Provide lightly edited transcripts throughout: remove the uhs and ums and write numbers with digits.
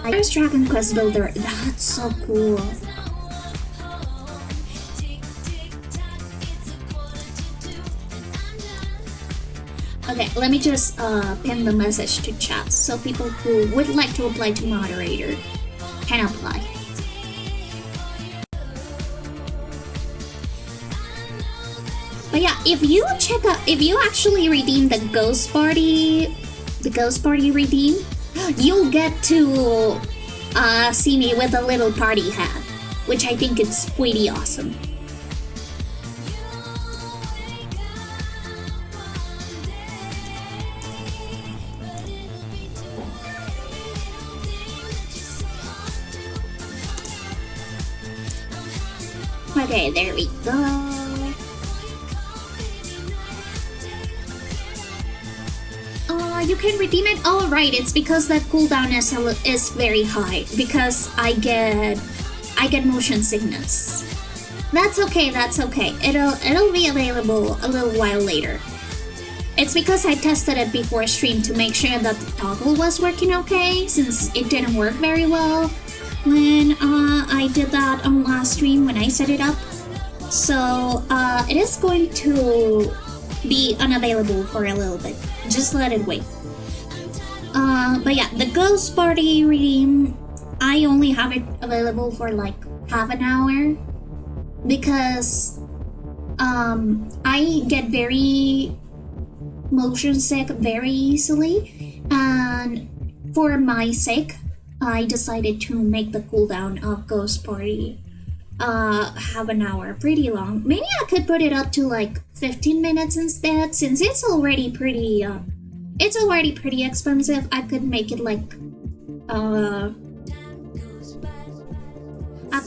There's Dragon Quest Builder. That's so cool. Okay, let me just pin the message to chat so people who would like to apply to moderator can apply. But yeah, if you actually redeem the Ghost Party redeem, you'll get to see me with a little party hat, which I think is pretty awesome. Okay, there we go. You can redeem it. Oh, right, it's because that cooldown is very high because I get motion sickness. That's okay. That's okay. It'll be available a little while later. It's because I tested it before stream to make sure that the toggle was working okay, since it didn't work very well when I did that on last stream when I set it up. So it is going to be unavailable for a little bit. Just let it wait. But yeah, the Ghost Party redeem, I only have it available for like half an hour because I get very motion sick very easily, and for my sake, I decided to make the cooldown of Ghost Party half an hour, pretty long. Maybe I could put it up to like 15 minutes instead, since it's already pretty expensive. I could make it like a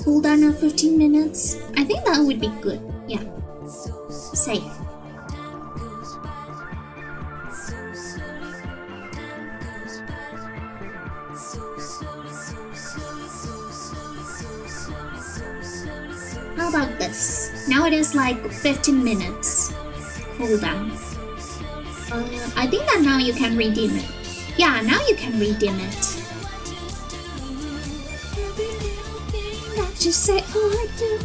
cooldown of 15 minutes. I think that would be good. Yeah, safe. How about this? Now it is like 15 minutes cooldown. I think that now you can redeem it. Yeah, now you can redeem it. Just say, oh, I do.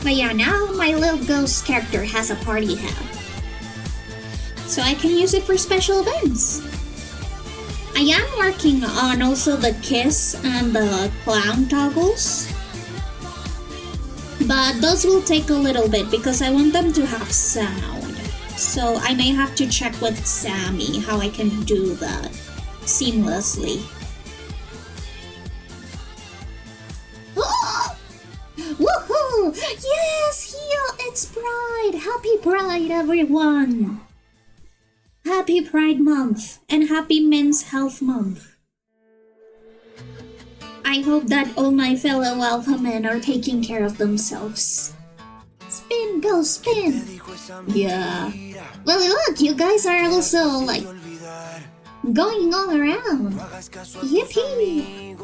But yeah, now my little ghost character has a party hat, so I can use it for special events. I am working on also the kiss and the clown toggles, but those will take a little bit because I want them to have sound. So I may have to check with Sammy how I can do that seamlessly. Woohoo! Yes, here it's Pride! Happy Pride, everyone! Happy Pride Month and Happy Men's Health Month. I hope that all my fellow alpha men are taking care of themselves. Spin, go spin! Yeah. Well, look, you guys are also like going all around. Yippee!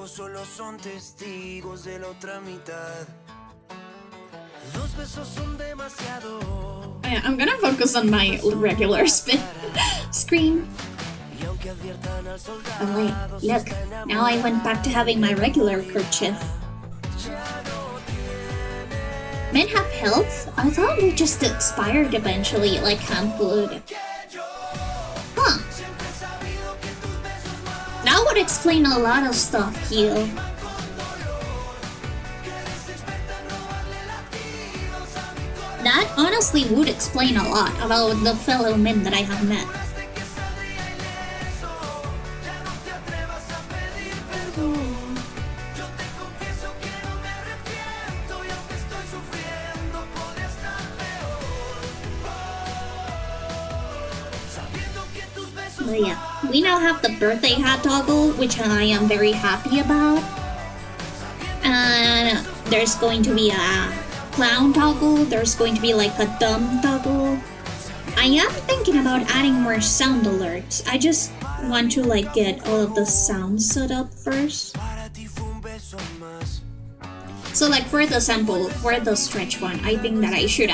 Yeah, I'm gonna focus on my regular spin screen. Oh wait, look, now I went back to having my regular kerchief. Men have health? I thought they just expired eventually, like hand fluid. Huh. That would explain a lot of stuff here. That honestly would explain a lot about the fellow men that I have met. But yeah, we now have the birthday hat toggle, which I am very happy about. And there's going to be a clown toggle, there's going to be like a dumb toggle. I am thinking about adding more sound alerts. I just want to like get all of the sounds set up first. So like for the sample, for the stretch one, I think that I should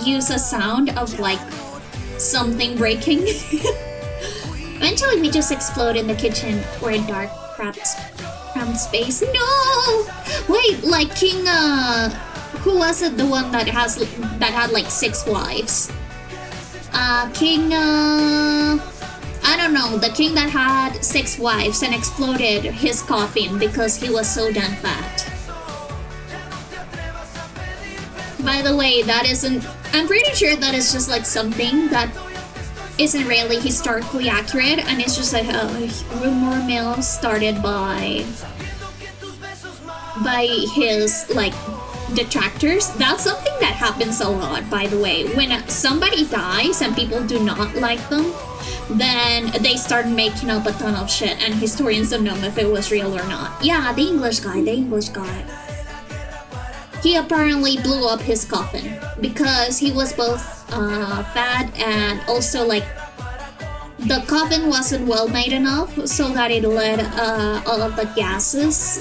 use a sound of like something breaking. Eventually we just explode in the kitchen or a dark cramped space. No! Wait, like King, who was it? The one that had like 6 wives? King, I don't know, the king that had 6 wives and exploded his coffin because he was so damn fat. By the way, I'm pretty sure that is just like something that isn't really historically accurate, and it's just like a rumor mill started by his like detractors. That's something that happens a lot, by the way. When somebody dies and people do not like them, then they start making up a ton of shit, and historians don't know if it was real or not. Yeah, the English guy. He apparently blew up his coffin because he was both fat and also like the coffin wasn't well made enough so that it let all of the gases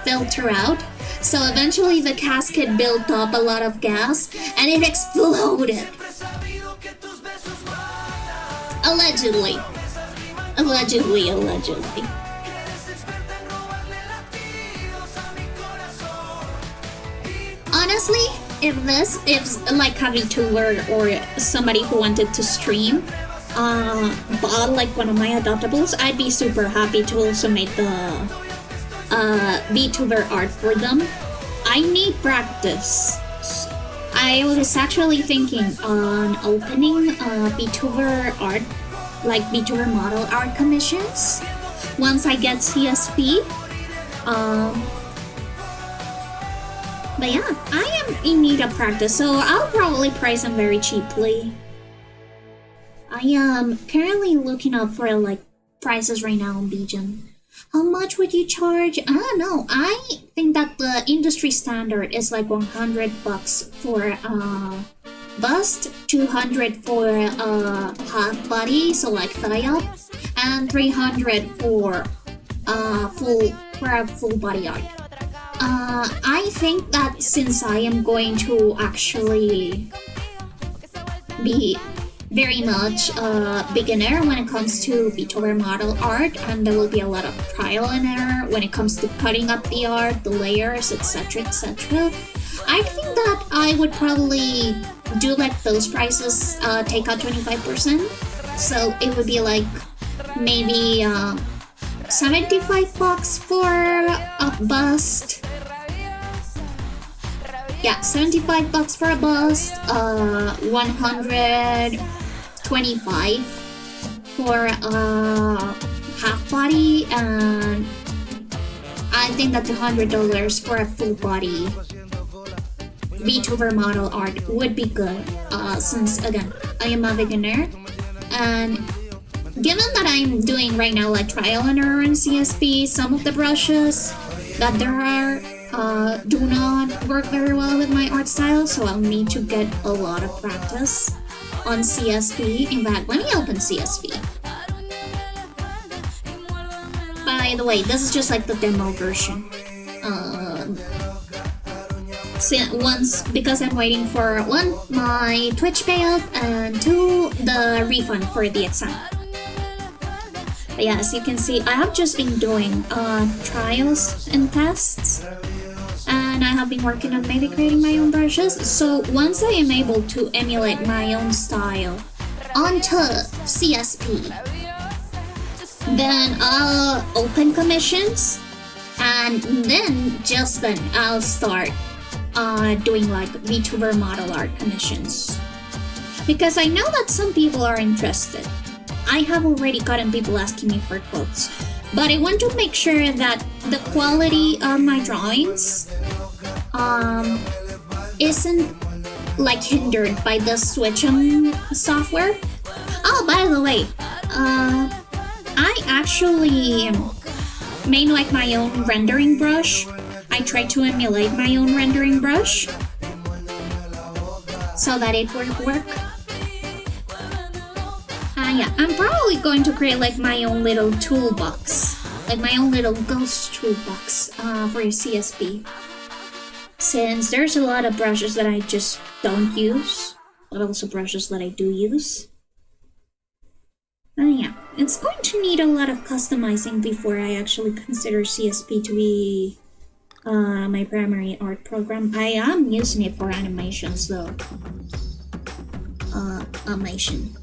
filter out. So eventually the casket built up a lot of gas and it exploded. Allegedly. Honestly, if like a VTuber or somebody who wanted to stream bought like one of my adoptables, I'd be super happy to also make the VTuber art for them. I need practice. I was actually thinking on opening VTuber art, like VTuber model art commissions once I get CSP. But yeah, I am in need of practice, so I'll probably price them very cheaply. I am currently looking up for like prices right now on Bjorn. How much would you charge? I don't know. I think that the industry standard is like $100 for bust, $200 for half body, so like thigh up, and $300 for a full body art. I think that since I am going to actually be very much beginner when it comes to VTuber model art, and there will be a lot of trial and error when it comes to cutting up the art, the layers, etc, etc. I think that I would probably do like those prices, take out 25%, so it would be like maybe $75 for a bust. Yeah, $75 for a bust, $125 for a half body, and I think that $100 for a full body VTuber model art would be good, since again, I am a beginner, and given that I'm doing right now like trial and error in CSP, some of the brushes that there are do not work very well with my art style, so I'll need to get a lot of practice on CSP. In fact, let me open CSP. By the way, this is just like the demo version. Because I'm waiting for 1, my Twitch payout, and 2, the refund for the exam. But yeah, as you can see, I have just been doing trials and tests, and I have been working on maybe creating my own brushes. So once I am able to emulate my own style onto CSP, then I'll open commissions, and then I'll start doing like VTuber model art commissions, because I know that some people are interested. I have already gotten people asking me for quotes, but I want to make sure that the quality of my drawings isn't like hindered by the Switch'em software. Oh, by the way, I actually made like my own rendering brush. I tried to emulate my own rendering brush so that it would work. Yeah, I'm probably going to create like my own little toolbox, like my own little ghost toolbox for CSP. Since there's a lot of brushes that I just don't use, but also brushes that I do use. And yeah, it's going to need a lot of customizing before I actually consider CSP to be my primary art program. I am using it for animations though. Animation.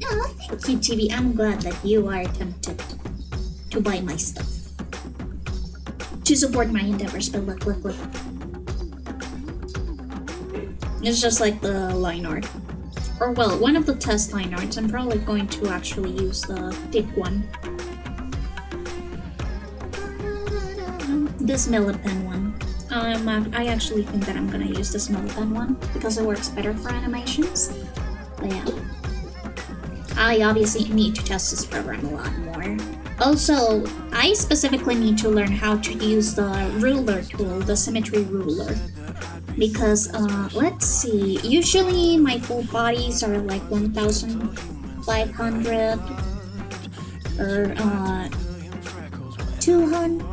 Oh, thank you, TV. I'm glad that you are tempted to buy my stuff. To support my endeavors, but look. It's just like the line art. Or well, one of the test line arts. I'm probably going to actually use the thick one. This Medibang one. I actually think that I'm gonna use this Medibang one because it works better for animations. But yeah. I obviously need to test this program a lot more. Also, I specifically need to learn how to use the ruler tool, the symmetry ruler. Because, let's see, usually my full bodies are like 1,500 or 2,000.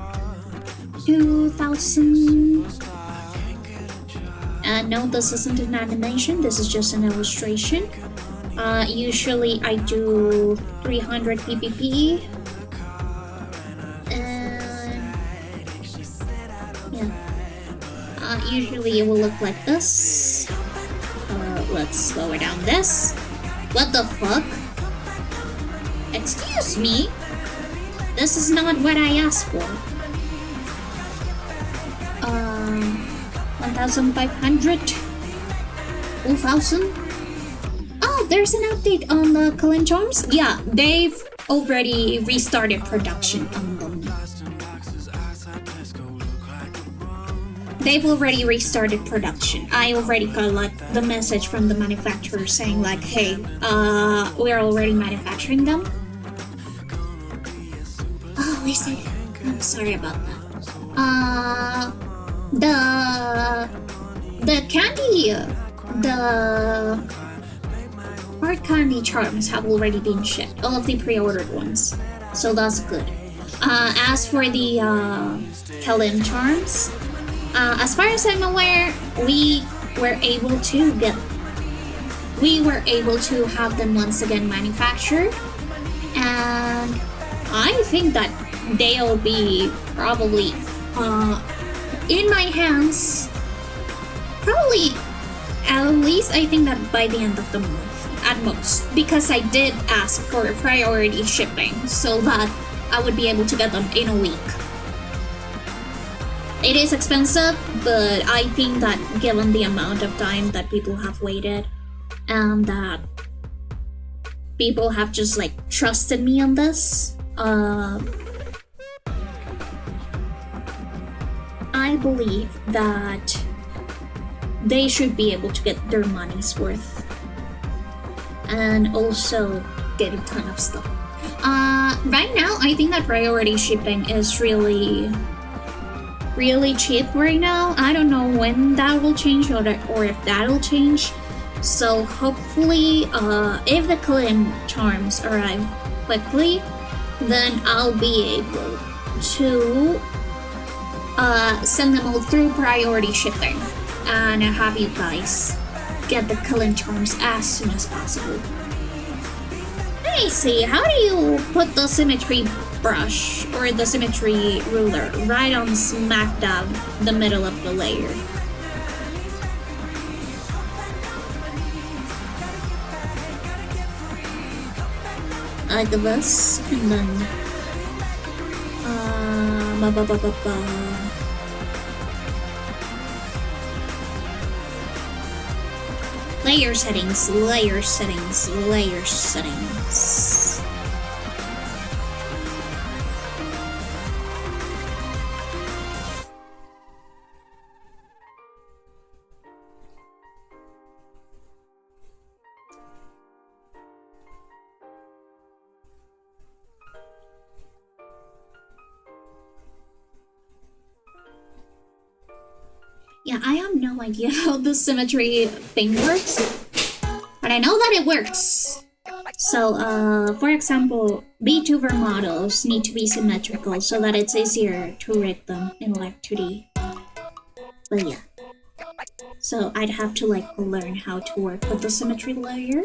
No, this isn't an animation, this is just an illustration. Usually I do 300 ppb. And yeah. Usually it will look like this. Let's slow it down this. What the fuck? Excuse me? This is not what I asked for. 1,500? 2,000? Oh, there's an update on the Cullen Charms? Yeah, they've already restarted production on them. They've already restarted production. I already got like the message from the manufacturer saying like, hey, we're already manufacturing them. Oh, wait a second. I'm sorry about that. The candy, the hard candy charms have already been shipped. All of the pre-ordered ones. So that's good. As for the Cullen charms, as far as I'm aware, we were able to have them once again manufactured, and I think that they'll be probably in my hands probably at least I think that by the end of the month at most, because I did ask for priority shipping so that I would be able to get them in a week. It is expensive, but I think that given the amount of time that people have waited and that people have just like trusted me on this, I believe that they should be able to get their money's worth and also get a ton of stuff. Right now, I think that priority shipping is really cheap right now. I don't know when that will change or if that'll change. So hopefully, if the Cullen charms arrive quickly, then I'll be able to send them all through priority shipping and have you guys get the Cullen charms as soon as possible. Let me see, how do you put the symmetry brush or the symmetry ruler right on smack dab the middle of the layer? Like this, and then layer settings, layer settings, layer settings. Yeah, I have no idea how the symmetry thing works, but I know that it works. So, for example, VTuber models need to be symmetrical so that it's easier to rig them in Live 2D. But yeah. So I'd have to like learn how to work with the symmetry layer,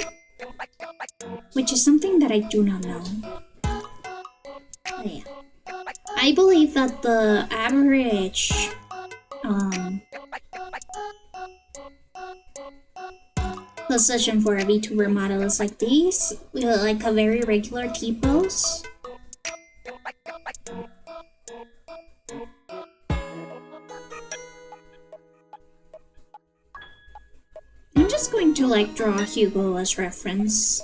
which is something that I do not know. Oh, yeah. I believe that the average position for a VTuber model is like these, like a very regular T-pose. I'm just going to like draw Hugo as reference.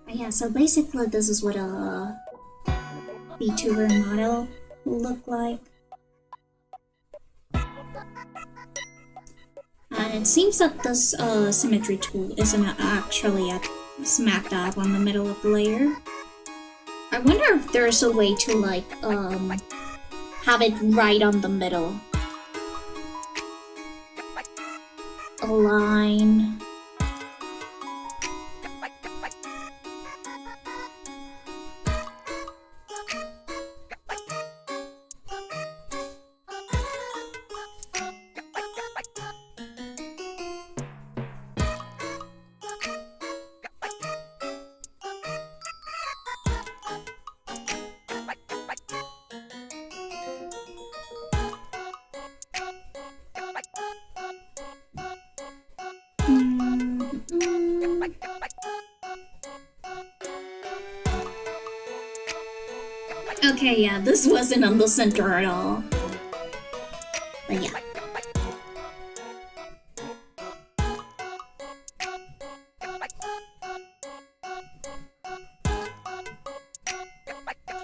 Yeah, so basically this is what a VTuber model will look like. And it seems that this symmetry tool isn't actually at smack dab on the middle of the layer. I wonder if there's a way to like have it right on the middle. Align. Okay, yeah, this wasn't on the center at all. But yeah.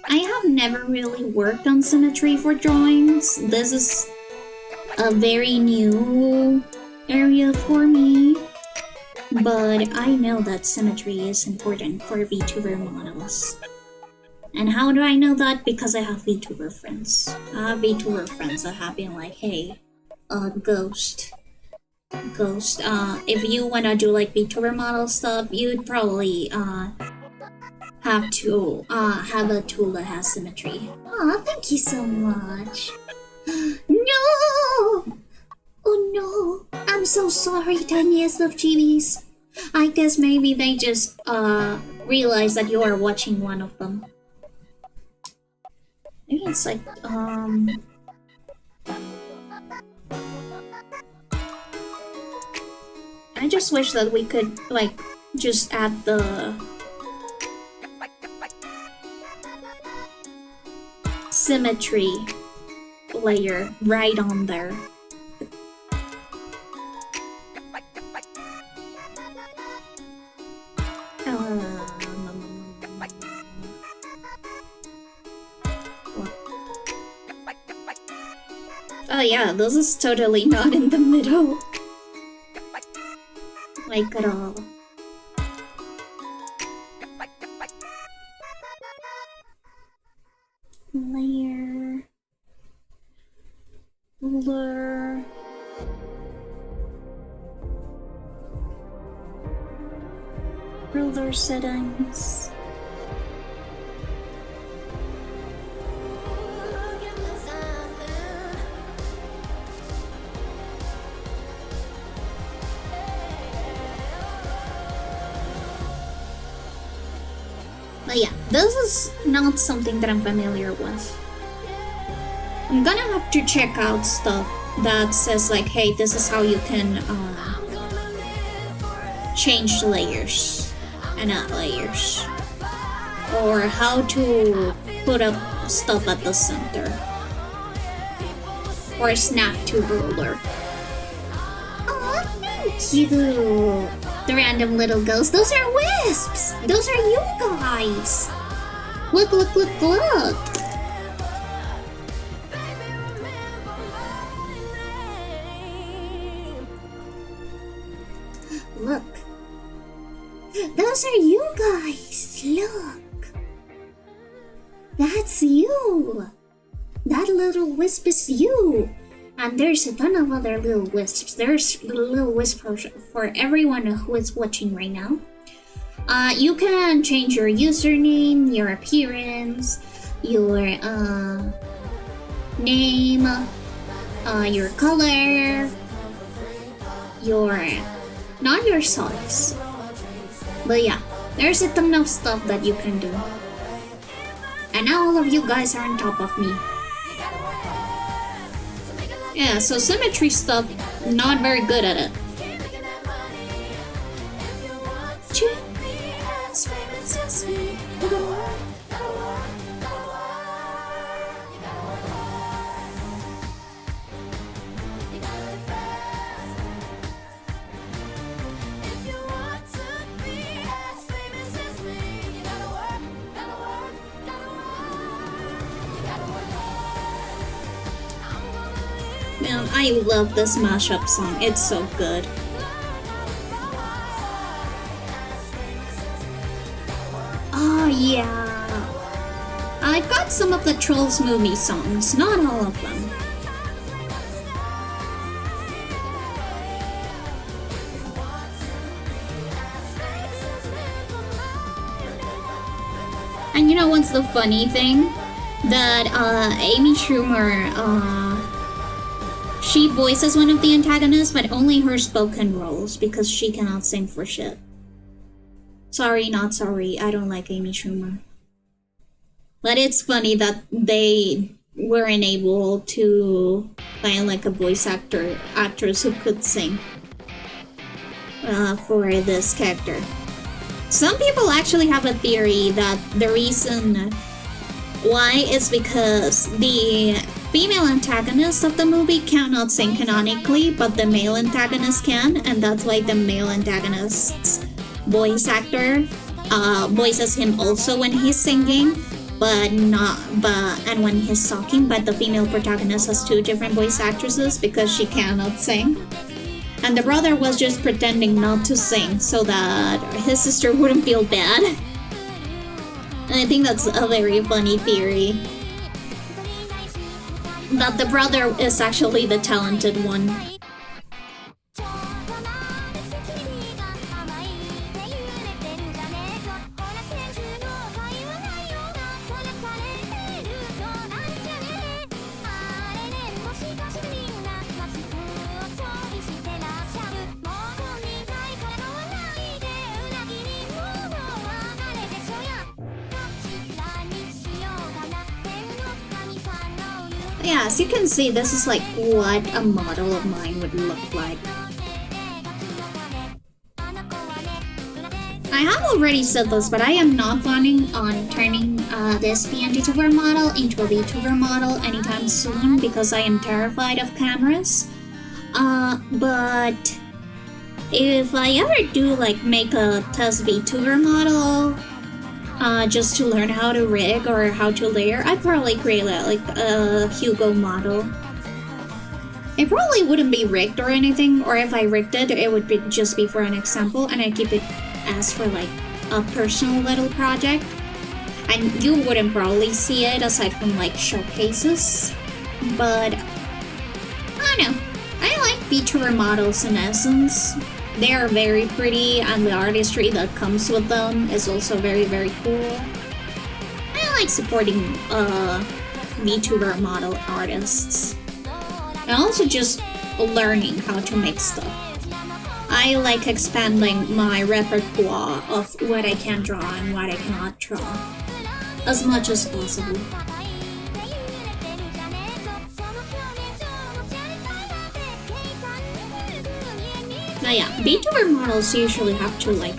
I have never really worked on symmetry for drawings. This is a very new area for me. But I know that symmetry is important for VTuber models. And how do I know that? Because I have VTuber friends. I have VTuber friends that have been like, hey, Ghost, if you wanna do like VTuber model stuff, you'd probably have to have a tool that has symmetry. Aw, thank you so much. No! Oh no! I'm so sorry, tiniest of chibis. I guess maybe they just realize that you are watching one of them. Maybe it's like, I just wish that we could, like, just add the symmetry layer right on there. Oh yeah, this is totally not in the middle. Like at all. Layer. Blur. Ruler settings. But yeah, this is not something that I'm familiar with. I'm gonna have to check out stuff that says like, hey, this is how you can change layers and add layers. Or how to put up stuff at the center. Or snap to ruler. Aw, thank you! The random little ghosts. Those are wisps! Those are you guys! Look, look, look, look! Look. Those are you guys! Look! That's you! That little wisp is you! And there's a ton of other little wisps. There's little wisps for everyone who is watching right now. You can change your username, your appearance, your name, your color, not your size. But yeah, there's a ton of stuff that you can do. And now all of you guys are on top of me. Yeah, so symmetry stuff, not very good at it. Man, I love this mashup song. It's so good. Oh yeah. I've got some of the Trolls movie songs, not all of them. And you know what's the funny thing? That Amy Schumer, she voices one of the antagonists, but only her spoken roles because she cannot sing for shit. Sorry, not sorry. I don't like Amy Schumer. But it's funny that they weren't able to find like a voice actress who could sing for this character. Some people actually have a theory that the reason why is because the female antagonist of the movie cannot sing canonically, but the male antagonist can, and that's why the male antagonist's voice actor voices him also when he's singing, and when he's talking, but the female protagonist has two different voice actresses because she cannot sing. And the brother was just pretending not to sing so that his sister wouldn't feel bad. And I think that's a very funny theory. That the brother is actually the talented one. Yeah, as you can see, this is like what a model of mine would look like. I have already said this, but I am not planning on turning this PNG tuber model into a VTuber model anytime soon because I am terrified of cameras. But if I ever do like make a test VTuber model, just to learn how to rig or how to layer, I'd probably create like a Hugo model. It probably wouldn't be rigged or anything, or if I rigged it, it would just be for an example, and I'd keep it as for like a personal little project. And you wouldn't probably see it aside from like showcases. But I don't know. I like VTuber models in essence. They are very pretty, and the artistry that comes with them is also very, very cool. I like supporting VTuber model artists. And also just learning how to make stuff. I like expanding my repertoire of what I can draw and what I cannot draw as much as possible. But yeah, VTuber models usually have to like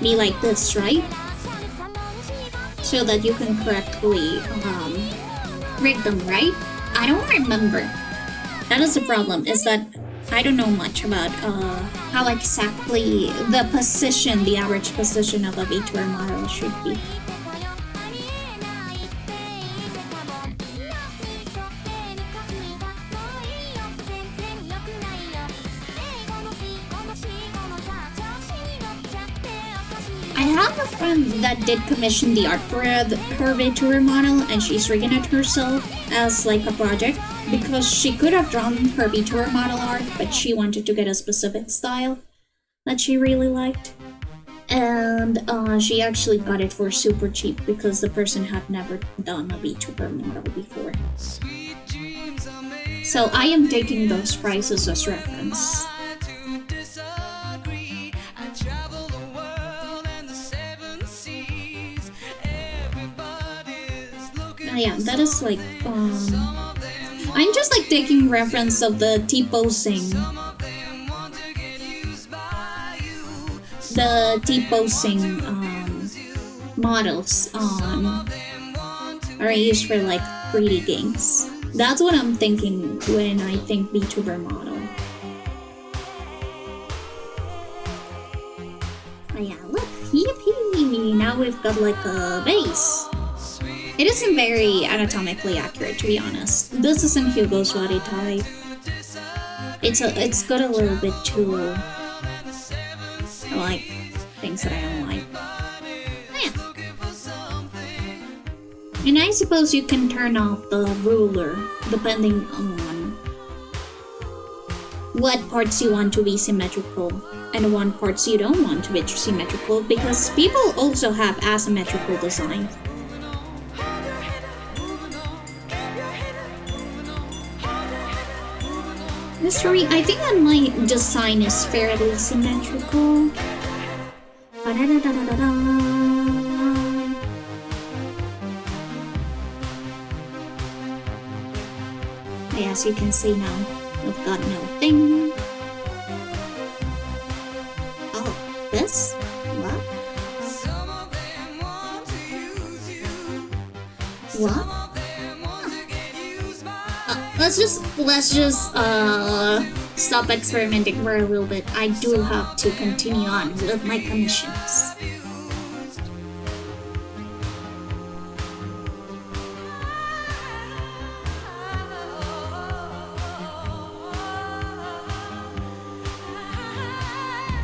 be like this, right? So that you can correctly rig them, right? I don't remember. That is the problem, is that I don't know much about how exactly the position, the average position of a VTuber model should be. I have a friend that did commission the art for her VTuber model, and she's rigging it herself, as like a project because she could have drawn her VTuber model art, but she wanted to get a specific style that she really liked. And she actually got it for super cheap because the person had never done a VTuber model before. So I am taking those prices as reference. Yeah, that is like, I'm just like taking reference of the T-posing. The T-posing models are used for like 3D games. That's what I'm thinking when I think VTuber model. Oh yeah, look, yippee! Now we've got like a base. It isn't very anatomically accurate, to be honest. This isn't Hugo's body type. It's got a little bit too like things that I don't like. Yeah. And I suppose you can turn off the ruler depending on what parts you want to be symmetrical and what parts you don't want to be symmetrical, because people also have asymmetrical design. Mystery, I think that my design is fairly symmetrical. As you can see now, we've got no thing. Oh, this? What? What? Let's just stop experimenting for a little bit. I do have to continue on with my commissions.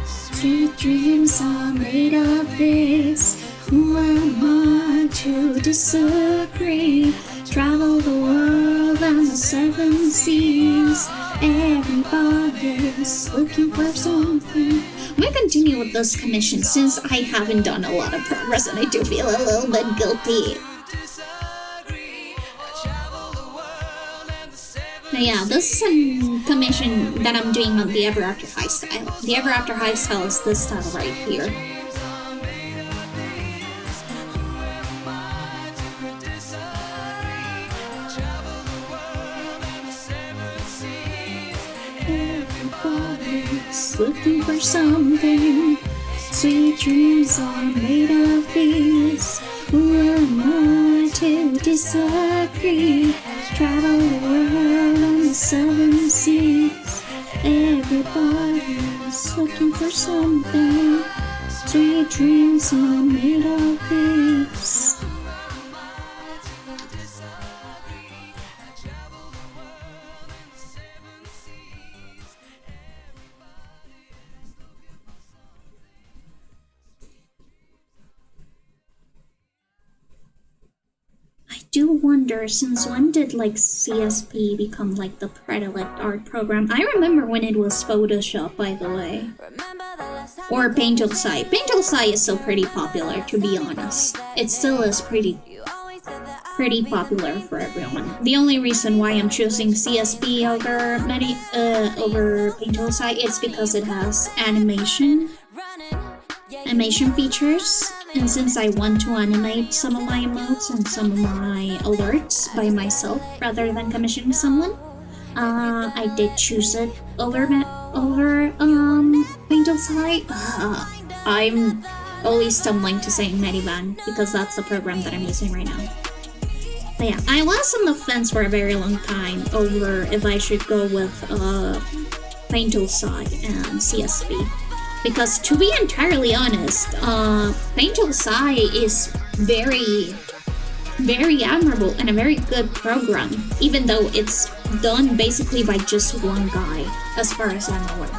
Sweet dreams are made of this. Who am I to disagree? Travel the world and the 7 seas. Everybody's looking for something. I'm gonna continue with this commission since I haven't done a lot of progress and I do feel a little bit guilty. Now, yeah, this is a commission that I'm doing on the Ever After High style. The Ever After High style is this style right here. Looking for something. Sweet dreams are made of these. Who am I to disagree? Travel the world on the 7 seas. Everybody's looking for something. Sweet dreams are made of these. I do wonder, since when did like CSP become like the prevalent art program? I remember when it was Photoshop, by the way. Or Paint.sci. Paint.sci is still pretty popular, to be honest. It still is pretty popular for everyone. The only reason why I'm choosing CSP over Paint.sci is because it has animation features, and since I want to animate some of my emotes and some of my alerts by myself rather than commissioning someone, I did choose it over Paint.sci. I'm always stumbling to say Medibang because that's the program that I'm using right now. But yeah, I was on the fence for a very long time over if I should go with Paint.sci and CSP. Because to be entirely honest, Paint.sci is very admirable and a very good program, even though it's done basically by just one guy, as far as I'm aware.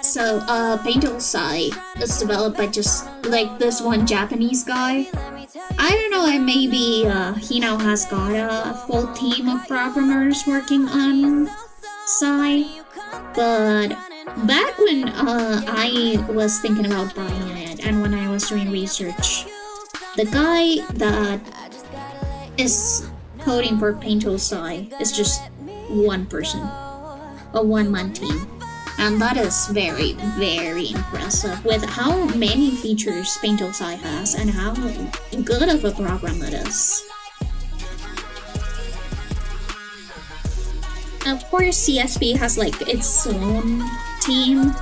So, Paint.sci is developed by just like this one Japanese guy, I don't know, maybe he now has got a full team of programmers working on Psy, but back when I was thinking about buying it and when I was doing research, the guy that is coding for Paint Pro Psy is just one person, a one-man team. And that is very, very impressive with how many features Paint Pro Psy has and how good of a program it is. Of course, CSP has like its own team,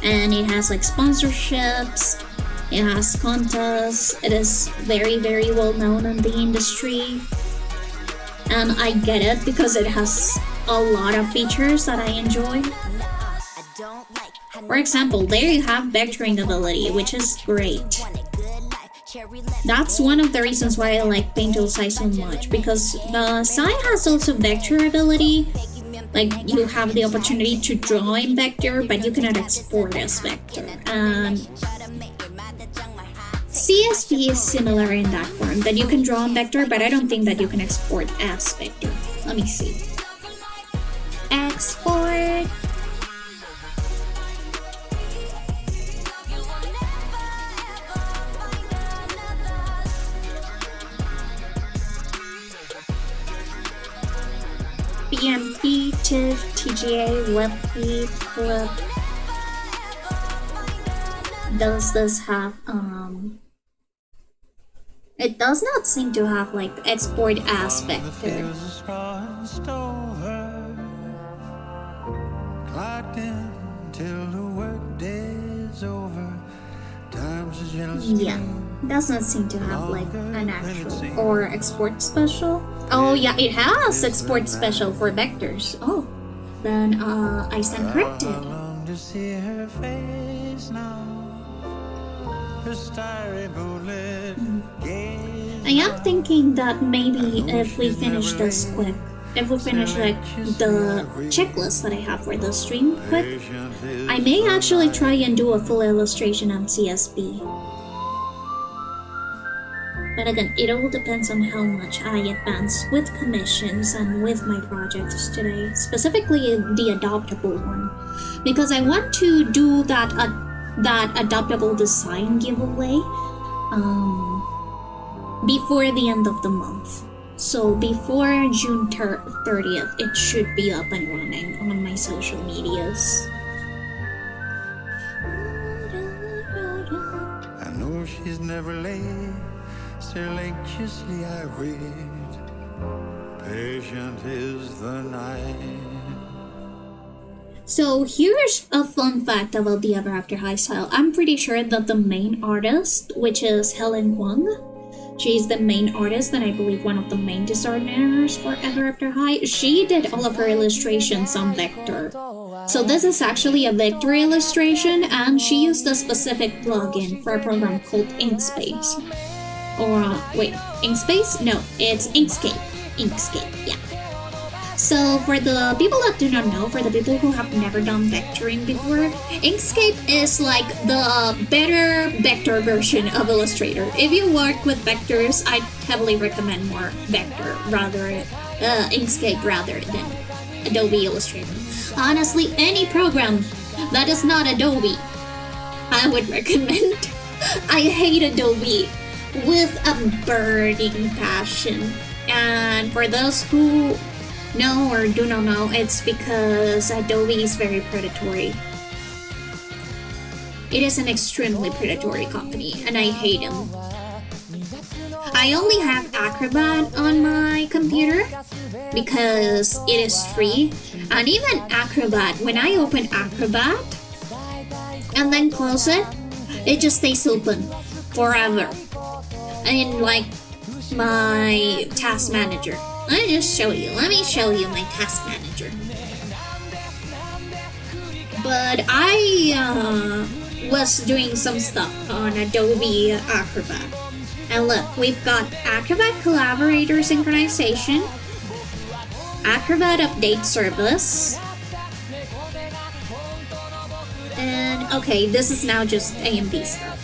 and it has like sponsorships, it has contests, it is very, very well known in the industry. And I get it because it has a lot of features that I enjoy. For example, there you have vectoring ability, which is great. That's one of the reasons why I like Paint Pro Psy so much, because the Psy has also vector ability. Like, you have the opportunity to draw in vector, but you cannot export as vector. CSP is similar in that form, that you can draw in vector, but I don't think that you can export as vector. Let me see. Export. BMP, TIFF, TGA, YIPPEE, Clip. Does this have, it does not seem to have, like, export as vector. Yeah, does not seem to have, like, an actual, or export special. Oh yeah, it has export special for vectors. Oh, then I stand corrected. I am thinking that maybe if we finish this quick, if we finish like the checklist that I have for the stream quick, I may actually try and do a full illustration on CSP. But again, it all depends on how much I advance with commissions and with my projects today, specifically the adoptable one, because I want to do that adoptable design giveaway before the end of the month. So before June 30th, it should be up and running on my social medias. I know she's never late. Still anxiously I read, patient is the night. So here's a fun fact about the Ever After High style. I'm pretty sure that the main artist, which is Helen Wang, she's the main artist and I believe one of the main designers for Ever After High, she did all of her illustrations on vector. So this is actually a vector illustration, and she used a specific plugin for a program called Inkspace. Or, wait, Inkspace? No, it's Inkscape. Inkscape, yeah. So, for the people that do not know, for the people who have never done vectoring before, Inkscape is like the better vector version of Illustrator. If you work with vectors, I heavily recommend more Vector, Inkscape rather than Adobe Illustrator. Honestly, any program that is not Adobe, I would recommend. I hate Adobe with a burning passion, and for those who know or do not know, it's because Adobe is very predatory. It is an extremely predatory company, and I hate them. I only have Acrobat on my computer because it is free, and even Acrobat, when I open Acrobat and then close it, it just stays open forever. In like my task manager. Let me show you my task manager. But I was doing some stuff on Adobe Acrobat. And look, we've got Acrobat Collaborator Synchronization, Acrobat Update Service, and okay, this is now just AMD stuff.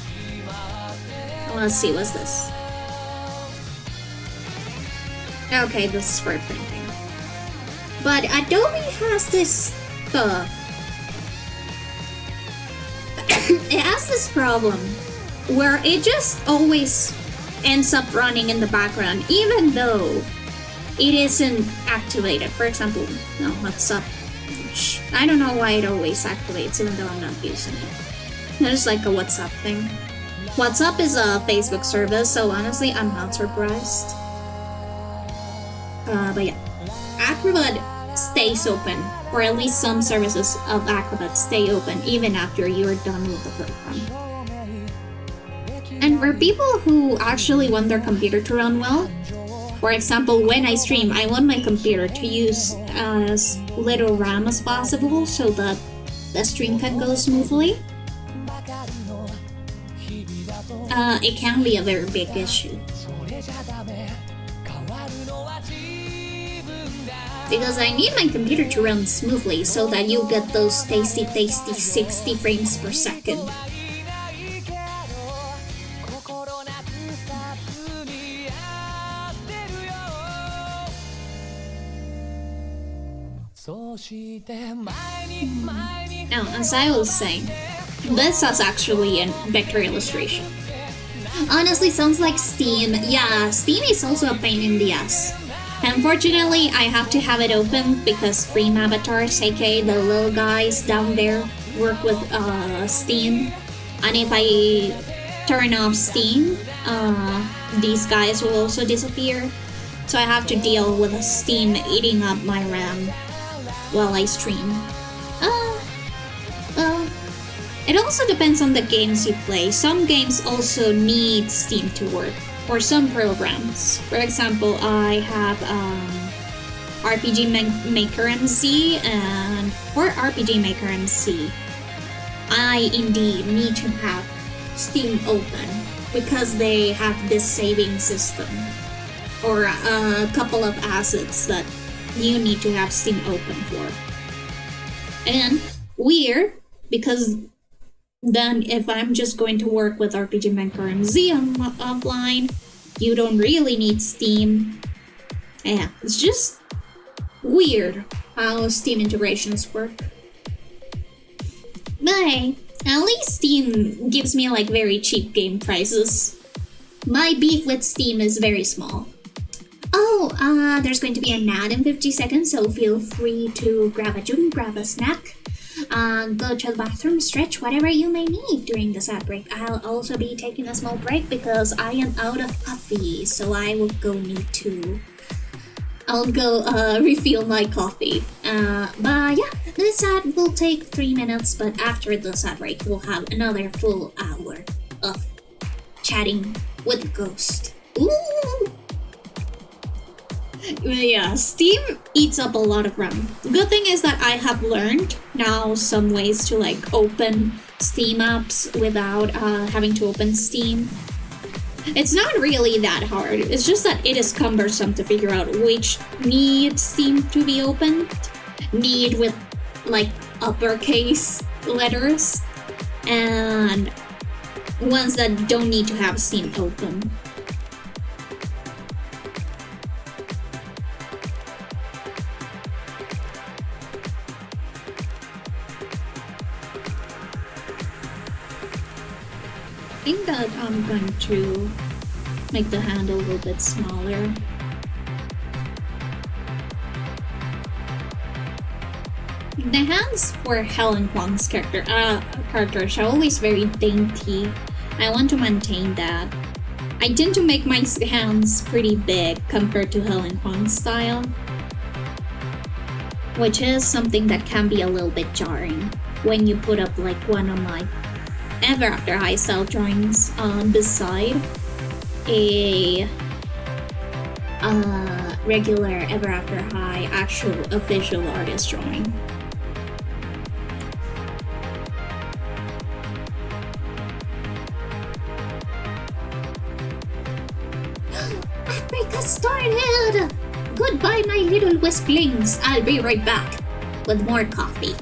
Let's see, what's this? Okay, this is for printing. But Adobe has this stuff. It has this problem where it just always ends up running in the background, even though it isn't activated. For example, no, WhatsApp. I don't know why it always activates, even though I'm not using it. There's like a WhatsApp thing. WhatsApp is a Facebook service, so honestly, I'm not surprised. But yeah, Acrobat stays open, or at least some services of Acrobat stay open even after you're done with the program. And for people who actually want their computer to run well, for example, when I stream, I want my computer to use as little RAM as possible so that the stream can go smoothly. It can be a very big issue. Because I need my computer to run smoothly so that you get those tasty 60 frames per second. Now, as I was saying, this is actually a vector illustration. Honestly, sounds like Steam. Yeah, Steam is also a pain in the ass. Unfortunately, I have to have it open because Stream Avatars, aka the little guys down there, work with Steam. And if I turn off Steam, these guys will also disappear. So I have to deal with Steam eating up my RAM while I stream. It also depends on the games you play. Some games also need Steam to work, or some programs. For example, I have RPG Maker MC, and for RPG Maker MC, I indeed need to have Steam open because they have this saving system, or a couple of assets that you need to have Steam open for. And weird, because then if I'm just going to work with RPG Maker MC offline, you don't really need Steam. Yeah, it's just weird how Steam integrations work. But hey, at least Steam gives me like very cheap game prices. My beef with Steam is very small. Oh, there's going to be an ad in 50 seconds, so feel free to grab a drink, grab a snack, go to the bathroom, stretch, whatever you may need during this ad break. I'll also be taking a small break because I am out of coffee, so I will go need to... I'll go refill my coffee. But yeah, this ad will take 3 minutes, but after this ad break, we'll have another full hour of chatting with the ghost. Ooh! Yeah, Steam eats up a lot of RAM. Good thing is that I have learned now some ways to like open Steam apps without having to open Steam. It's not really that hard, it's just that it is cumbersome to figure out which need Steam to be opened, need with like uppercase letters, and ones that don't need to have Steam open. I think that I'm going to make the handle a little bit smaller. The hands for Helen Huang's characters are always very dainty. I want to maintain that. I tend to make my hands pretty big compared to Helen Huang's style, which is something that can be a little bit jarring when you put up like one of my Ever After High style drawings beside a regular Ever After High actual official artist drawing. Break has started! Goodbye, my little wisplings. I'll be right back with more coffee.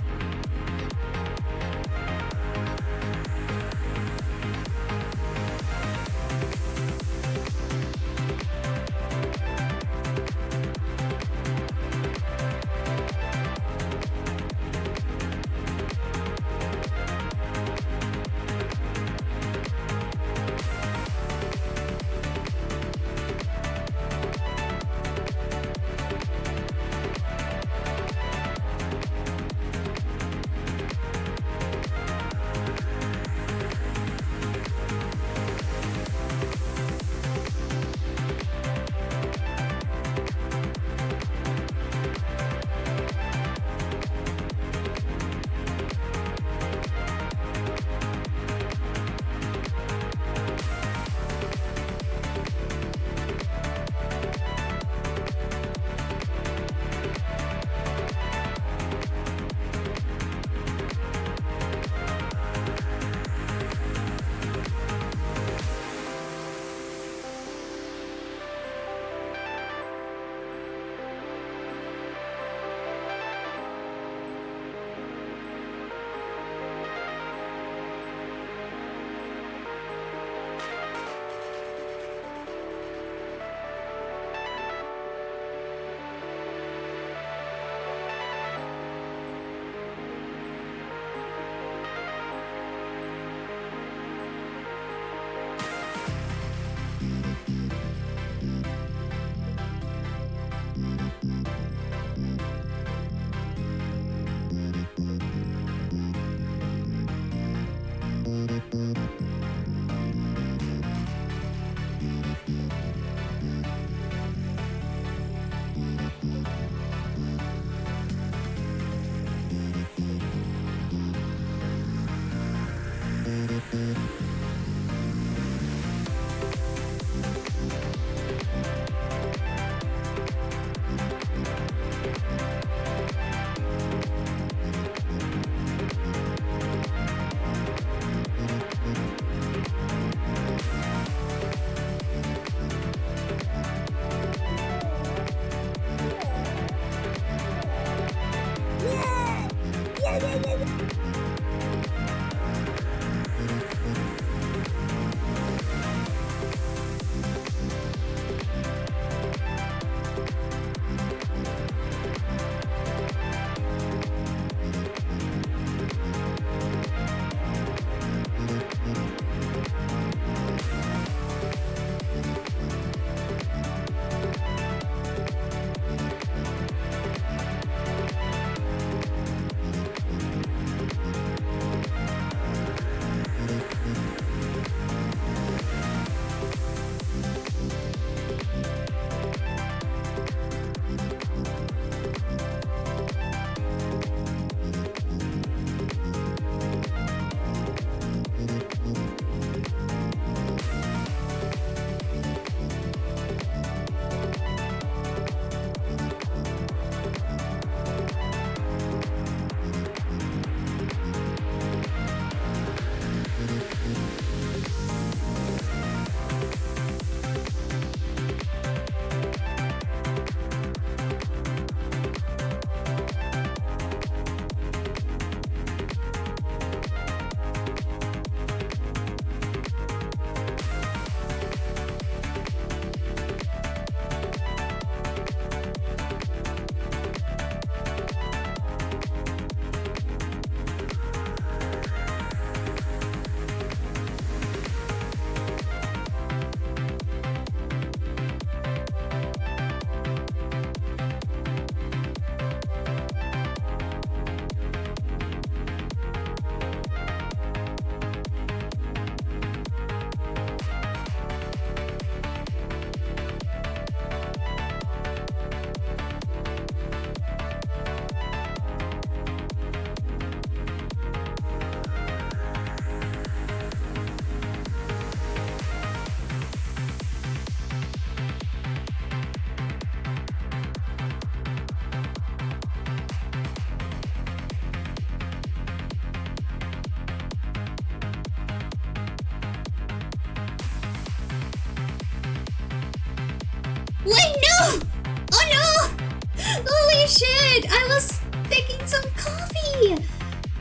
shit! I was taking some coffee!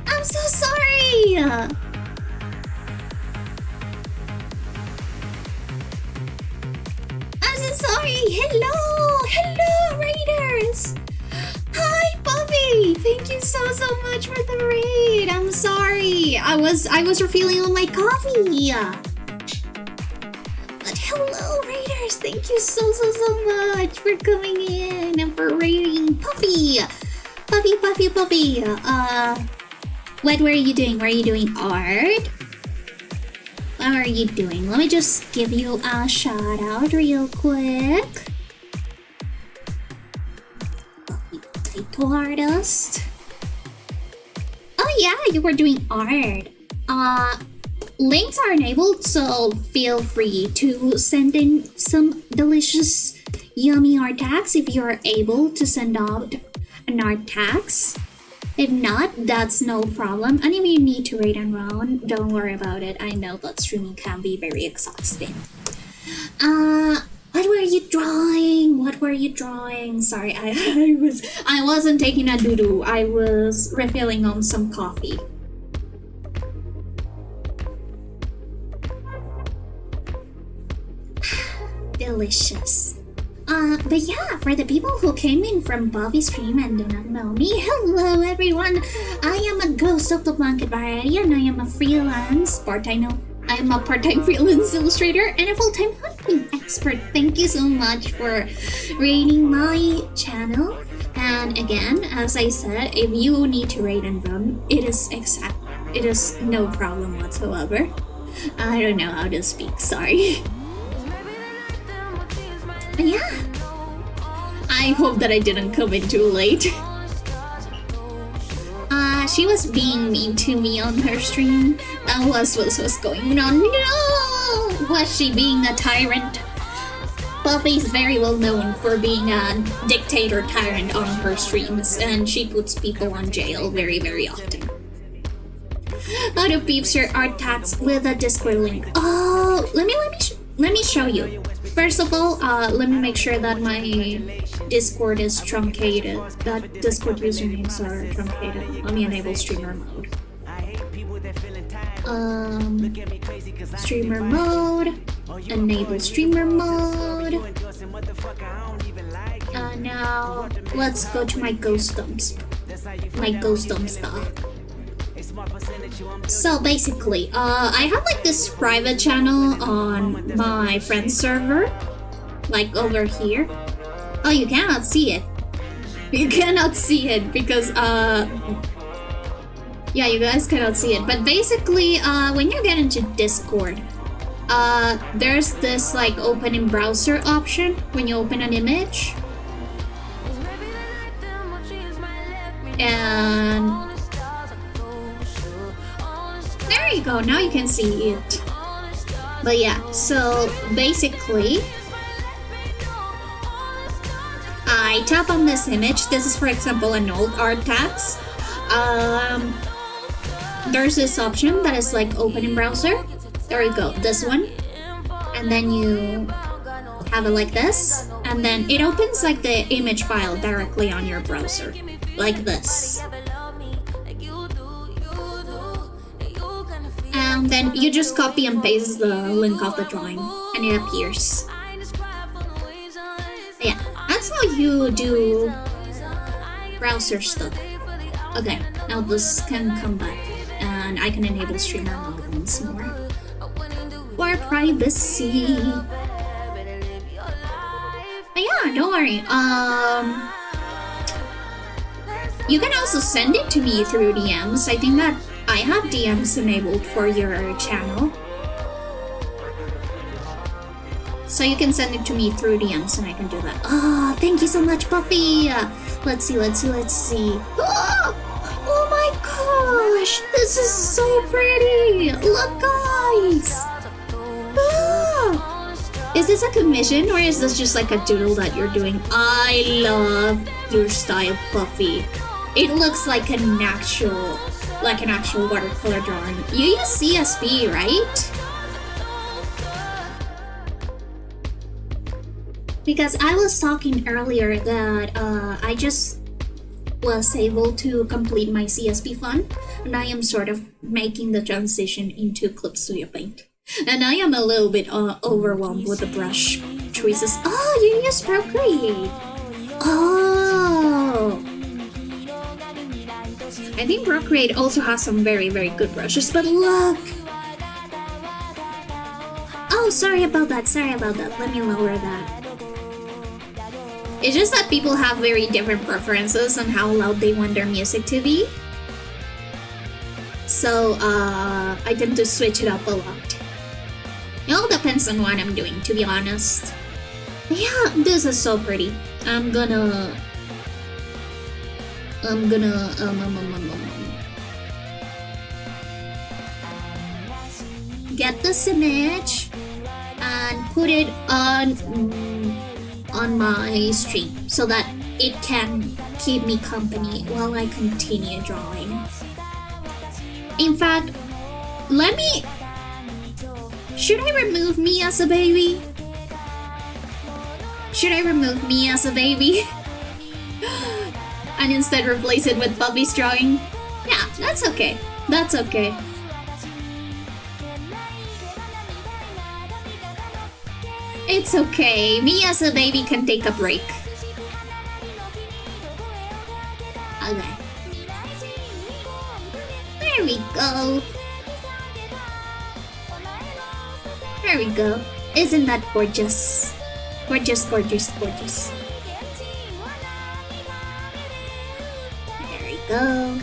I'm so sorry! I'm so sorry! Hello, Raiders! Hi, Bobby! Thank you so much for the raid! I'm sorry! I was refilling on my coffee! But hello, Raiders! Thank you so much for coming in and for raiding Puffy! Puffy! What were you doing? Were you doing art? What are you doing? Let me just give you a shout out real quick. Tattoo artist. Oh yeah, you were doing art. Links are enabled, so feel free to send in some delicious, yummy art tags if you're able to send out an art tags. If not, that's no problem. And if you need to raid and run, don't worry about it. I know that streaming can be very exhausting. What were you drawing? Sorry, I wasn't taking a doo-doo. I was refilling on some coffee. Delicious. But yeah, for the people who came in from Bobby's stream and do not know me, hello everyone! I am a ghost of the blanket variety and I am a freelance part-time freelance illustrator and a full-time hunting expert. Thank you so much for raiding my channel. And again, as I said, if you need to raid and run, it is no problem whatsoever. I don't know how to speak, sorry. But yeah, I hope that I didn't come in too late. She was being mean to me on her stream. That was what was going on. No! Was she being a tyrant? Buffy's very well known for being a dictator tyrant on her streams, and she puts people on jail very, very often. How do peeps share art tags with a Discord link? Oh, let me show you. First of all, let me make sure that my Discord is truncated. That Discord usernames are truncated. Let me enable streamer mode. Streamer mode. Enable streamer mode. Now let's go to my ghost dumps. My ghost dump stuff. So basically, I have like this private channel on my friend's server, like over here. Oh, you cannot see it. You cannot see it because, yeah, you guys cannot see it. But basically, when you get into Discord, there's this like open in browser option when you open an image. And there you go, now you can see it. But yeah, so basically, I tap on this image. This is, for example, an old art tags. There's this option that is like open in browser. There you go, this one. And then you have it like this. And then it opens like the image file directly on your browser. Like this. And then you just copy and paste the link of the drawing and it appears. Yeah, that's how you do browser stuff. Okay, now this can come back and I can enable streamer mode once more. For privacy. But yeah, don't worry. You can also send it to me through DMs. I think that I have DMs enabled for your channel. So you can send it to me through DMs and I can do that. Oh, thank you so much, Buffy! Let's see. Oh my gosh! This is so pretty! Look, guys! Is this a commission or is this just like a doodle that you're doing? I love your style, Buffy. It looks like an actual watercolor drawing. You use CSP, right? Because I was talking earlier that I just was able to complete my CSP fund, and I am sort of making the transition into Clip Studio Paint. And I am a little bit overwhelmed with the brush choices. Oh, you use Procreate! Oh! I think Procreate also has some very, very good brushes, but look! Oh, sorry about that, let me lower that. It's just that people have very different preferences on how loud they want their music to be. So, I tend to switch it up a lot. It all depends on what I'm doing, to be honest. Yeah, this is so pretty. I'm gonna get this image and put it on my stream so that it can keep me company while I continue drawing. In fact, should I remove me as a baby? Should I remove me as a baby? And instead replace it with Bubby's drawing? Yeah, that's okay. That's okay. It's okay. Me as a baby can take a break. Okay. There we go. There we go. Isn't that gorgeous? Gorgeous, gorgeous, gorgeous. There we go.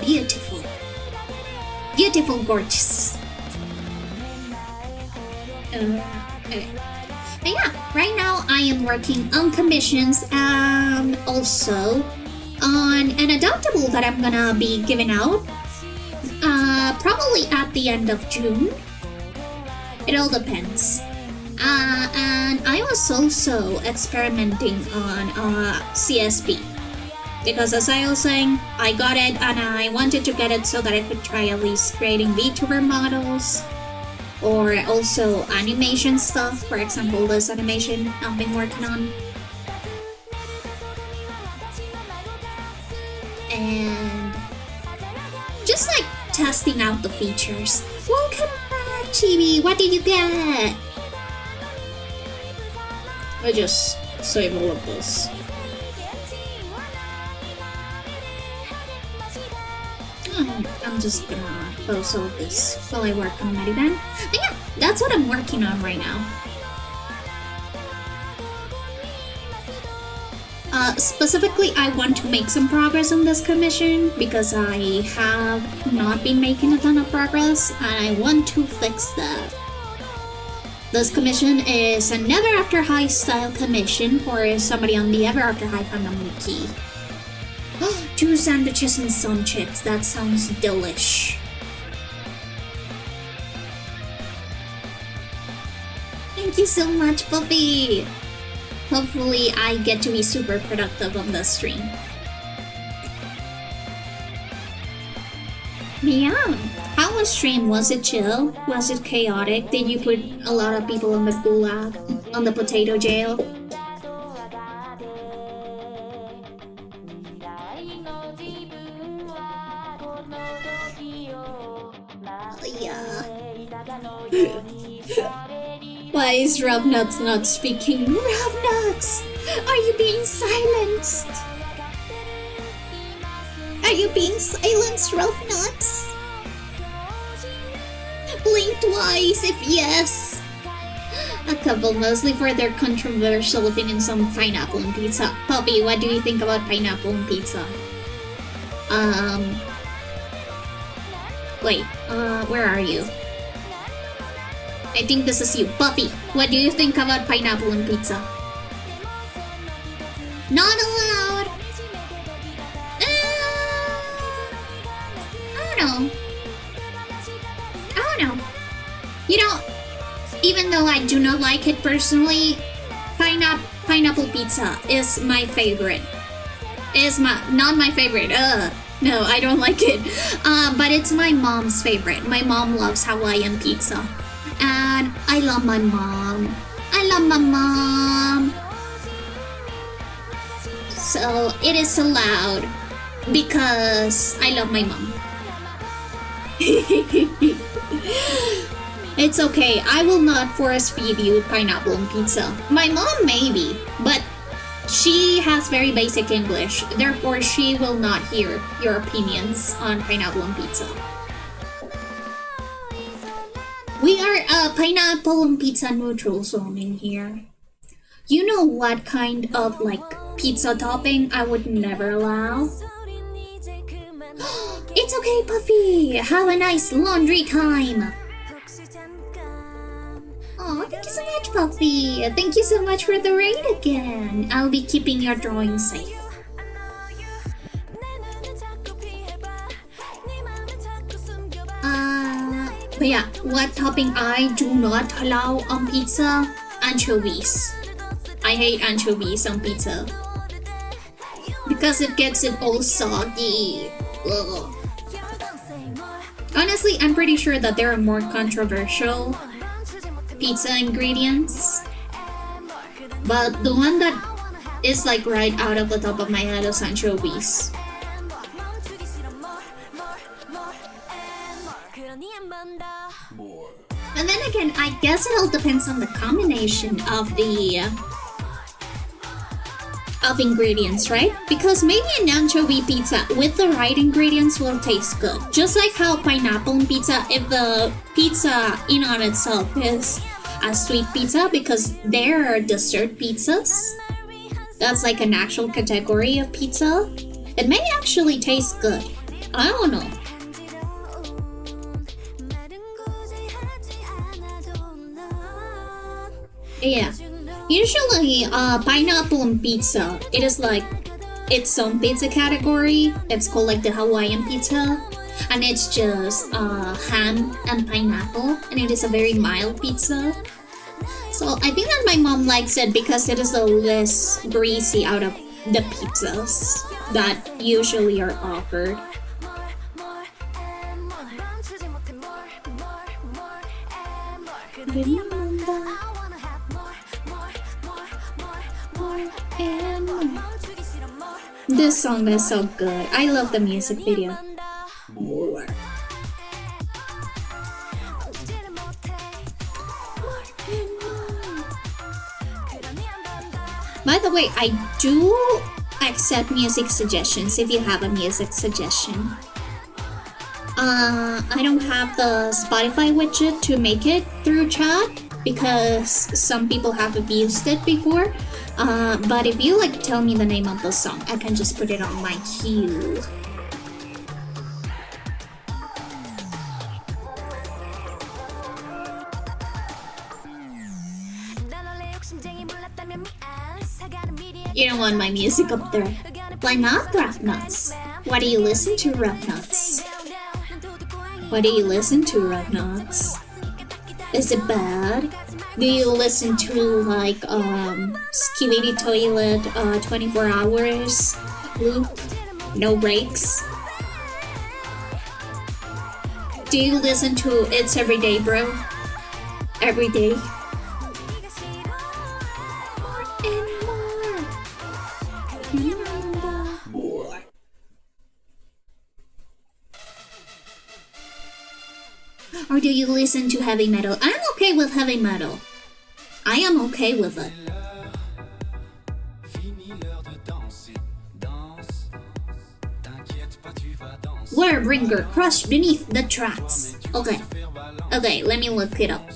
Beautiful. Beautiful, gorgeous. Okay. But yeah, right now I am working on commissions and also on an adaptable that I'm gonna be giving out probably at the end of June. It all depends. And I was also experimenting on CSP because, as I was saying, I got it and I wanted to get it so that I could try at least creating VTuber models or also animation stuff. For example, this animation I've been working on. And just like testing out the features. Welcome back, Chibi! What did you get? I just save all of this. I'm just gonna post all of this while I work on Medibang. But yeah, that's what I'm working on right now. Specifically, I want to make some progress on this commission because I have not been making a ton of progress and I want to fix that. This commission is an Ever After High style commission for somebody on the Ever After High fandom wiki. 2 sandwiches and some chips, that sounds delish. Thank you so much, Puppy! Hopefully I get to be super productive on this stream. Yeah, how was stream? Was it chill? Was it chaotic? Did you put a lot of people on the gulag? On the potato jail? Yeah. Why is Ravnuts not speaking? Ravnuts! Are you being silenced? Are you being silenced, Ravnuts? Blink twice if yes. A couple, mostly for their controversial opinions on pineapple and pizza. Poppy, what do you think about pineapple and pizza? Wait, where are you? I think this is you. Puppy, what do you think about pineapple and pizza? Not allowed! I don't know. You know, even though I do not like it personally, pineapple pizza is my favorite. Not my favorite. No, I don't like it. But it's my mom's favorite. My mom loves Hawaiian pizza. And I love my mom. I love my mom. so it is allowed because I love my mom. It's okay, I will not force feed you pineapple on pizza. My mom maybe, but she has very basic English, therefore she will not hear your opinions on pineapple on pizza. We are pineapple on pizza neutral zone in here. You know what kind of like pizza topping I would never allow? It's okay, Puffy! Have a nice laundry time! Oh, thank you so much, Puffy! Thank you so much for the raid again! I'll be keeping your drawing safe. But yeah, what topping I do not allow on pizza? Anchovies. I hate anchovies on pizza. Because it gets it all soggy. Ugh. Honestly, I'm pretty sure that there are more controversial pizza ingredients. But the one that is like right out of the top of my head is anchovies. And then again, I guess it all depends on the combination of the ingredients, right? Because maybe an anchovy pizza with the right ingredients will taste good. Just like how pineapple pizza, if the pizza in on itself is a sweet pizza because they're dessert pizzas, that's like an actual category of pizza, it may actually taste good. I don't know. Yeah. Usually, pineapple on pizza, it is like its own pizza category. It's called like the Hawaiian pizza. And it's just ham and pineapple. And it is a very mild pizza. So I think that my mom likes it because it is the less greasy out of the pizzas that usually are offered. This song is so good. I love the music video. More. By the way, I do accept music suggestions if you have a music suggestion. I don't have the Spotify widget to make it through chat because some people have abused it before. But if you like tell me the name of the song, I can just put it on my queue. You don't want my music up there. Why not, Rough Nuts? Why do you listen to Rough Nuts? Why do you listen to Rough Nuts? Is it bad? Do you listen to like Skibidi Toilet 24 hours loop? No breaks? Do you listen to It's Everyday Bro? Every day? Or do you listen to heavy metal? I'm okay with heavy metal. I am okay with it. Warbringer crushed beneath the tracks. Okay. Okay, let me look it up.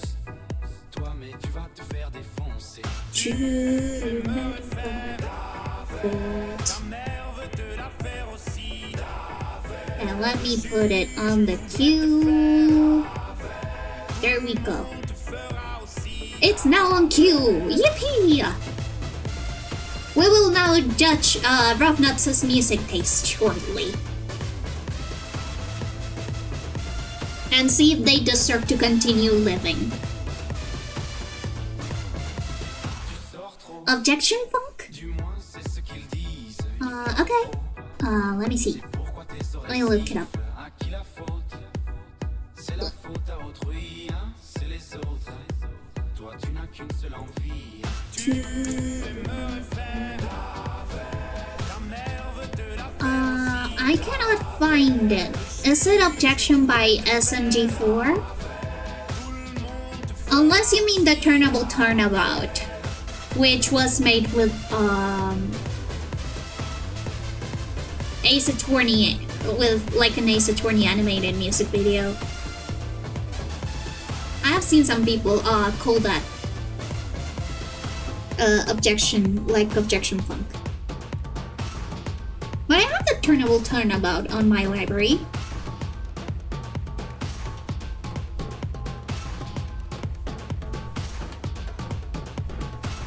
And let me put it on the queue. There we go. It's now on queue. Yippee! We will now judge Rough Nuts' music taste shortly. And see if they deserve to continue living. Objection, Funk? Okay. Let me see. Let me look it up. I cannot find it. Is it Objection by SMG4? Unless you mean the Turnable Turnabout, which was made with Ace Attorney, with like an Ace Attorney animated music video. I have seen some people call that Objection Funk. But I have the Turnable Turnabout on my library.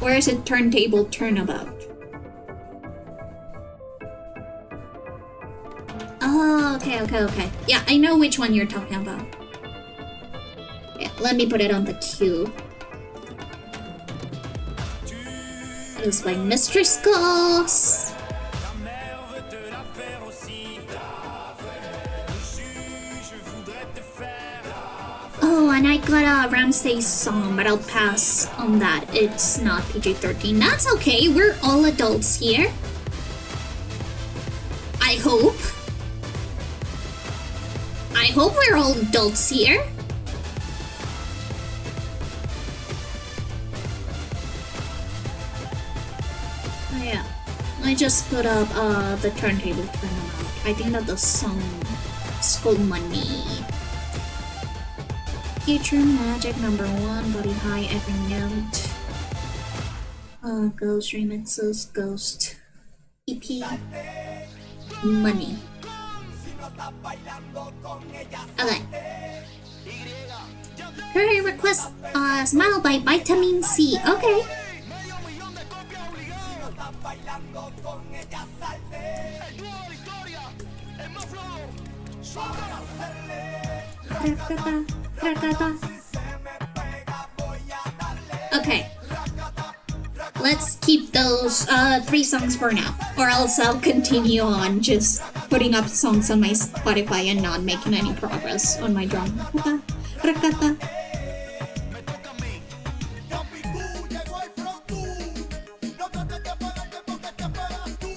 Where is it? Turntable Turnabout? Oh, okay. Yeah, I know which one you're talking about. Yeah, let me put it on the queue. It was by Mistress Goss. Oh, and I got a Ramsay's song, but I'll pass on that. It's not PG-13. That's okay, we're all adults here. I hope. I hope we're all adults here. Oh yeah, I just put up the turntable tournament. I think that the song is called Money. Future Magic #1, Body High, Every Note. Ghost Remixes, Ghost EP, Money. Okay. Her request, Smile by Vitamin C. Okay. Okay. Let's keep those 3 songs for now, or else I'll continue on just putting up songs on my Spotify and not making any progress on my drum.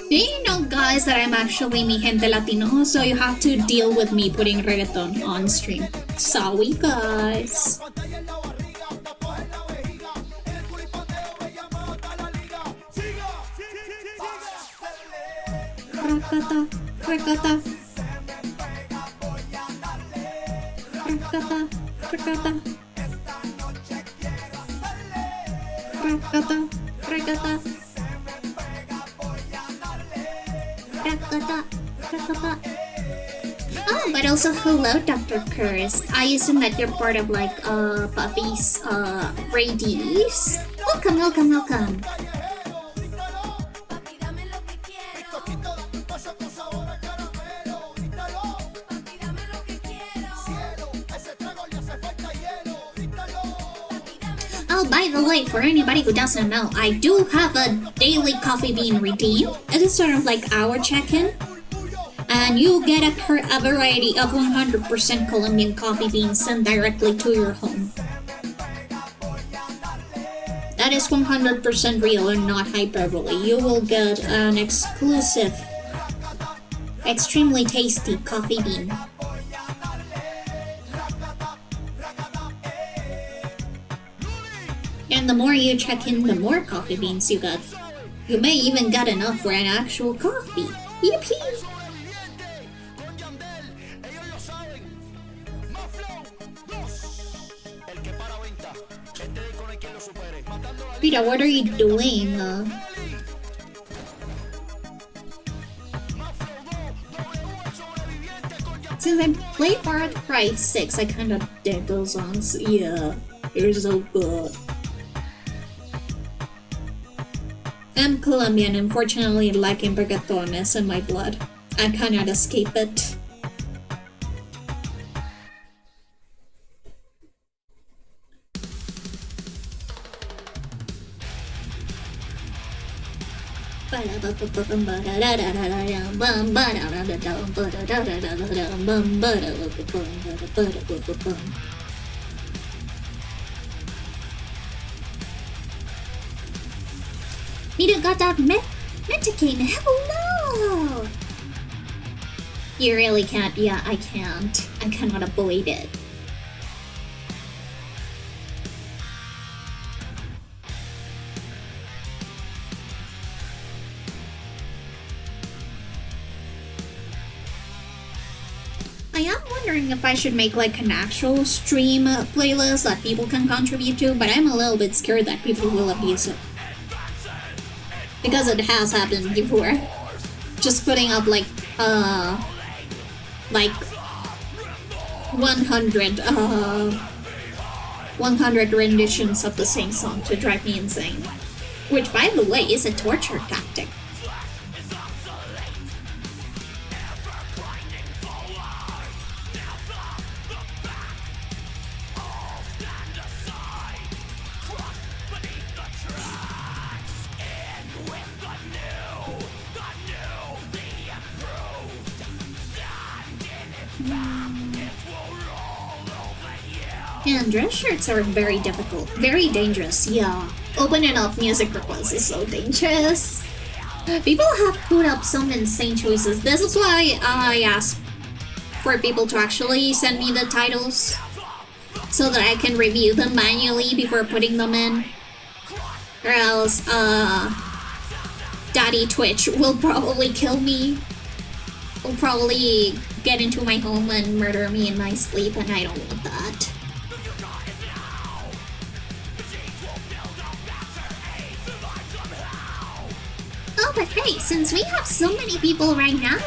Do you know, guys, that I'm actually mi gente Latino, so you have to deal with me putting reggaeton on stream. Sorry, guys. Rakata. Oh, but also hello, Dr. Curse. I assume that you're part of like Buffy's radies. Welcome. Oh, by the way, for anybody who doesn't know, I do have a daily coffee bean redeem. It is sort of like our check-in. And you get a variety of 100% Colombian coffee beans sent directly to your home. That is 100% real and not hyperbole. You will get an exclusive, extremely tasty coffee bean. And the more you check in, the more coffee beans you get. You may even get enough for an actual coffee. Yippee! Rita, what are you doing? Since I played Far Cry 6, I kinda dig those songs. Yeah, they're so good. I'm Colombian, unfortunately lacking reggaetones in my blood. I cannot escape it. Nita got that Metacane. Hello! You really can't. Yeah, I can't. I cannot avoid it. I am wondering if I should make like an actual stream playlist that people can contribute to, but I'm a little bit scared that people will abuse it. Because it has happened before. Just putting up like 100 renditions of the same song to drive me insane. Which, by the way, is a torture tactic. And dress shirts are very difficult, very dangerous, yeah. Opening up music requests is so dangerous. People have put up some insane choices. This is why I ask for people to actually send me the titles so that I can review them manually before putting them in. Or else, Daddy Twitch will probably kill me. Will probably get into my home and murder me in my sleep, and I don't want that. Oh, but hey, since we have so many people right now,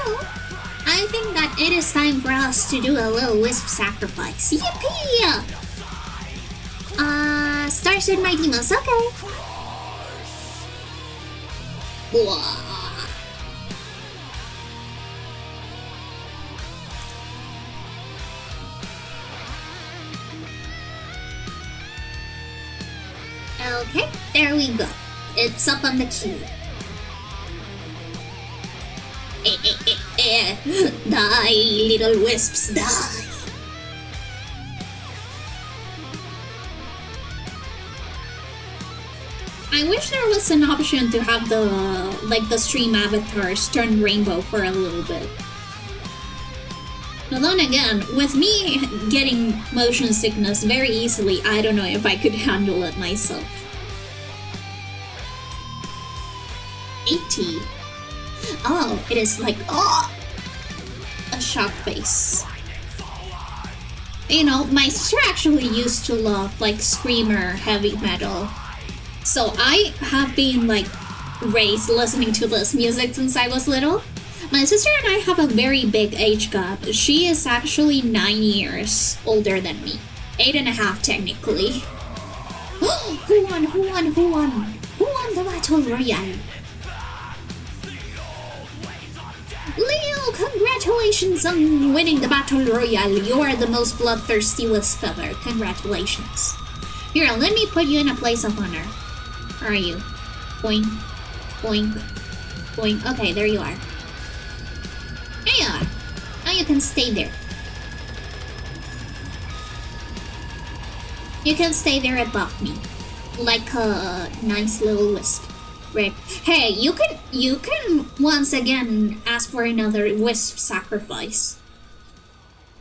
I think that it is time for us to do a little wisp sacrifice. Yippee! Stars with my demons, okay. Whoa. Okay, there we go. It's up on the queue. Die, little wisps, die. I wish there was an option to have the stream avatars turn rainbow for a little bit. But then again, with me getting motion sickness very easily, I don't know if I could handle it myself. 80. Oh, it is like, oh! A shock face. You know, my sister actually used to love, like, screamer heavy metal. So I have been, like, raised listening to this music since I was little. My sister and I have a very big age gap. She is actually 9 years older than me. 8.5 technically. Who won? Who won? Who won? Who won the Battle Royale? Leo, congratulations on winning the Battle Royale. You are the most bloodthirsty wisp ever. Congratulations. Here, let me put you in a place of honor. Where are you? Boing. Boing. Boing. Okay, there you are. There you are. Now you can stay there. You can stay there above me. Like a nice little wisp. Right. Hey, you can once again ask for another wisp sacrifice.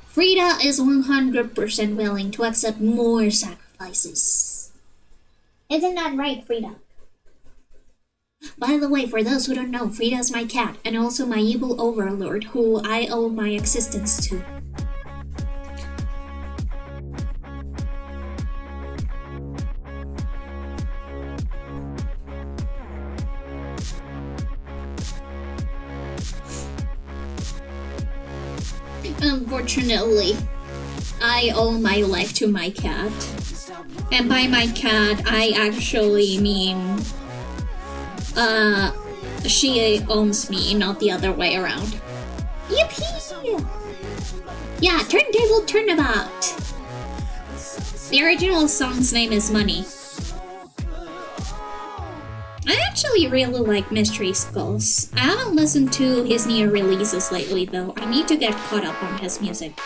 Frida is 100% willing to accept more sacrifices. Isn't that right, Frida? By the way, for those who don't know, Frida is my cat and also my evil overlord who I owe my existence to. Unfortunately, I owe my life to my cat. And by my cat, I actually mean she owns me, not the other way around. Yippee! Yeah, turntable turnabout! The original song's name is Money. I actually really like Mystery Skulls. I haven't listened to his new releases lately though. I need to get caught up on his music.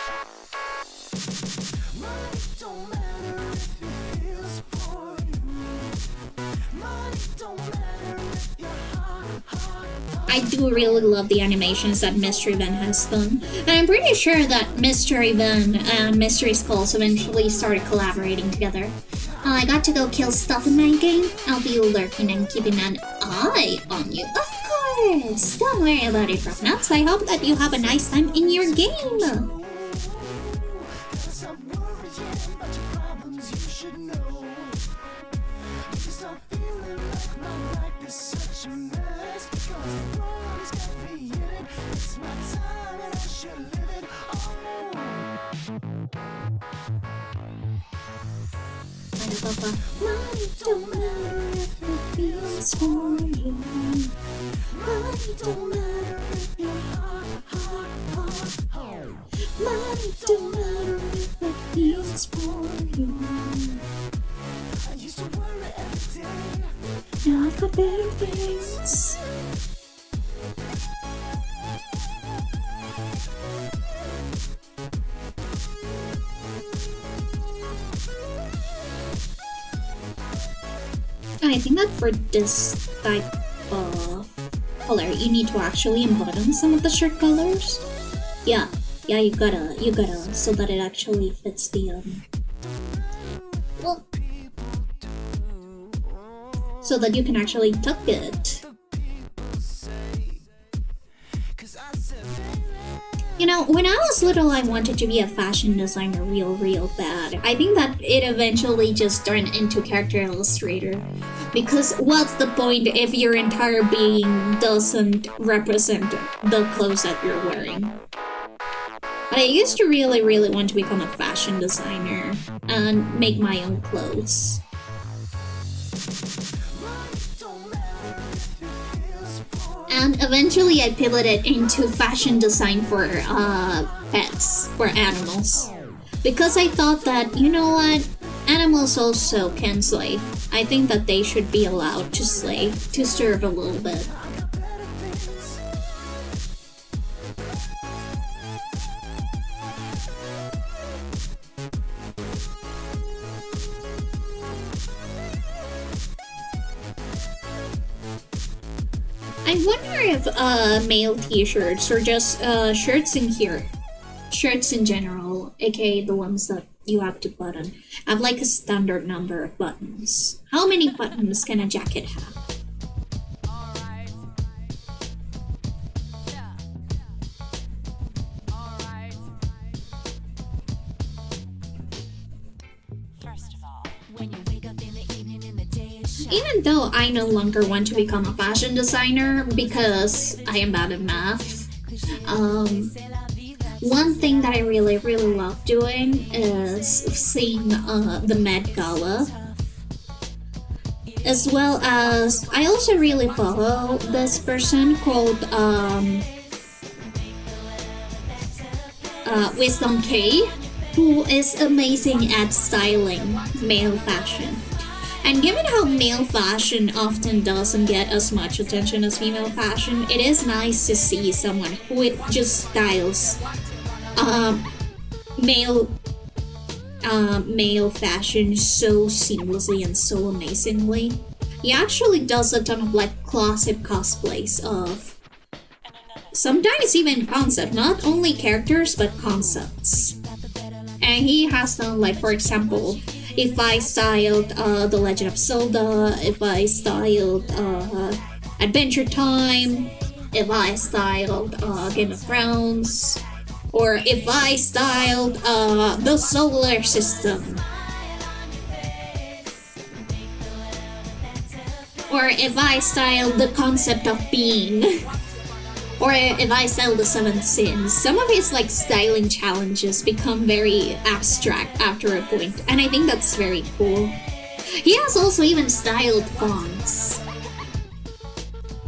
I do really love the animations that Mystery Van has done. And I'm pretty sure that Mystery Van and Mystery Skulls eventually started collaborating together. I got to go kill stuff in my game. I'll be lurking and keeping an eye on you. Of course! Don't worry about it, Roughnecks. I hope that you have a nice time in your game. Money don't matter if it feels for you. Money don't matter if your heart. Money don't matter if it feels for you. I used to worry every day. Now I've got better things. I think that for this type of color, you need to actually embottom some of the shirt colors. Yeah, you gotta, so that it actually fits the, well, so that you can actually tuck it. You know, when I was little, I wanted to be a fashion designer real bad. I think that it eventually just turned into character illustrator. Because what's the point if your entire being doesn't represent the clothes that you're wearing? But I used to really want to become a fashion designer and make my own clothes. And eventually I pivoted into fashion design for pets, for animals. Because I thought that, you know what, animals also can slay. I think that they should be allowed to slay, to serve a little bit. I wonder if male t-shirts or just shirts in here, shirts in general, aka the ones that you have to button, have like a standard number of buttons. How many buttons can a jacket have? Even though I no longer want to become a fashion designer because I am bad at math, one thing that I really love doing is seeing the Met Gala. As well as, I also really follow this person called Wisdom K, who is amazing at styling male fashion. And given how male fashion often doesn't get as much attention as female fashion, it is nice to see someone who just styles male fashion so seamlessly and so amazingly. He actually does a ton of like classic cosplays of sometimes even concept, not only characters but concepts. And he has done, like, for example, if I styled The Legend of Zelda, if I styled Adventure Time, if I styled Game of Thrones, or if I styled the solar system, or if I styled the concept of being, or if I styled the Seven Sins. Some of his like styling challenges become very abstract after a point, and I think that's very cool. He has also even styled fonts,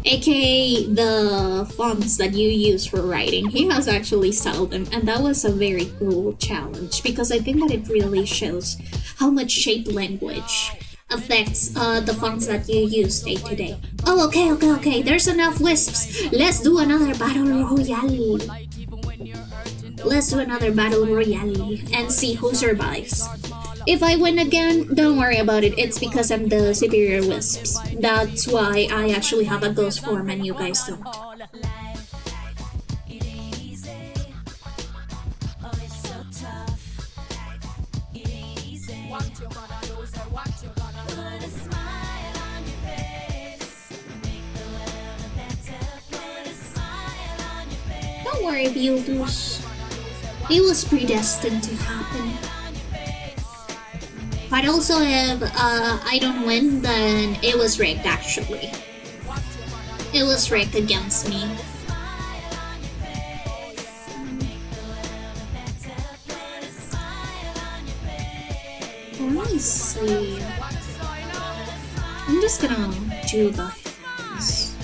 aka the fonts that you use for writing. He has actually styled them, and that was a very cool challenge because I think that it really shows how much shape language affects the fonts that you use day to day. Oh, okay, there's enough wisps. Let's do another battle royale. Let's do another battle royale and see who survives. If I win again, don't worry about it. It's because I'm the superior wisps. That's why I actually have a ghost form and you guys don't. Don't worry if you lose. It was predestined to happen. But also if I don't win, then it was rigged actually. It was rigged against me. Let me see. I'm just gonna do the hands.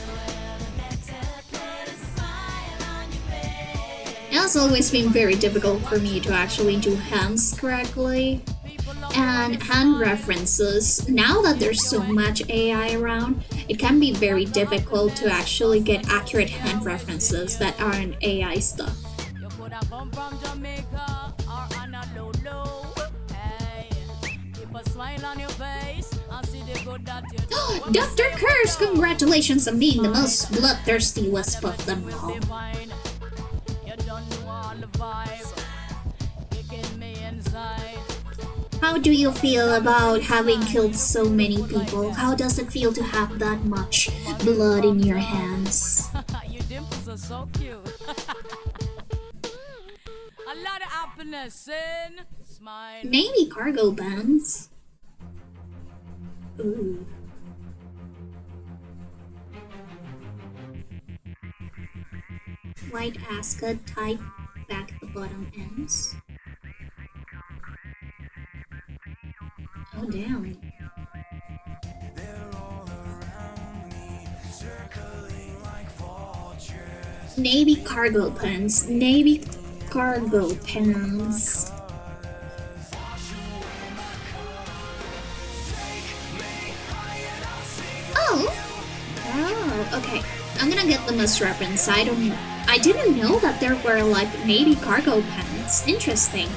It has always been very difficult for me to actually do hands correctly. And hand references, now that there's so much AI around, it can be very difficult to actually get accurate hand references that aren't AI stuff. Dr. Curse, congratulations on being the most bloodthirsty wisp of them all. How do you feel about having killed so many people? How does it feel to have that much blood in your hands? Your dimples are so cute. A lot of happiness in smile. Navy cargo pants. Ooh. White ascot tied back at the bottom ends. Oh damn. Navy cargo pants. Navy cargo pants. Oh, okay. I'm gonna get the misreference. I didn't know that there were like Navy cargo pants. Interesting.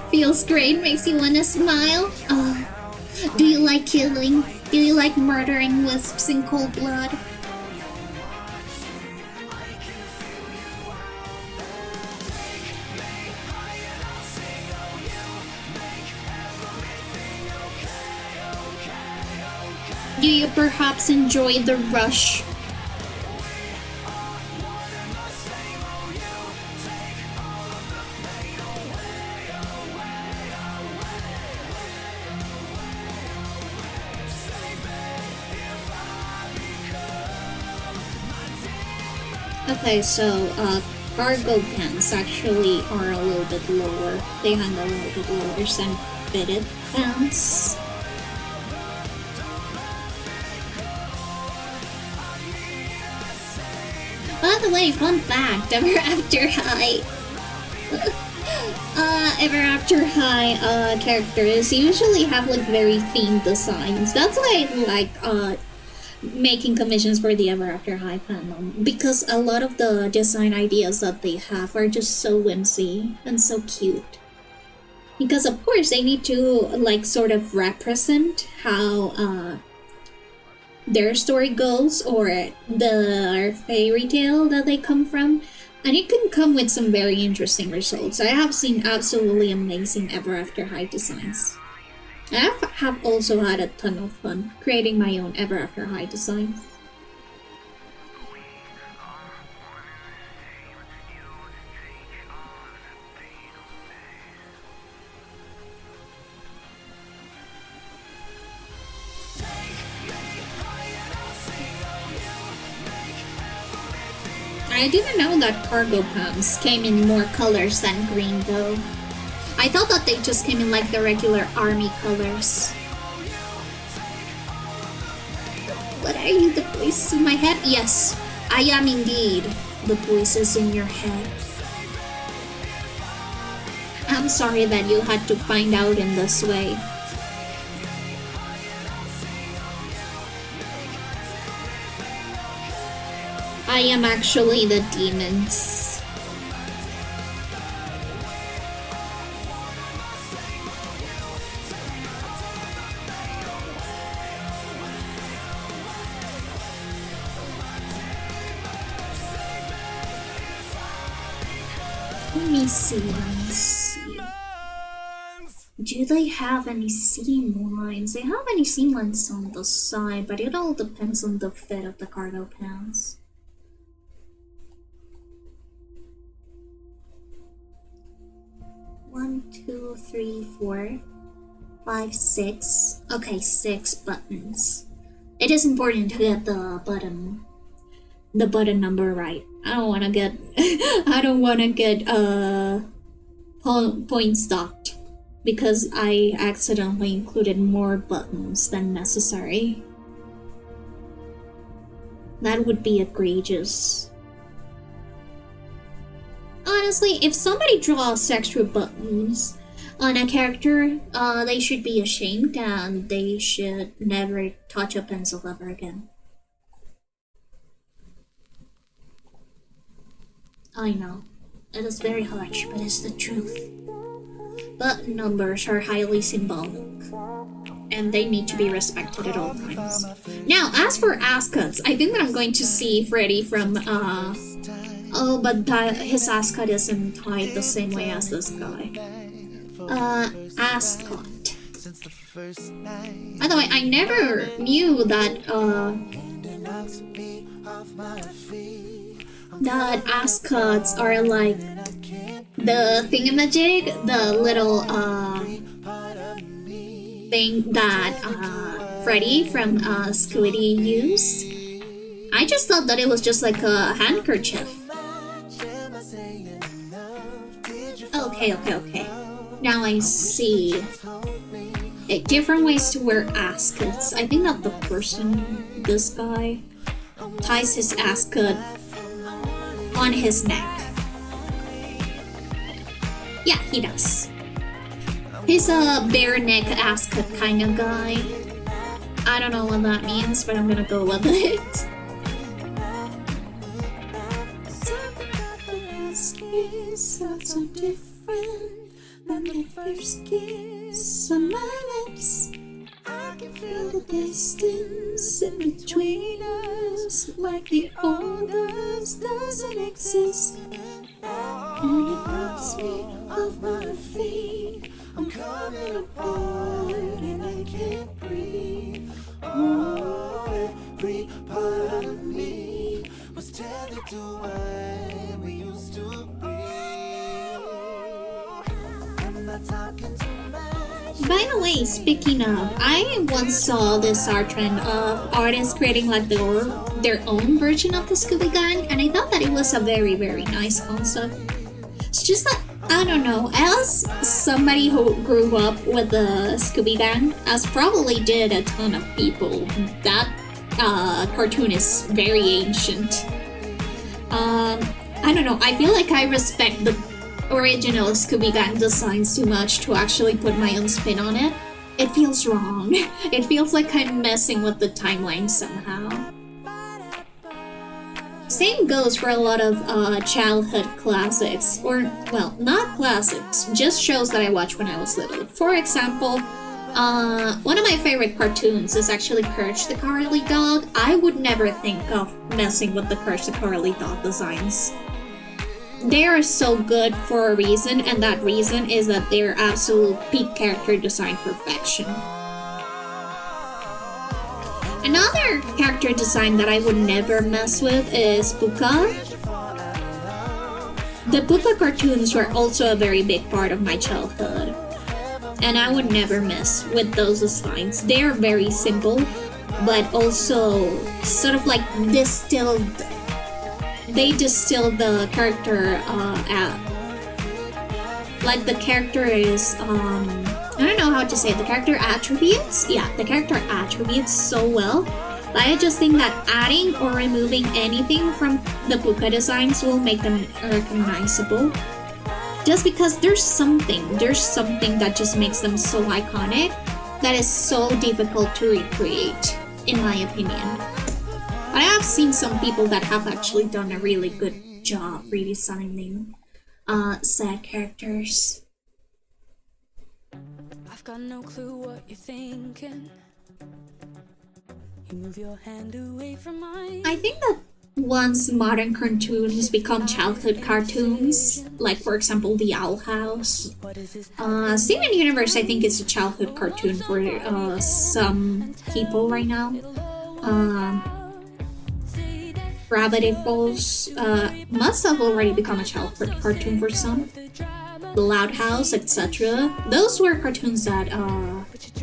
Feels great, makes you wanna smile. Do you like killing? Do you like murdering wisps in cold blood? Do you perhaps enjoy the rush? Okay, so cargo pants actually are a little bit lower. They hang a little bit lower than fitted pants. By the way, fun fact, Ever After High Ever After High characters usually have like very themed designs. That's why I like making commissions for the Ever After High fandom, because a lot of the design ideas that they have are just so whimsy and so cute. Because of course they need to like sort of represent how their story goes or the fairy tale that they come from, and it can come with some very interesting results. I have seen absolutely amazing Ever After High designs. I have also had a ton of fun creating my own Ever After High designs. I didn't know that cargo pants came in more colors than green though. I thought that they just came in like the regular army colors. What are you, the voices in my head? Yes, I am indeed the voices in your head. I'm sorry that you had to find out in this way. I am actually the demons. Let me see. Do they have any seam lines? They have any seam lines on the side, but it all depends on the fit of the cargo pants. One, two, three, 4, 5, 6. Okay, 6 buttons. It is important to get the button number right. I don't wanna get points docked because I accidentally included more buttons than necessary. That would be egregious. Honestly, if somebody draws extra buttons on a character, they should be ashamed and they should never touch a pencil ever again. I know, it is very harsh, but it's the truth. Button numbers are highly symbolic, and they need to be respected at all times. Now, as for ass cuts, I think that I'm going to see Freddy from, oh, but his ass cut isn't tied the same way as this guy. Ass cut. By the way, I never knew that, that ass cuts are like the thingamajig, the little thing that Freddy from Squiddy used. I just thought that it was just like a handkerchief. Okay. Now I see. Different ways to wear ass cuts. I think that the person, this guy, ties his ass cut on his neck. Yeah, he does. He's a bare neck ass cut kind of guy. I don't know what that means, but I'm gonna go with it. So different than the first kiss on my lips. I can feel the distance in between us, like the others doesn't exist. And it knocks me off my feet. I'm coming apart and I can't breathe. Oh, every part of me was tethered to where we used to be. I'm not talking too much. By the way, speaking of, I once saw this art trend of artists creating like their own version of the Scooby Gang, and I thought that it was a very, very nice concept. It's just that, I don't know, as somebody who grew up with the Scooby Gang, as probably did a ton of people, that cartoon is very ancient. I don't know, I feel like I respect the original Scooby Gang designs too much to actually put my own spin on it. It feels wrong. It feels like I'm messing with the timeline somehow. Same goes for a lot of childhood classics, or, well, not classics, just shows that I watched when I was little. For example, one of my favorite cartoons is actually Courage the Cowardly Dog. I would never think of messing with the Courage the Cowardly Dog designs. They are so good for a reason, and that reason is that they're absolute peak character design perfection. Another character design that I would never mess with is Puka. The Puka cartoons were also a very big part of my childhood, and I would never mess with those designs. They are very simple, but also sort of like distilled. They distill the character like the character is I don't know how to say it, the character attributes? Yeah, the character attributes so well. But I just think that adding or removing anything from the Puka designs will make them recognizable. Just because there's something that just makes them so iconic that is so difficult to recreate, in my opinion. I have seen some people that have actually done a really good job redesigning sad characters. I've got no clue what you're thinking. You move your hand away from mine. I think that once modern cartoons become childhood cartoons, like for example the Owl House, Steven Universe I think is a childhood cartoon for some people right now. Gravity Falls must have already become a childhood cartoon for some. The Loud House, etc. Those were cartoons that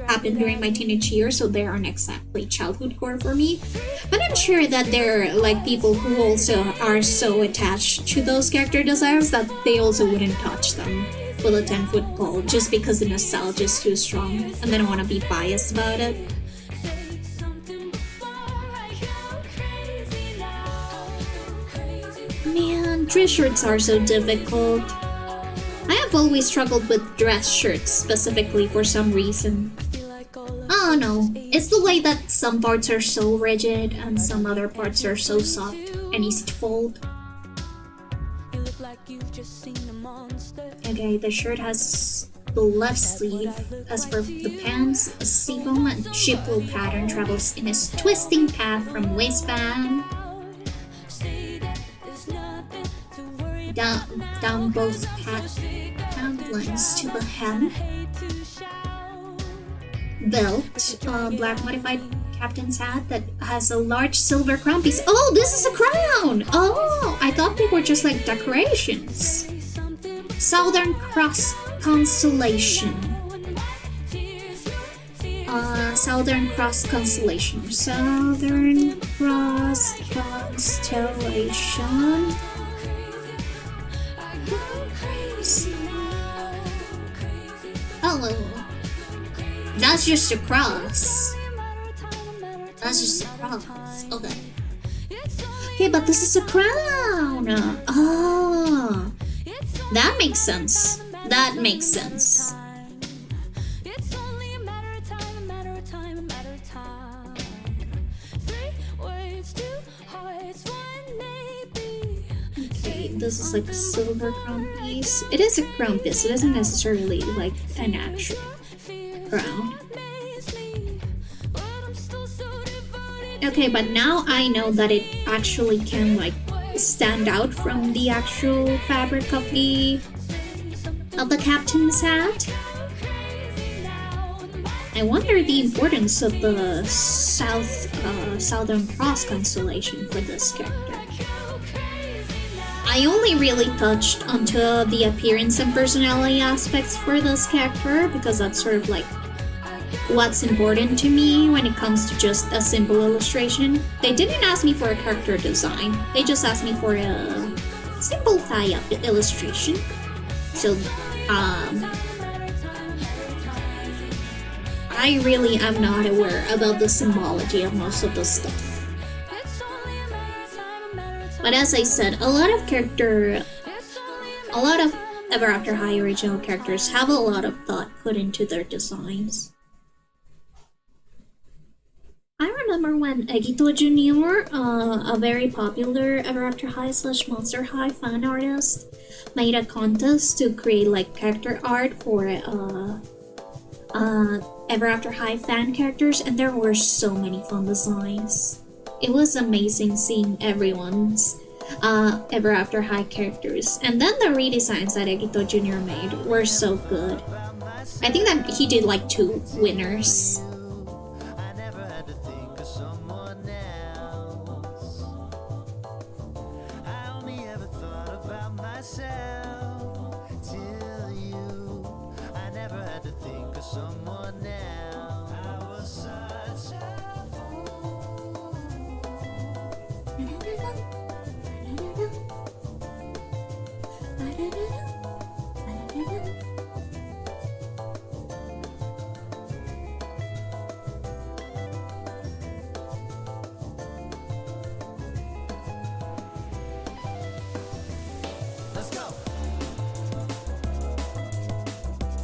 happened during my teenage years, so they aren't exactly childhood core for me. But I'm sure that there are like people who also are so attached to those character designs that they also wouldn't touch them with a 10-foot pole just because the nostalgia is too strong and they don't want to be biased about it. Man, dress shirts are so difficult. I have always struggled with dress shirts specifically for some reason. I don't know, it's the way that some parts are so rigid and some other parts are so soft and easy to fold. Okay, the shirt has the left sleeve. As for the pants, a seafoam and shipwool pattern travels in a twisting path from waistband down both pant lines to the hem. Belt, black modified captain's hat that has a large silver crown piece. Oh, this is a crown! Oh, I thought they were just like decorations. Southern Cross constellation. Southern Cross constellation. Southern Cross constellation. Oh, that's just a cross. That's just a cross. Okay. Okay, but this is a crown. Oh, that makes sense. That makes sense. Okay, this is like a silver crown piece. It is a crown piece. It isn't necessarily like an actual crown. Okay, but now I know that it actually can like stand out from the actual fabric of the captain's hat. I wonder the importance of the Southern Cross constellation for this character. I only really touched onto the appearance and personality aspects for this character because that's sort of like what's important to me when it comes to just a simple illustration. They didn't ask me for a character design, they just asked me for a simple tie-up illustration. So, I really am not aware about the symbology of most of the stuff. But as I said, a lot of Ever After High original characters have a lot of thought put into their designs. I remember when Egito Jr., a very popular Ever After High / Monster High fan artist, made a contest to create like character art for Ever After High fan characters, and there were so many fun designs. It was amazing seeing everyone's Ever After High characters, and then the redesigns that Egito Jr. made were so good. I think that he did like 2 winners.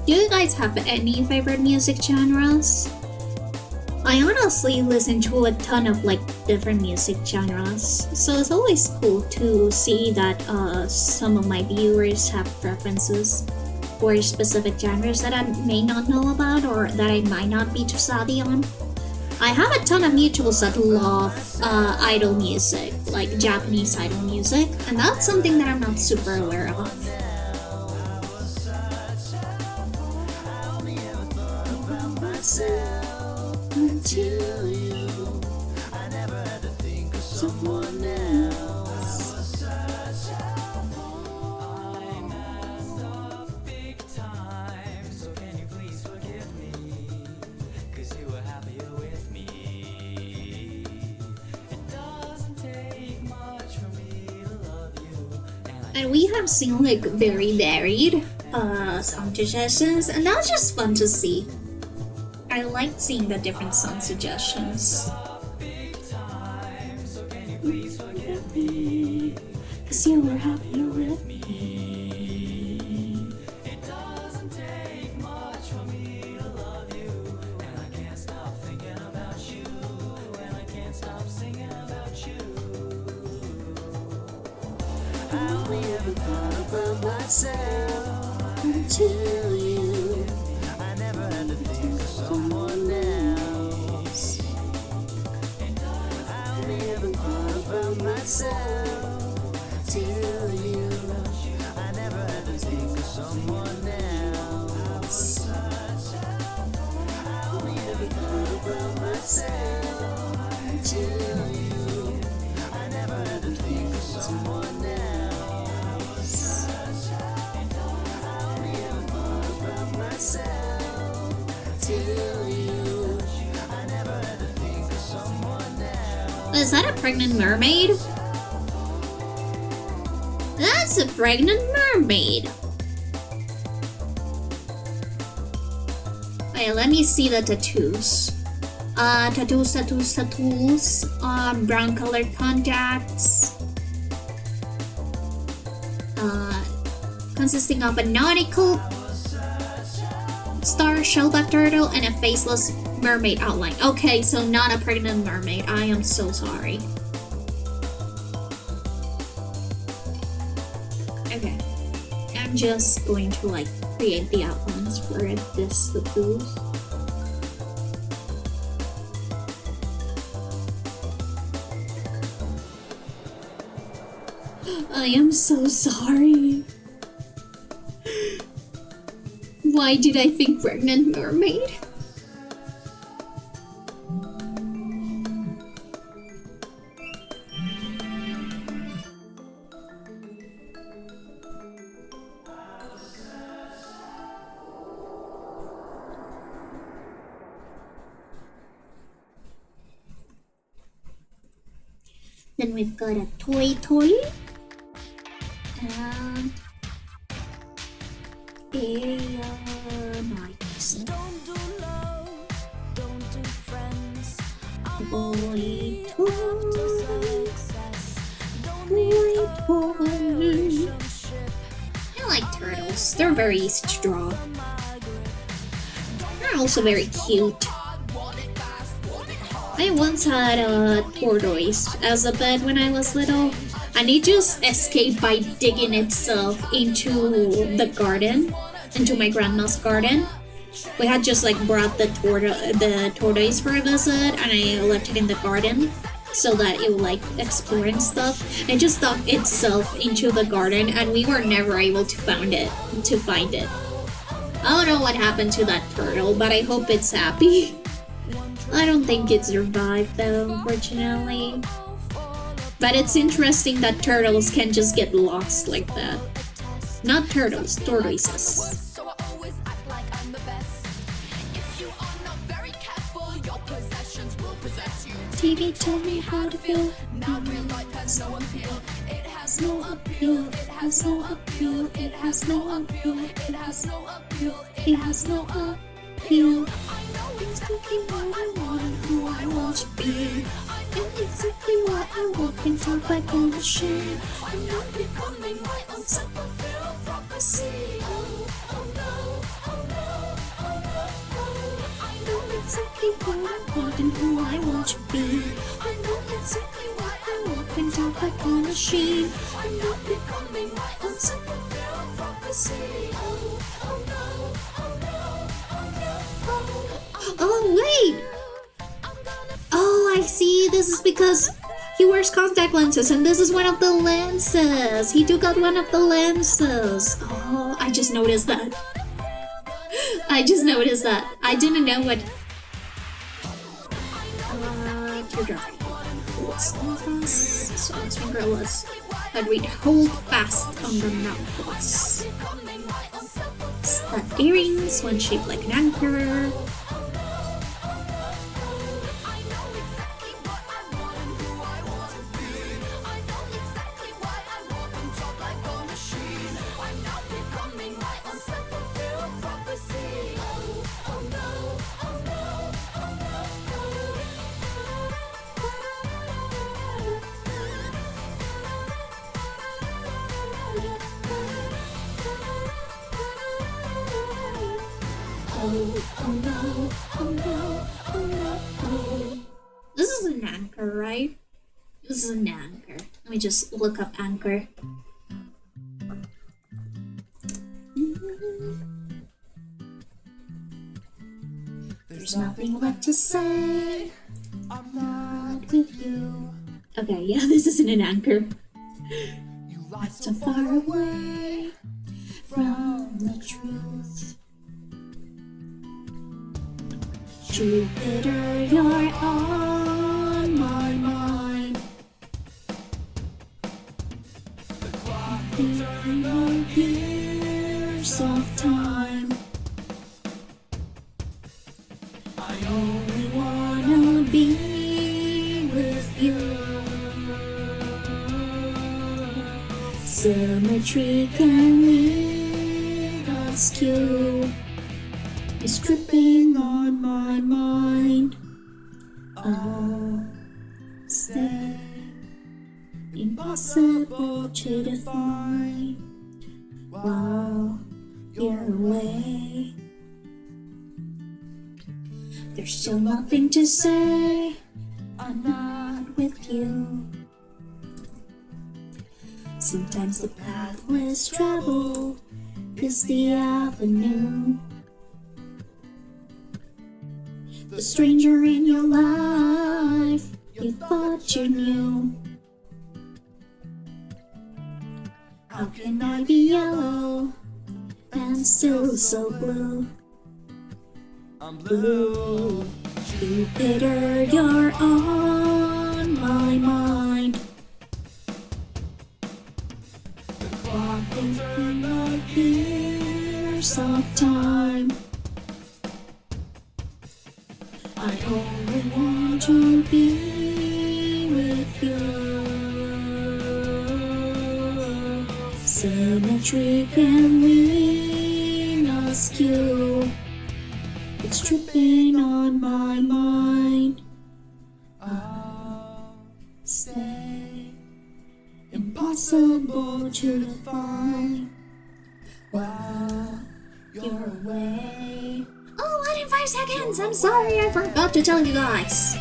Do you guys have any favorite music genres? I honestly listen to a ton of like different music genres, so it's always cool to see that some of my viewers have preferences for specific genres that I may not know about or that I might not be too savvy on. I have a ton of mutuals that love idol music, like Japanese idol music, and that's something that I'm not super aware of. Until you, I never had to think of someone else. I messed up big time, so can you please forgive me? 'Cause you were happier with me. It doesn't take much for me to love you. And we have seen like very varied song suggestions, and that's just fun to see. I like seeing the different song suggestions. Cause you were happy with me. It doesn't take much for me to love you. And I can't stop thinking about you. And I can't stop singing about you. I only ever thought about myself until you. I never had to think of someone else. I only ever thought about myself till you. I never had to think of someone else. I only ever thought about myself till you. I never had to think of someone else. I only ever thought about myself till you. I never had to think of someone else. Is that a pregnant mermaid? That's a pregnant mermaid. Okay, let me see the tattoos. Tattoos. Brown colored contacts. Consisting of a nautical star, shellback turtle, and a faceless mermaid outline. Okay, so not a pregnant mermaid. I am so sorry. Okay, I'm just going to like create the outlines for this tattoo. I am so sorry. Why did I think pregnant mermaid? Then we've got a toy. And nice. Don't do love, don't do friends. I'm Only after success. Don't need a relationship. I like turtles. They're very easy to draw. They're also very cute. I once had a tortoise as a pet when I was little, and it just escaped by digging itself into the garden, into my grandma's garden. We had just like brought the tortoise for a visit, and I left it in the garden so that it would like explore and stuff. And it just dug itself into the garden, and we were never able to find it. I don't know what happened to that turtle, but I hope it's happy. I don't think it survived though, unfortunately. But it's interesting that turtles can just get lost like that. Not turtles, tortoises. So I always act like I'm the best. If you are not very careful, your possessions will possess you. TV told me how to feel. Now real life has no appeal. It has No appeal, it has no appeal, it has no appeal, it has no appeal. it has no appeal. I know exactly what I want and who I want to be. And exactly what I walk and talk like a machine. I'm not becoming my own self-fulfilled prophecy. Oh no, oh no, oh no, oh. I know exactly what I want and who I want to be. I know exactly why I walk and talk like a machine. I'm not becoming my own self-fulfilled prophecy. Oh no, oh no, oh no, oh wait! Oh, I see. This is because he wears contact lenses and this is one of the lenses. He took out one of the lenses. Oh, I just noticed that. I just noticed that. I didn't know what... teardrop. Let's so let's fingerless. But we'd hold fast on the mouthpiece. Stud earrings, one shaped like an anchor. This is an anchor, right? This is an anchor. Let me just look up anchor. There's nothing left to say. I'm not with you. Okay, yeah, this isn't an anchor. You lie so far away from the truth. Jupiter, you're on my mind. The clock turned on years of time. I only wanna be with you. Symmetry can lead us to. It's dripping on my mind. I'll stay. Impossible to define while you're away. There's still nothing to say. I'm not with you. Sometimes the path less traveled is the avenue. The stranger in your life you thought you knew. How can I be yellow and still so blue? I'm blue. Jupiter, you're on my mind. The clock will turn like years of time. I only want to be with you. Symmetry can lean askew. It's dripping on my mind. I'll stay. Impossible to define while you're away. Oh, 1 in 5 seconds! I'm sorry, I forgot to tell you guys.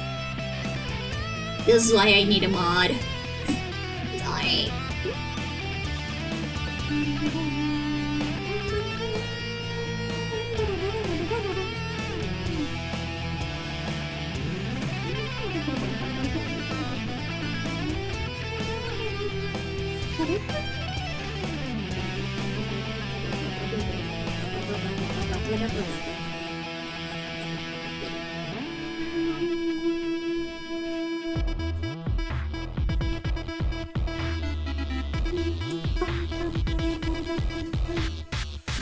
This is why I need a mod. Sorry.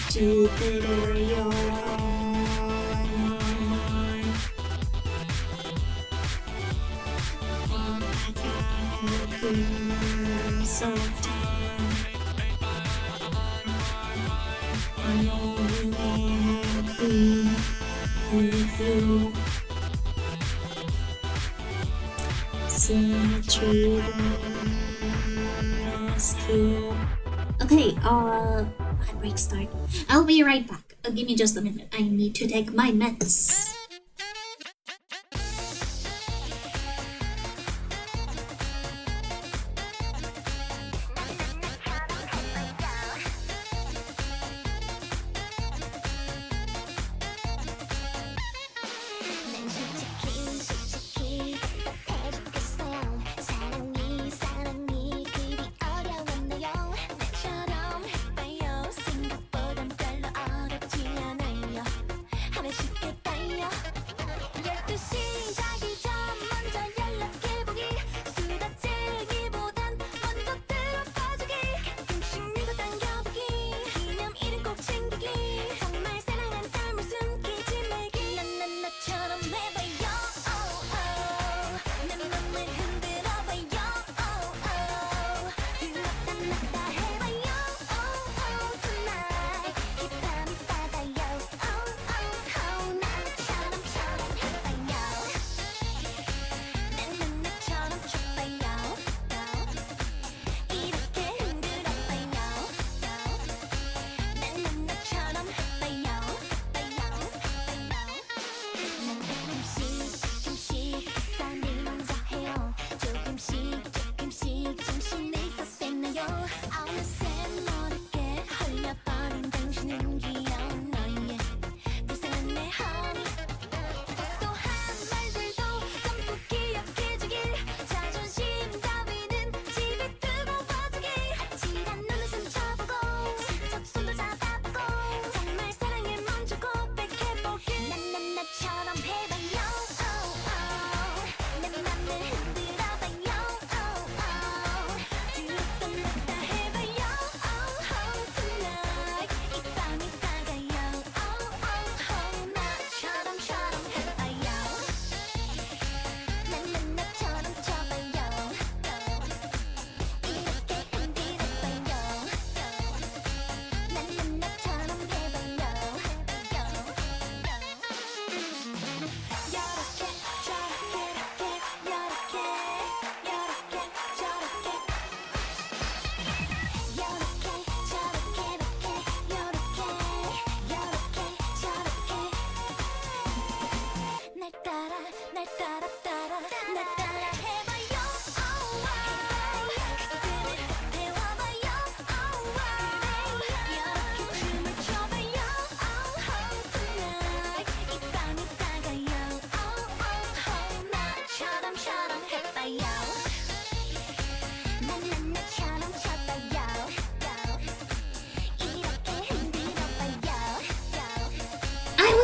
Jupiter, you're on my mind. Years of time. I only wanna be with you. Symmetry rescue. Okay, break start. I'll be right back. Give me just a minute. I need to take my meds.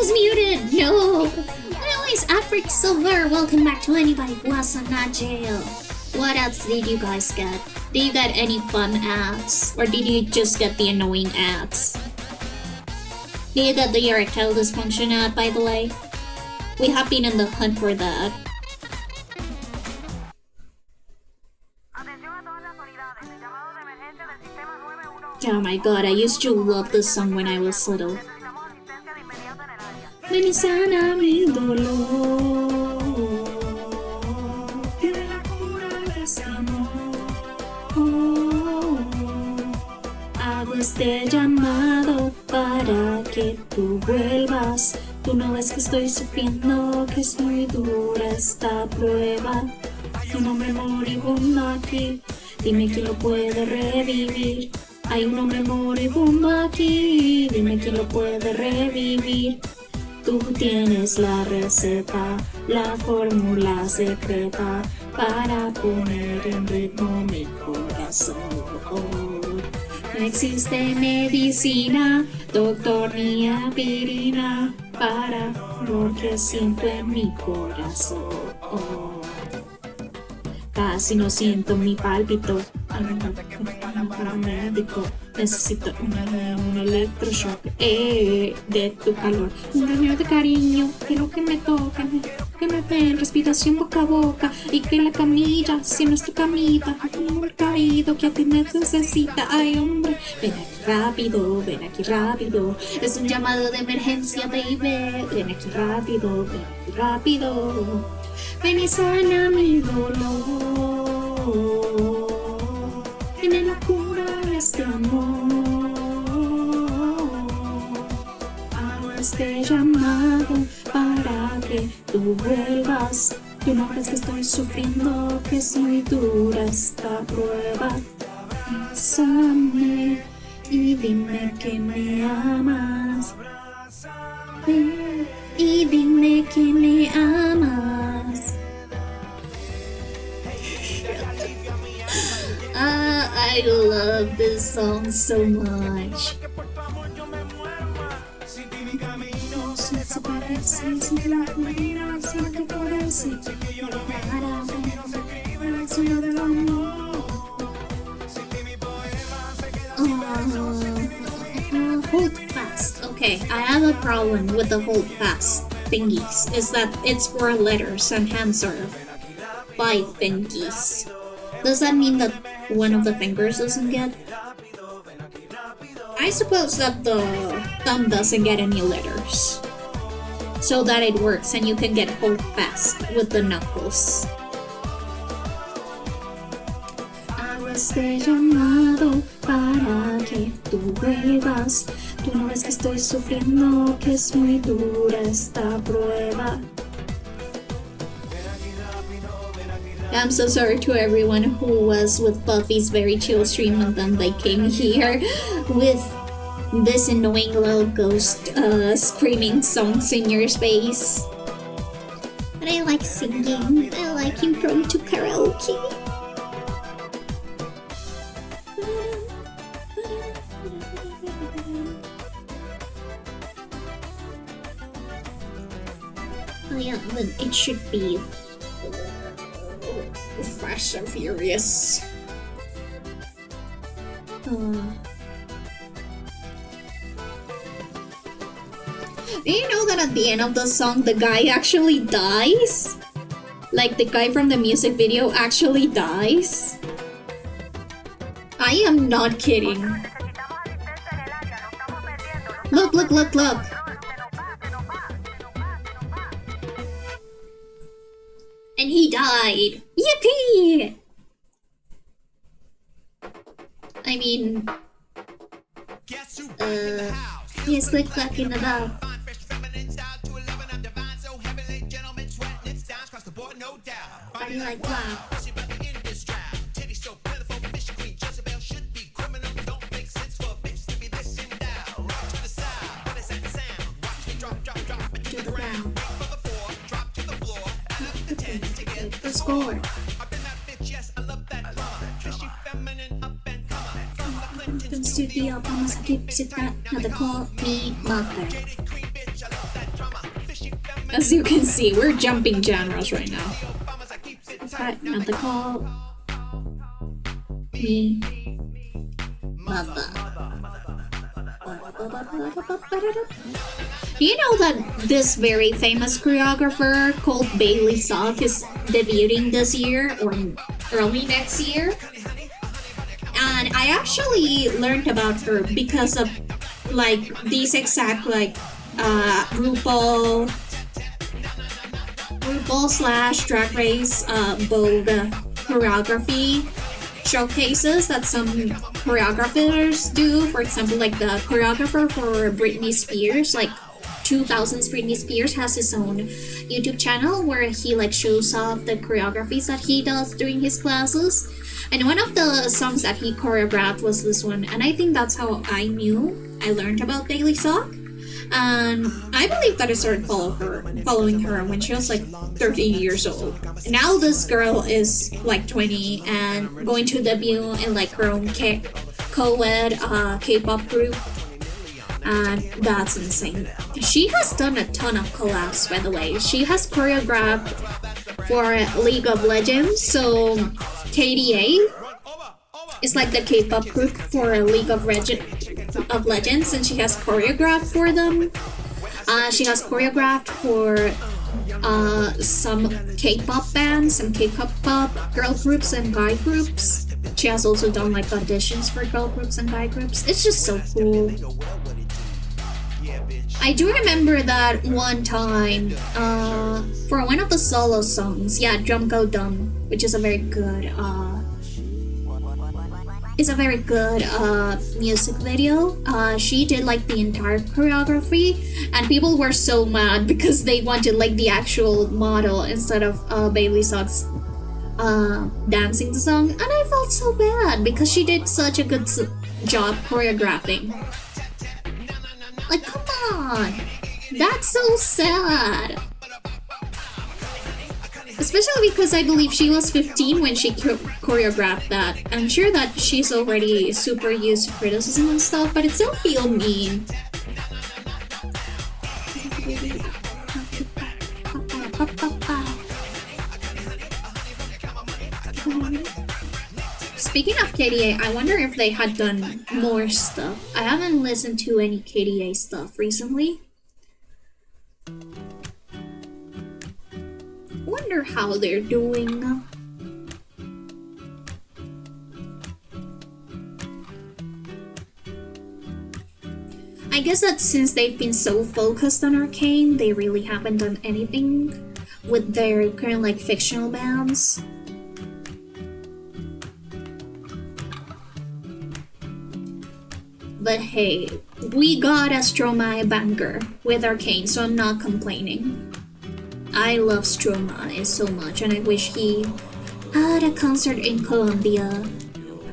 was muted! No! Anyways, Afric Silver, welcome back to Anybody Who Wasn't Not Jail. What else did you guys get? Did you get any fun ads? Or did you just get the annoying ads? Did you get the erectile dysfunction ad, by the way? We have been in the hunt for that. Oh my god, I used to love this song when I was little. Ven y sana mi dolor. Tiene la cura de este amor. Hago este llamado para que tú vuelvas. Tú no ves que estoy sufriendo, que es muy dura esta prueba. Hay un hombre moribundo aquí, dime quién lo puede revivir. Hay un hombre moribundo aquí, dime quién lo puede revivir. Tú tienes la receta, la fórmula secreta para poner en ritmo mi corazón. No existe medicina, doctor ni aspirina para lo que siento en mi corazón. Casi no siento mi pálpito. Médico, necesito un electroshock de tu calor, un daño de cariño, quiero que me toquen, que me den respiración boca a boca y que la camilla sea nuestra camita, un caído que a ti me necesita. Ay hombre, ven aquí rápido, es un llamado de emergencia, baby, ven aquí rápido, ven y sana mi dolor. Tiene la cura de este amor. Hago este llamado para que tú vuelvas. Tú no ves que estoy sufriendo, que es muy dura esta prueba. Bésame y dime que me amas. Ven y dime que me amas. I love this song so much. Hold fast. Okay, I have a problem with the hold fast thingies. Is that it's 4 letters and hands are 5 thingies. Does that mean that one of the fingers doesn't get? I suppose that the thumb doesn't get any letters, so that it works and you can get hold fast with the knuckles. Hago este llamado para que tú vuelvas. Tú no ves que estoy sufriendo, que es muy dura esta prueba. I'm so sorry to everyone who was with Buffy's very chill stream and then they came here with this annoying little ghost screaming songs in your space. But I like singing. I like improving to karaoke. Oh yeah, then it should be Fast and Furious. Do you know that at the end of the song the guy actually dies? Like the guy from the music video actually dies? I am not kidding. Look. And he died. Yippee! I mean, yes, click in the bell. Body like wow. To the ground. The score. From the studio, promise I keep it that. Now they call me mother. As you can see, we're jumping genres right now. Right, not the call. Me. Mother. Do you know that this very famous choreographer called Bailey Sock is debuting this year or early next year? And I actually learned about her because of like these exact like RuPaul / Drag Race Vogue choreography showcases that some choreographers do. For example, like the choreographer for Britney Spears, like 2000s Britney Spears, has his own YouTube channel where he like shows off the choreographies that he does during his classes. And one of the songs that he choreographed was this one, and I think that's how I learned about Bailey Sock. And I believe that I started following her when she was like 13 years old. Now this girl is like 20 and going to debut in like her own co-ed K-pop group. And that's insane. She has done a ton of collabs, by the way. She has choreographed for League of Legends, so KDA is like the K-pop group for League of Legends, and she has choreographed for them. She has choreographed for some K-pop bands, some K-pop girl groups and guy groups. She has also done like auditions for girl groups and guy groups. It's just so cool. I do remember that one time for one of the solo songs, yeah, Drum Go Dumb, which is a very good music video. She did like the entire choreography, and people were so mad because they wanted like the actual model instead of Bailey Sock's dancing the song, and I felt so bad because she did such a good job choreographing. Like, come on, that's so sad. Especially because I believe she was 15 when she choreographed that. I'm sure that she's already super used to criticism and stuff, but it still feels mean. Speaking of KDA, I wonder if they had done more stuff. I haven't listened to any KDA stuff recently. Wonder how they're doing. I guess that since they've been so focused on Arcane, they really haven't done anything with their current like fictional bands. But hey, we got a Stromae banger with Arcane, so I'm not complaining. I love Stromae so much, and I wish he had a concert in Colombia.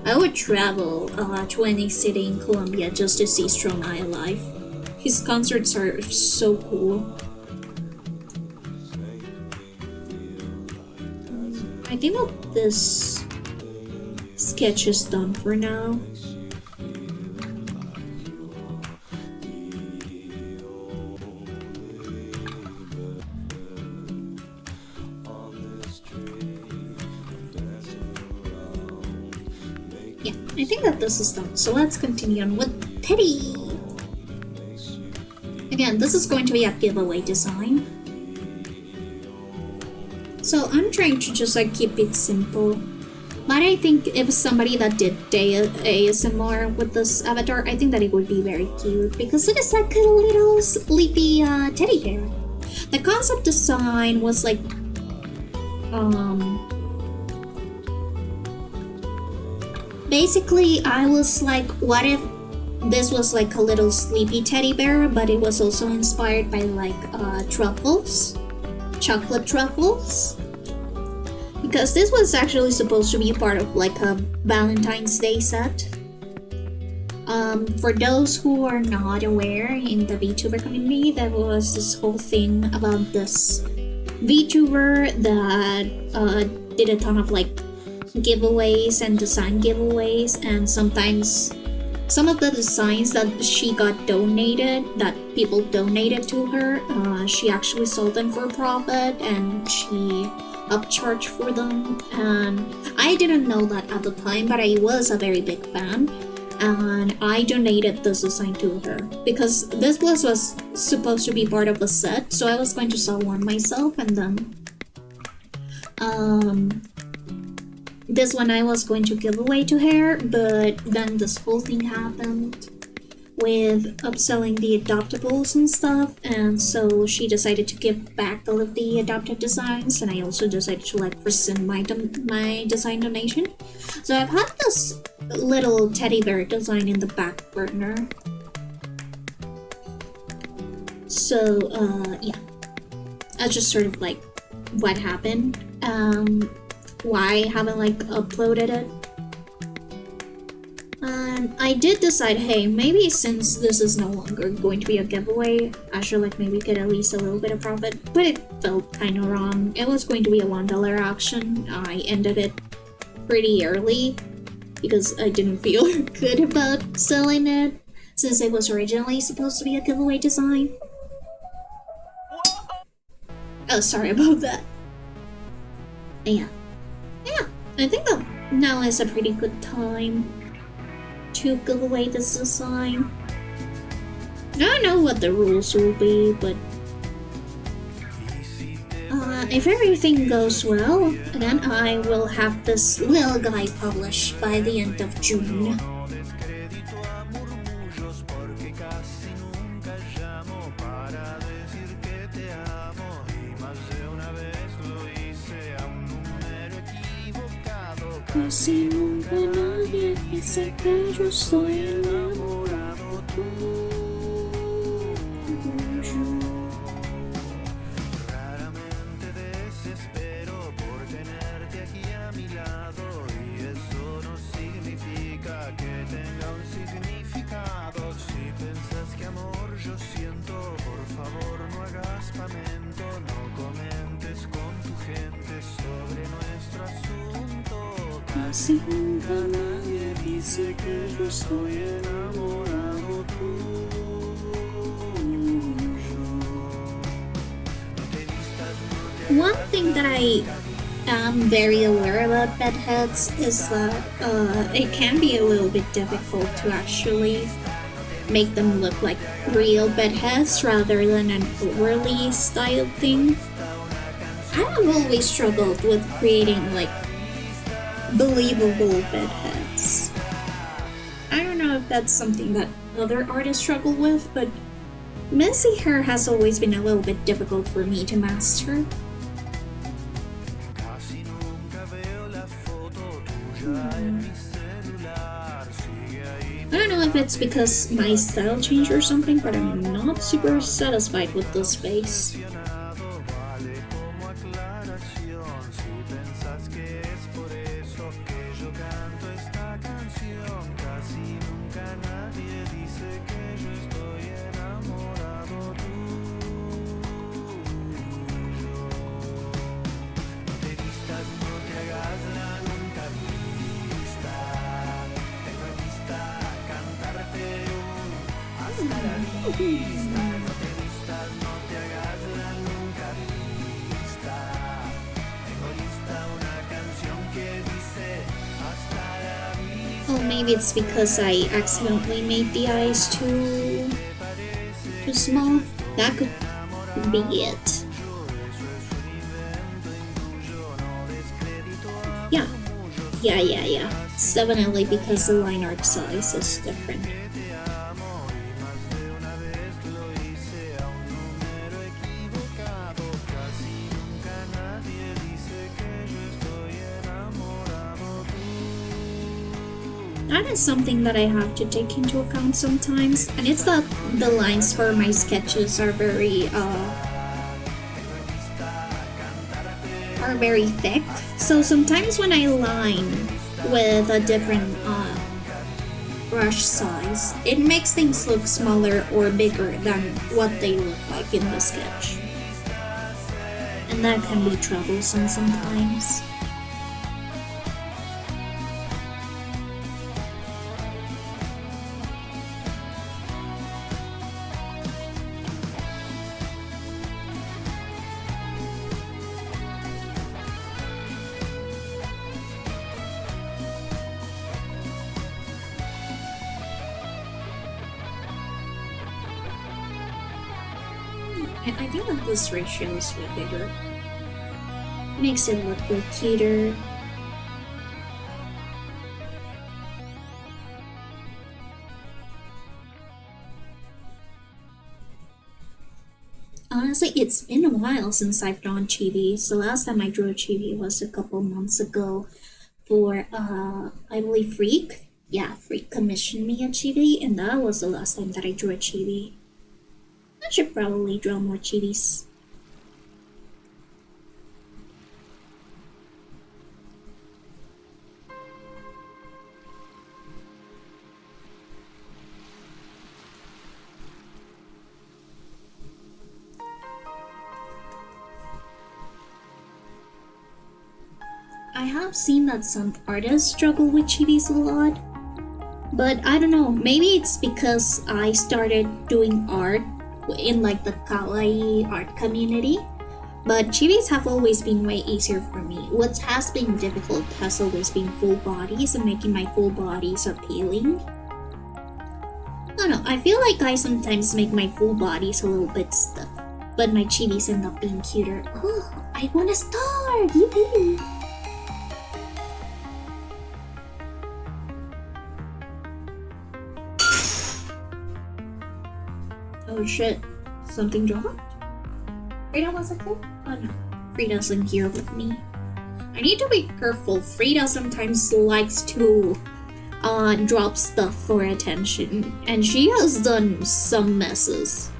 I would travel to any city in Colombia just to see Stromae live. His concerts are so cool. I think that this sketch is done for now. I think that this is done, so let's continue on with Teddy. Again, this is going to be a giveaway design. So I'm trying to just like keep it simple. But I think if somebody that did ASMR with this avatar, I think that it would be very cute because it is like a little sleepy teddy bear. The concept design was like basically, I was like, what if this was like a little sleepy teddy bear, but it was also inspired by like truffles, chocolate truffles? Because this was actually supposed to be part of like a Valentine's Day set. For those who are not aware, in the VTuber community, there was this whole thing about this VTuber that did a ton of like giveaways and design giveaways, and sometimes some of the designs that she got donated, that people donated to her, she actually sold them for profit and she upcharged for them. And I didn't know that at the time, but I was a very big fan. And I donated this design to her because this was supposed to be part of a set, so I was going to sell one myself, and then this one I was going to give away to her, but then this whole thing happened with upselling the adoptables and stuff, and so she decided to give back all of the adopted designs, and I also decided to like rescind my design donation. So I've had this little teddy bear design in the back burner. So yeah, that's just sort of like what happened. Why I haven't like uploaded it. And I did decide, hey, maybe since this is no longer going to be a giveaway, I should like maybe get at least a little bit of profit. But it felt kind of wrong. It was going to be a $1 auction. I ended it pretty early because I didn't feel good about selling it, since it was originally supposed to be a giveaway design. Oh, sorry about that. Yeah, I think that now is a pretty good time to give away this design. I don't know what the rules will be, but if everything goes well, then I will have this little guy published by the end of June. Casi nunca nadie dice que yo soy enamorado tuyo. Raramente desespero por tenerte aquí a mi lado, y eso no significa que tenga un significado. Si piensas que amor yo siento, por favor no hagas pamento, no comentes con tu gente sobre nuestro asunto. Casi nunca nadie dice que yo estoy enamorado tuyo. One thing that I am very aware about bedheads is that it can be a little bit difficult to actually make them look like real bedheads rather than an overly styled thing. I have always struggled with creating like believable bedheads. I don't know if that's something that other artists struggle with, but messy hair has always been a little bit difficult for me to master. I don't know if it's because my style changed or something, but I'm not super satisfied with this face. Oh, maybe it's because I accidentally made the eyes too small. That could be it. Yeah. It's definitely because the line art size is different. That is something that I have to take into account sometimes, and it's that the lines for my sketches are very thick. So sometimes when I line with a different brush size, it makes things look smaller or bigger than what they look like in the sketch, and that can be troublesome sometimes. And I think that this ratio is way bigger. Makes it look way cuter. Honestly, it's been a while since I've drawn chibis. The last time I drew a chibi was a couple months ago for, I believe Freak. Yeah, Freak commissioned me a chibi, and that was the last time that I drew a chibi. I should probably draw more chibis. I have seen that some artists struggle with chibis a lot, but I don't know, maybe it's because I started doing art in like the kawaii art community, but chibis have always been way easier for me. What has been difficult has always been full bodies and making my full bodies appealing. I don't know, I feel like I sometimes make my full bodies a little bit stiff, but my chibis end up being cuter. Oh, I want a star! Yippee! Oh shit, something dropped? Frida wasn't here? Oh no, Frida's in here with me. I need to be careful. Frida sometimes likes to drop stuff for attention, and she has done some messes.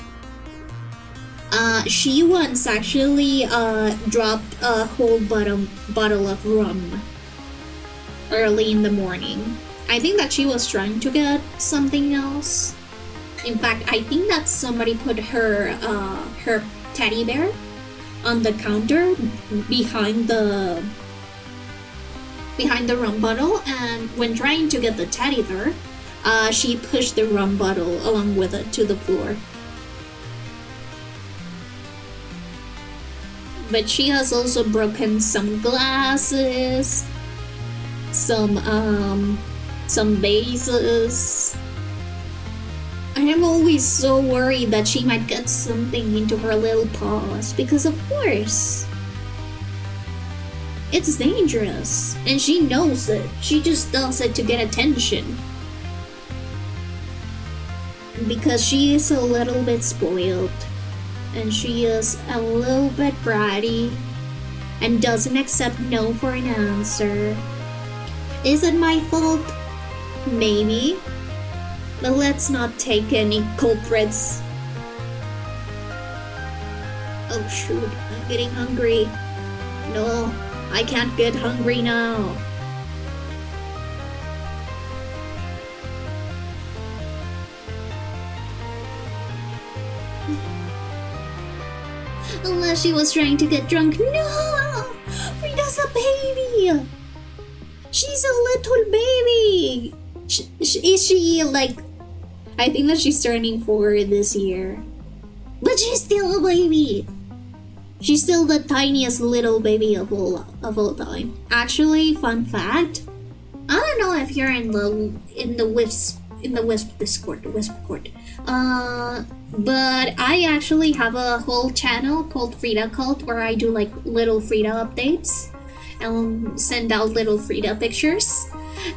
She once actually dropped a whole bottle of rum early in the morning. I think that she was trying to get something else. In fact, I think that somebody put her her teddy bear on the counter behind the rum bottle, and when trying to get the teddy bear, she pushed the rum bottle along with it to the floor. But she has also broken some glasses, some vases. I am always so worried that she might get something into her little paws, because of course, it's dangerous, and she knows it. She just does it to get attention. Because she is a little bit spoiled, and she is a little bit bratty, and doesn't accept no for an answer. Is it my fault? Maybe. But let's not take any culprits. Oh shoot, I'm getting hungry. No, I can't get hungry now. Unless she was trying to get drunk. No! Frida's a baby! She's a little baby! Is she like... I think that she's turning 4 this year. But she's still a baby! She's still the tiniest little baby of all time. Actually, fun fact, I don't know if you're in the Wisp Discord, the Wisp Court. But I actually have a whole channel called Frida Cult where I do like little Frida updates and send out little Frida pictures.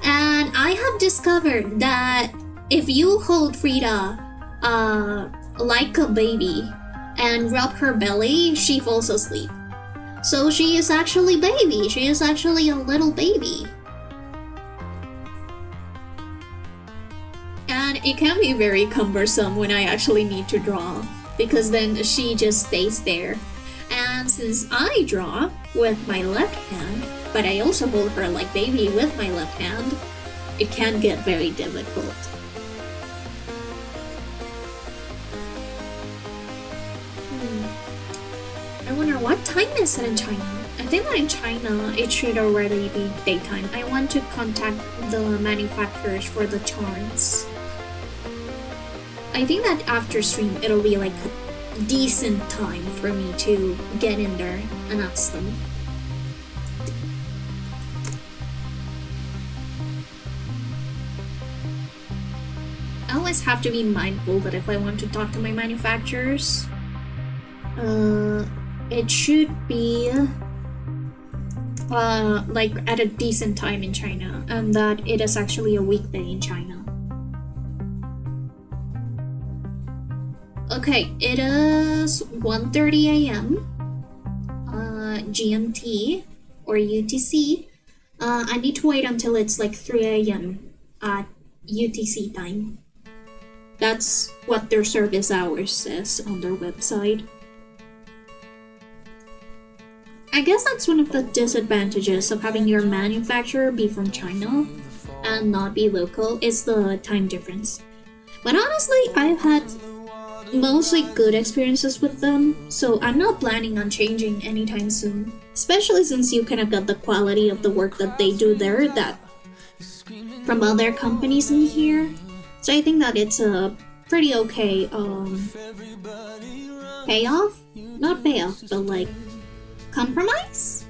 And I have discovered that if you hold Frida like a baby and rub her belly, she falls asleep. So she is actually baby. She is actually a little baby. And it can be very cumbersome when I actually need to draw, because then she just stays there. And since I draw with my left hand, but I also hold her like baby with my left hand, it can get very difficult. I wonder what time is it in China? I think that in China it should already be daytime. I want to contact the manufacturers for the charms. I think that after stream it'll be like a decent time for me to get in there and ask them. I always have to be mindful that if I want to talk to my manufacturers, It should be like at a decent time in China, and that it is actually a weekday in China. Okay, it is 1:30 a.m. GMT or UTC. I need to wait until it's like 3 a.m. at UTC time. That's what their service hours says on their website. I guess that's one of the disadvantages of having your manufacturer be from China and not be local, is the time difference. But honestly, I've had mostly good experiences with them, so I'm not planning on changing anytime soon. Especially since you kind of got the quality of the work that they do there that from other companies in here. So I think that it's a pretty okay payoff? Not payoff, but like compromise?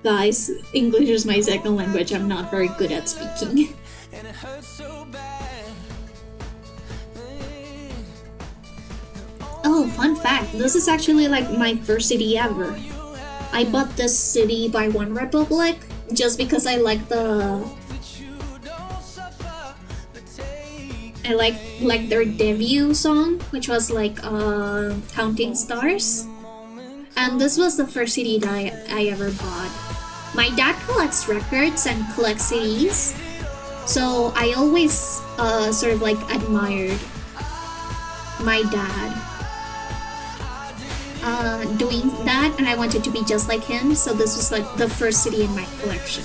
Guys, English is my second language. I'm not very good at speaking. Oh, fun fact, this is actually like my first CD ever. I bought this CD by One Republic just because I like their debut song, which was like Counting Stars. And this was the first CD that I ever bought. My dad collects records and collects CDs, so I always sort of like admired my dad doing that, and I wanted to be just like him, so this was like the first CD in my collection.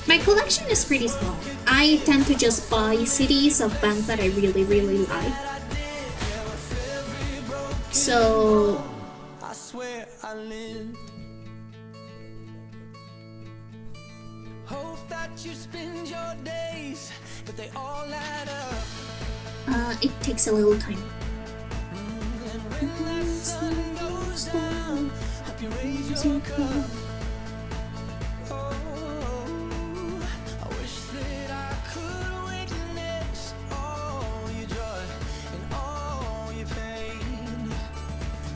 My collection is pretty small. I tend to just buy CDs of bands that I really, really like. So I swear I live. Hope that you spend your days, but they all add up. it takes a little time. And when that sun goes down, hope you raise your cup. Oh, I wish that I could witness all your joy and all your pain.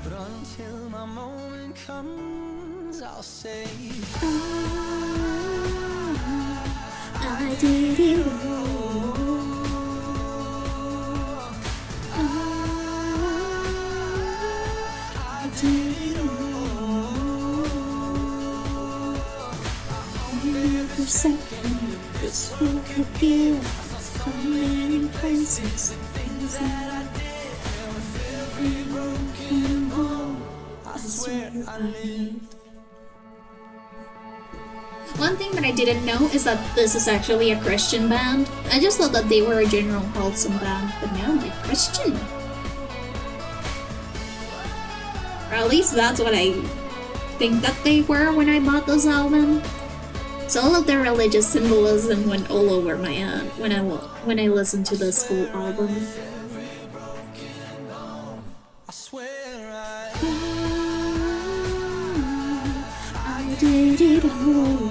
But until my moment comes, I'll say I did it all. I did it all. Every second, this will forgive so many places, things that I did. Every broken home, I swear I lived. One thing that I didn't know is that this is actually a Christian band. I just thought that they were a general wholesome band, but now they're Christian. Or at least that's what I think that they were when I bought this album. So all of the religious symbolism went all over my head when I listened to this whole album. I swear I did it all.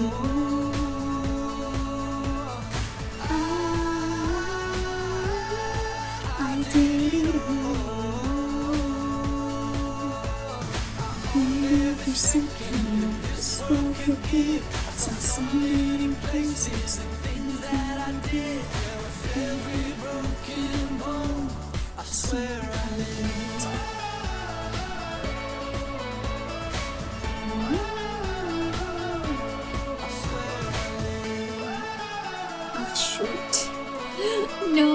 I did it all. Every second of this world forget. Saw so many places, things that I did. Every broken bone, I swear I lived. Oh, shoot. No,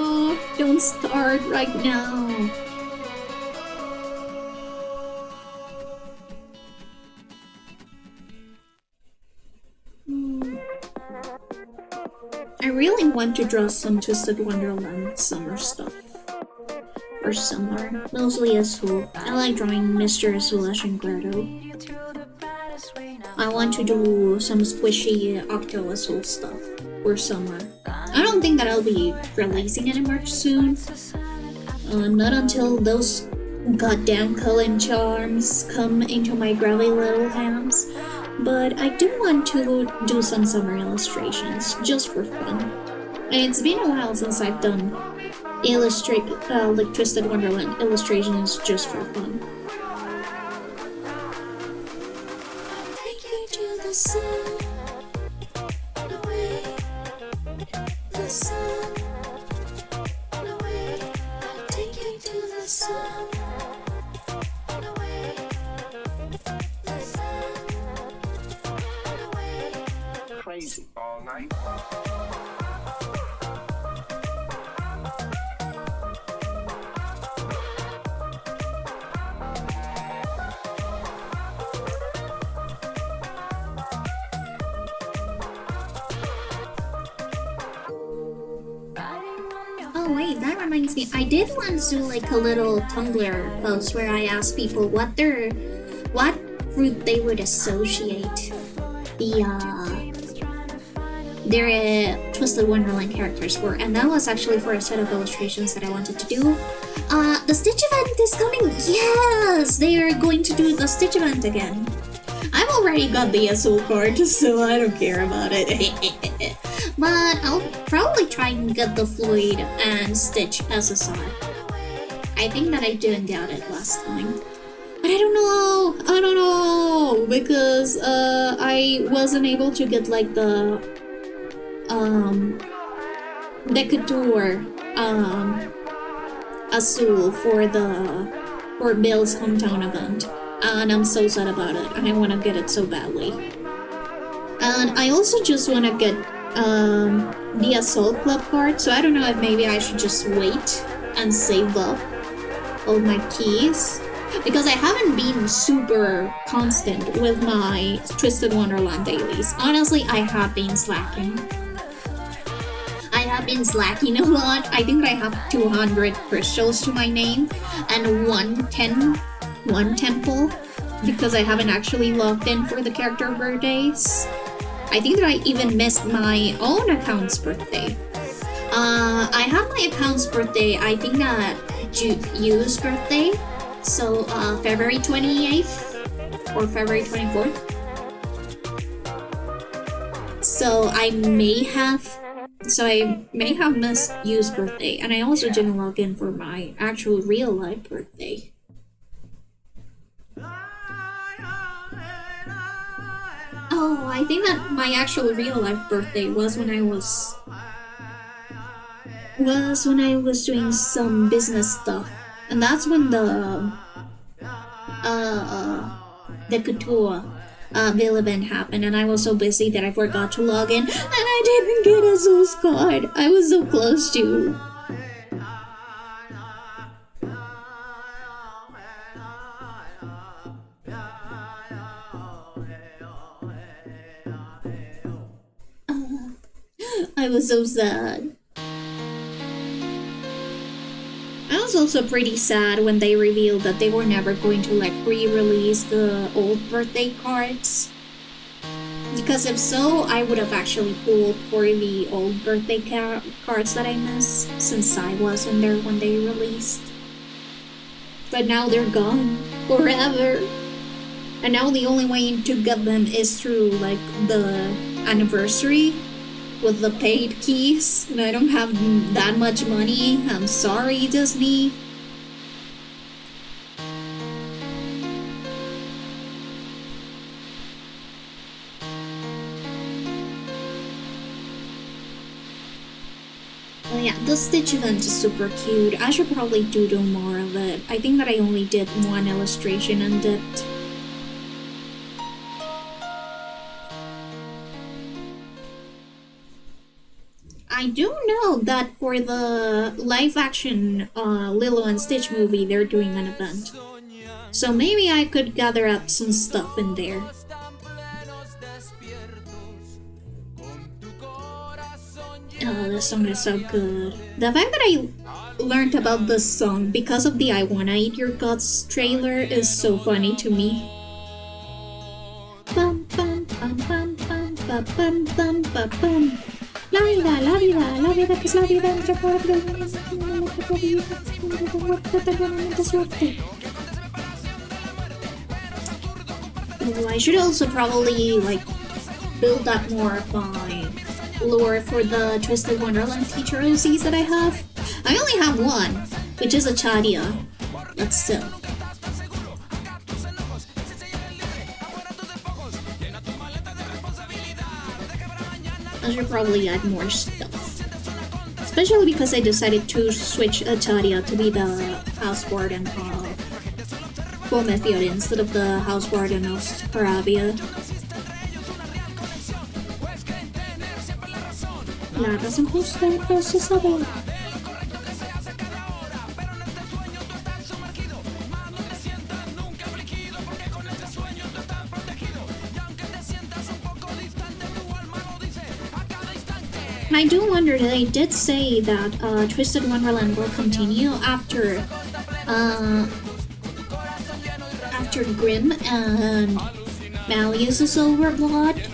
don't start right now. I really want to draw some Twisted Wonderland summer stuff. For summer, mostly Azul. I like drawing Mr. Azulash and Grotto. I want to do some squishy Octo Azul stuff for summer. I don't think that I'll be releasing it much soon. Not until those goddamn Cullen charms come into my grubby little hands. But I do want to do some summer illustrations, just for fun. It's been a while since I've done like Twisted Wonderland illustrations just for fun. the sun, away, the sun, away, I'll take you to the sun, away, the sun, away. Crazy all night. Oh wait, that reminds me. I did once do like a little Tumblr post where I asked people what fruit they would associate their Twisted Wonderland characters for, and that was actually for a set of illustrations that I wanted to do. The Stitch event is coming. Yes, they are going to do the Stitch event again. I've already got the SO card, so I don't care about it. But I'll probably try and get the Floyd and Stitch SSR. I think that I didn't get it last time. But I don't know, because I wasn't able to get like the Couture Azul for Bill's hometown event. And I'm so sad about it. I want to get it so badly. And I also just want to get the Assault Club card, so I don't know if maybe I should just wait and save up all my keys, because I haven't been super constant with my Twisted Wonderland dailies. Honestly, I have been slacking. A lot. I think I have 200 crystals to my name and one temple, because I haven't actually logged in for the character birthdays. I think that I even missed my own account's birthday. I have my account's birthday, I think that Yu's birthday, so February 28th or February 24th. So I may have missed Yu's birthday, and I also didn't log in for my actual real life birthday. Oh, I think that my actual real life birthday was when I was doing some business stuff, and that's when the Couture Bill event happened, and I was so busy that I forgot to log in, and I didn't get a Zeus card. I was so close to. I was so sad. I was also pretty sad when they revealed that they were never going to like re-release the old birthday cards. Because if so, I would have actually pulled for the old birthday cards that I missed, since I wasn't there when they released. But now they're gone forever. And now the only way to get them is through like the anniversary with the paid keys, and I don't have that much money. I'm sorry, Disney. Oh yeah, the Stitch event is super cute. I should probably do more of it. I think that I only did one illustration and it. I do know that for the live-action Lilo and Stitch movie, they're doing an event. So maybe I could gather up some stuff in there. Oh, this song is so good. The fact that I learned about this song because of the I Wanna Eat Your Guts trailer is so funny to me. Bum, bum, bum, bum, bum, bum, bum, bum, bum, bum. La vida que es la vida entre I should also probably like build up more of my lore for the Twisted Wonderland teacher OCs that I have. I only have one, which is a Chadia, but still. I should probably add more stuff. Especially because I decided to switch Tadia to be the house warden of Bomefiore instead of the house warden of Arabia. La razón justa del procesador. I do wonder, they did say that Twisted Wonderland will continue after Grimm and Malleus's Overblood.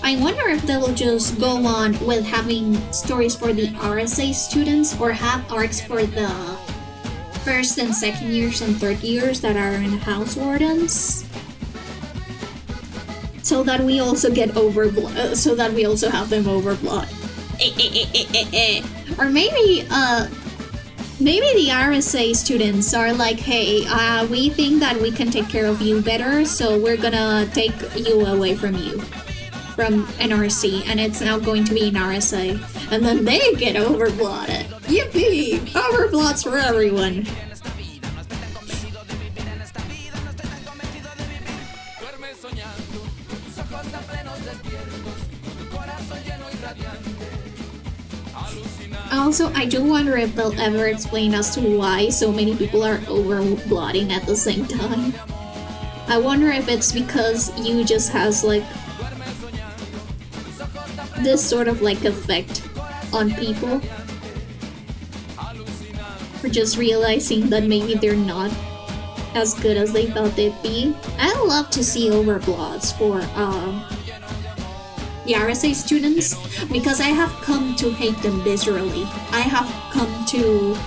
I wonder if they'll just go on with having stories for the RSA students or have arcs for the first and second years and third years that are in house wardens. So that we also get Overblood, so that we also have them Overblood. Or maybe the RSA students are like, hey, we think that we can take care of you better, so we're gonna take you away from NRC, and it's now going to be an RSA, and then they get Overblooded. Yippee! Overbloods for everyone. Also, I do wonder if they'll ever explain as to why so many people are overblooding at the same time. I wonder if it's because you just has like this sort of like effect on people, or just realizing that maybe they're not as good as they thought they'd be. I'd love to see overbloods for the RSA students, because I have come to hate them viscerally. I have come to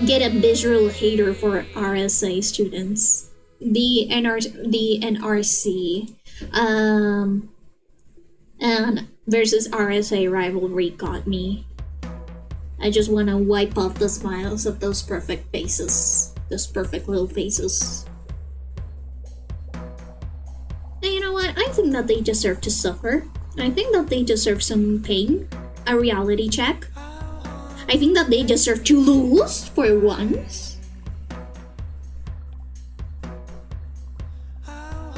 get a visual hater for RSA students. The NRC and versus RSA rivalry got me. I just want to wipe off the smiles of those perfect faces. Those perfect little faces. And you know what? I think that they deserve to suffer. I think that they deserve some pain. A reality check. I think that they deserve to lose for once.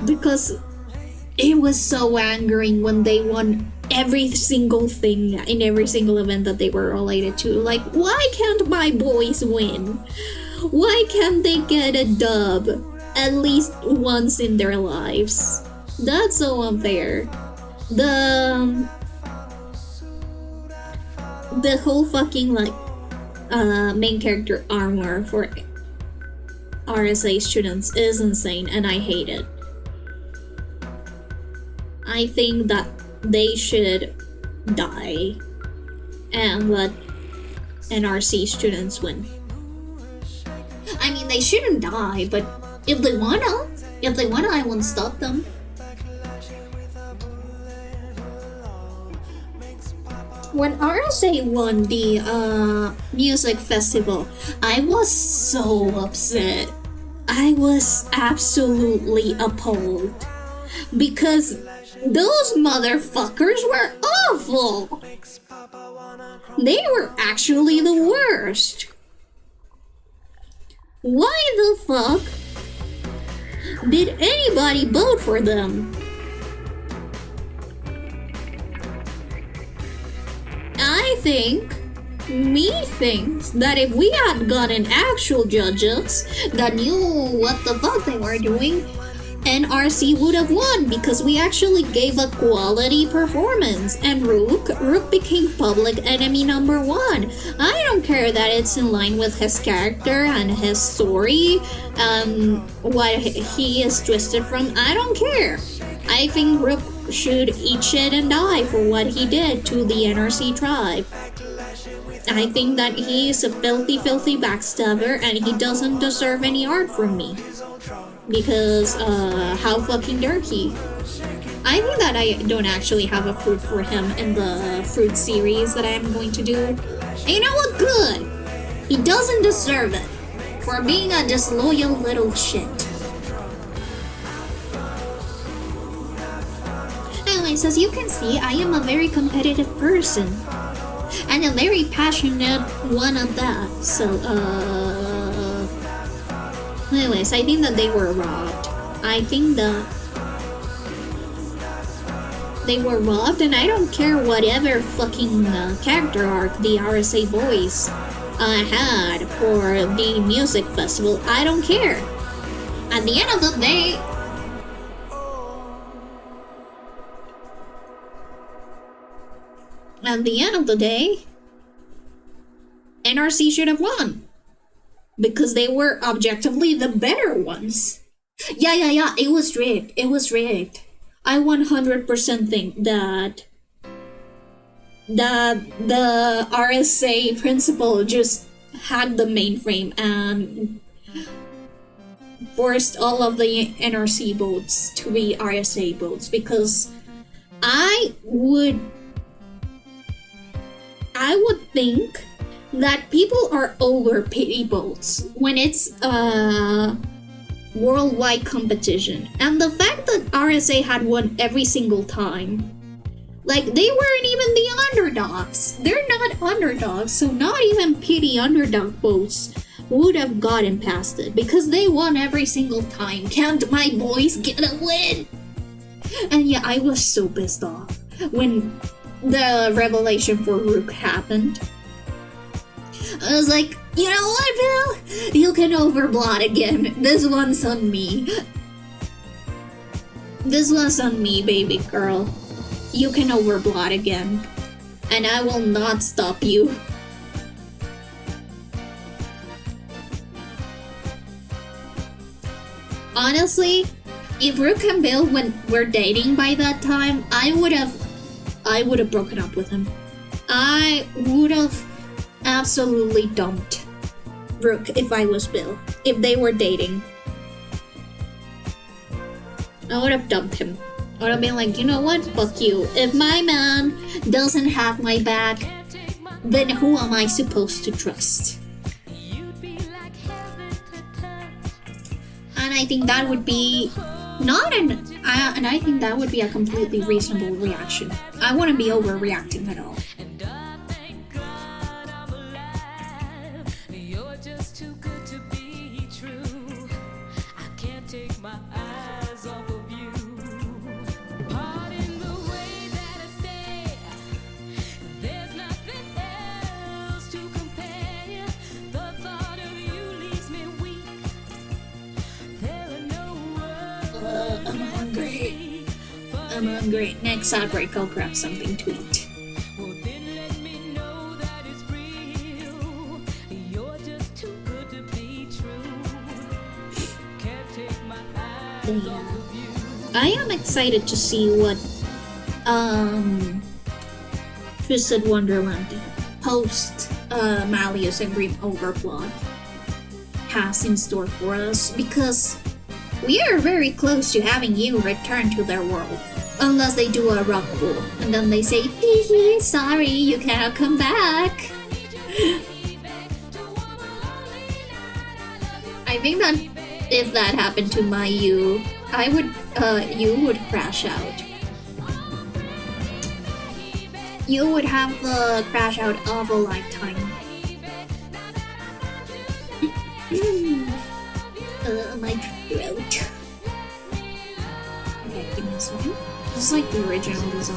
Because it was so angering when they won every single thing in every single event that they were related to. Like, why can't my boys win? Why can't they get a dub at least once in their lives? That's so unfair. The whole fucking like main character armor for RSA students is insane, and I hate it. I think that they should die and let NRC students win. I mean, they shouldn't die, but if they wanna, I won't stop them. When RSA won the music festival, I was so upset. I was absolutely appalled. Because those motherfuckers were awful. They were actually the worst. Why the fuck did anybody vote for them? I think, me thinks, that if we had gotten actual judges that knew what the fuck they were doing, NRC would have won, because we actually gave a quality performance, and Rook became public enemy number 1. I don't care that it's in line with his character and his story, what he is twisted from. I don't care. I think Rook should eat shit and die for what he did to the NRC tribe. I think that he is a filthy, filthy backstabber, and he doesn't deserve any art from me. Because, how fucking dare he? I think that I don't actually have a fruit for him in the fruit series that I am going to do. And you know what? Good! He doesn't deserve it for being a disloyal little shit. Anyway, guys, as you can see, I am a very competitive person. And a very passionate one at that. So, anyways, I think that they were robbed. I think that they were robbed, and I don't care whatever fucking character arc the RSA boys had for the music festival. I don't care. At the end of the day, NRC should have won. Because they were objectively the better ones. Yeah, it was rigged. I 100% think that the RSA principal just hacked the mainframe and forced all of the NRC votes to be RSA votes, because I would think that people are over pity votes when it's a worldwide competition. And the fact that RSA had won every single time, like, they weren't even the underdogs. They're not underdogs, so not even pity underdog votes would have gotten past it, because they won every single time. Can't my boys get a win? And yeah, I was so pissed off when the revelation for Rook happened. I was like, you know what, Bill? You can overblot again. This one's on me. This one's on me, baby girl. You can overblot again. And I will not stop you. Honestly, if Rook and Bill were dating by that time, I would have broken up with him. I would have absolutely dumped Rook if I was Bill. If they were dating, I would have dumped him. I would have been like, you know what? Fuck you. If my man doesn't have my back, then who am I supposed to trust? And I think that would be and I think that would be a completely reasonable reaction. I wouldn't be overreacting at all. I'm hungry. Next outbreak, I'll grab something to eat. Yeah. I am excited to see what Twisted Wonderland post Malleus and Grim Overplot has in store for us, because we are very close to having you return to their world. Unless they do a rock pool, and then they say, hee hee, sorry, you cannot come back. I think that if that happened to my you would crash out. You would have the crash out of a lifetime. My throat. Okay, give me a second. This is like the original design.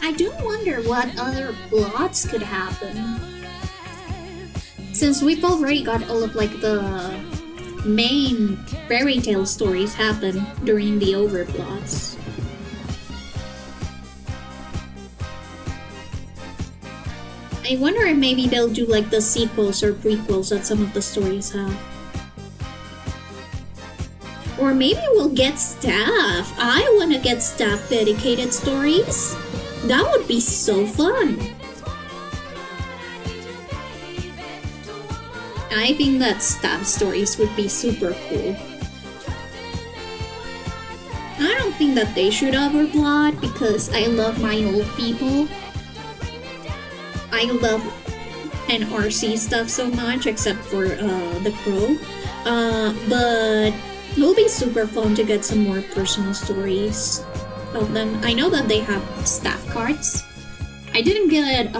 I do wonder what other plots could happen. Since we've already got all of like the main fairy tale stories happen during the overplots. I wonder if maybe they'll do like the sequels or prequels that some of the stories have. Or maybe we'll get staff. I want to get staff dedicated stories. That would be so fun. I think that staff stories would be super cool. I don't think that they should overplot because I love my old people. I love NRC stuff so much, except for the Crow. But it will be super fun to get some more personal stories of them. I know that they have staff cards. I didn't get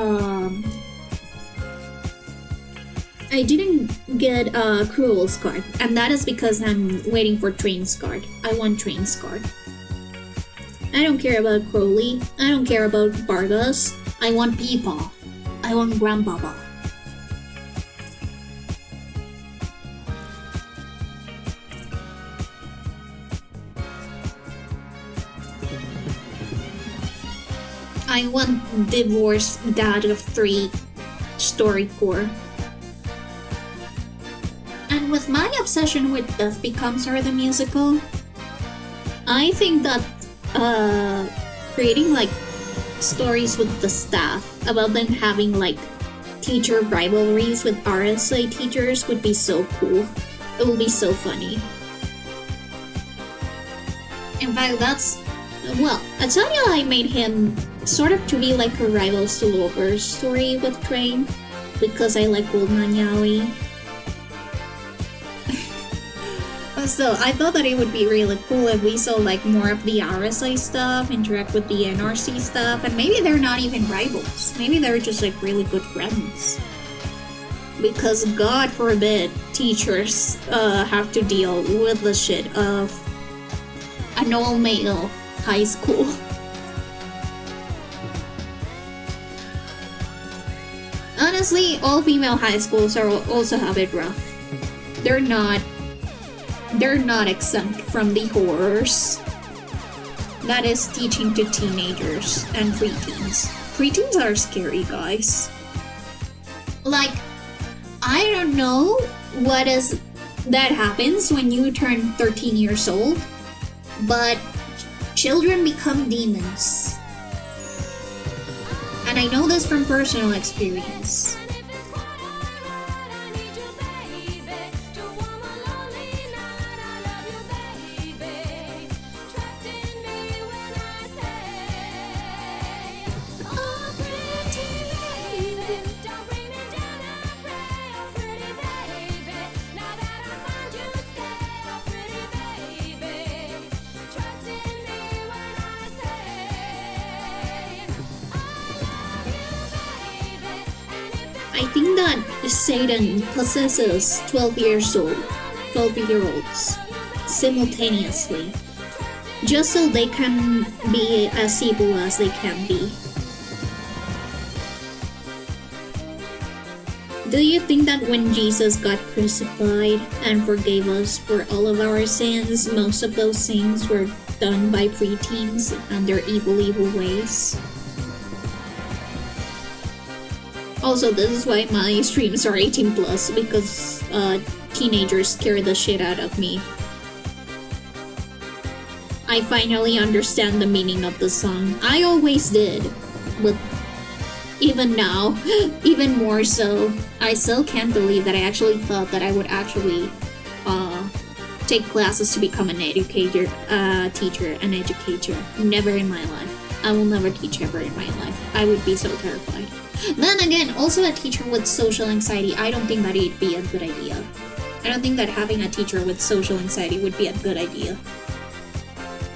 Cruel's card, and that is because I'm waiting for Train's card. I want Train's card. I don't care about Crowley. I don't care about Vargas. I want Peepaw. I want Grandpapa. I want divorced dad of 3 storycore. And with my obsession with Death Becomes Her the musical, I think that creating like stories with the staff about them having like teacher rivalries with RSA teachers would be so cool. It would be so funny. In fact, that's, well, I tell you, I made him sort of to be like a rivals to lovers story with Train because I like Gold Nanyawi. So I thought that it would be really cool if we saw like more of the RSI stuff interact with the NRC stuff, and maybe they're not even rivals. Maybe they're just like really good friends. Because God forbid teachers have to deal with the shit of an all-male high school. Honestly, all-female high schools are also have it rough. They're not exempt from the horrors that is teaching to teenagers and preteens. Preteens are scary, guys. Like, I don't know what is that happens when you turn 13 years old, but children become demons. And I know this from personal experience. I think that Satan possesses 12-year-olds simultaneously, just so they can be as evil as they can be. Do you think that when Jesus got crucified and forgave us for all of our sins, most of those sins were done by preteens and their evil ways? Also, this is why my streams are 18 plus, because teenagers scare the shit out of me. I finally understand the meaning of the song. I always did, but even now, even more so, I still can't believe that I actually thought that I would actually take classes to become an teacher, an educator. Never in my life. I will never teach ever in my life. I would be so terrified. Then again, also a teacher with social anxiety, I don't think that it'd be a good idea. I don't think that having a teacher with social anxiety would be a good idea.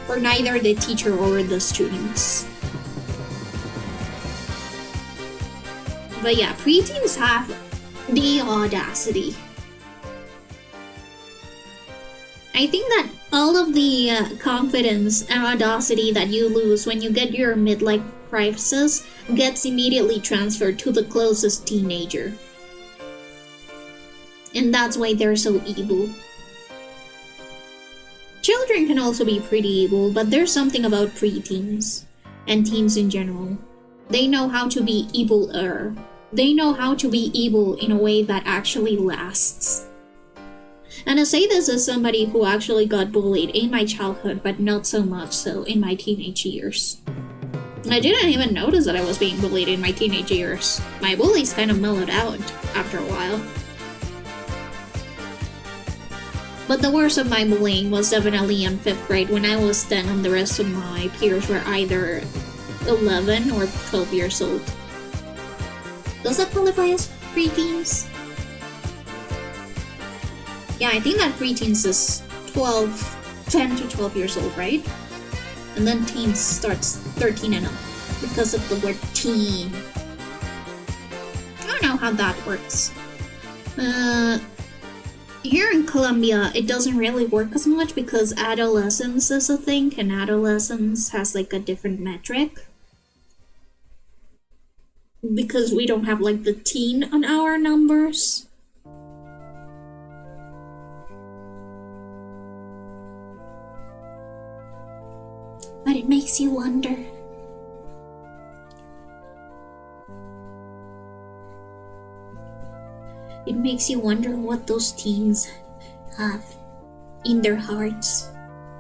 For neither the teacher or the students. But yeah, preteens have the audacity. I think that all of the confidence and audacity that you lose when you get your midlife crisis gets immediately transferred to the closest teenager. And that's why they're so evil. Children can also be pretty evil, but there's something about preteens and teens in general. They know how to be evil-er. They know how to be evil in a way that actually lasts. And I say this as somebody who actually got bullied in my childhood, but not so much so in my teenage years. I didn't even notice that I was being bullied in my teenage years. My bullies kind of mellowed out after a while. But the worst of my bullying was definitely in 5th grade when I was 10 and the rest of my peers were either 11 or 12 years old. Does that qualify as preteens? Yeah, I think that preteens is 10 to 12 years old, right? And then teens starts 13 and up because of the word teen. I don't know how that works. Here in Colombia, it doesn't really work as much because adolescence is a thing, and adolescence has like a different metric. Because we don't have like the teen on our numbers. But it makes you wonder. It makes you wonder what those teens have in their hearts,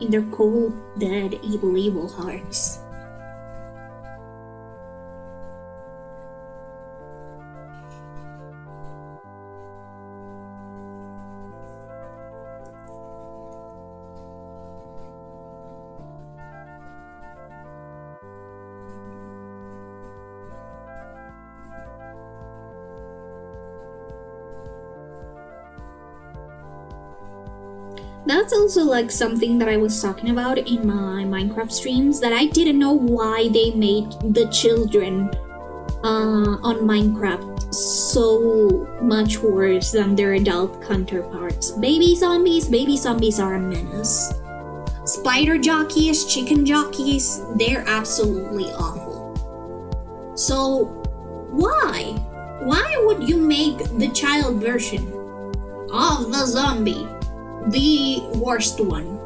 in their cold, dead, evil hearts. That's also like something that I was talking about in my Minecraft streams, that I didn't know why they made the children on Minecraft so much worse than their adult counterparts. Baby zombies are a menace. Spider jockeys, chicken jockeys, they're absolutely awful. So why? Why would you make the child version of the zombie the worst one?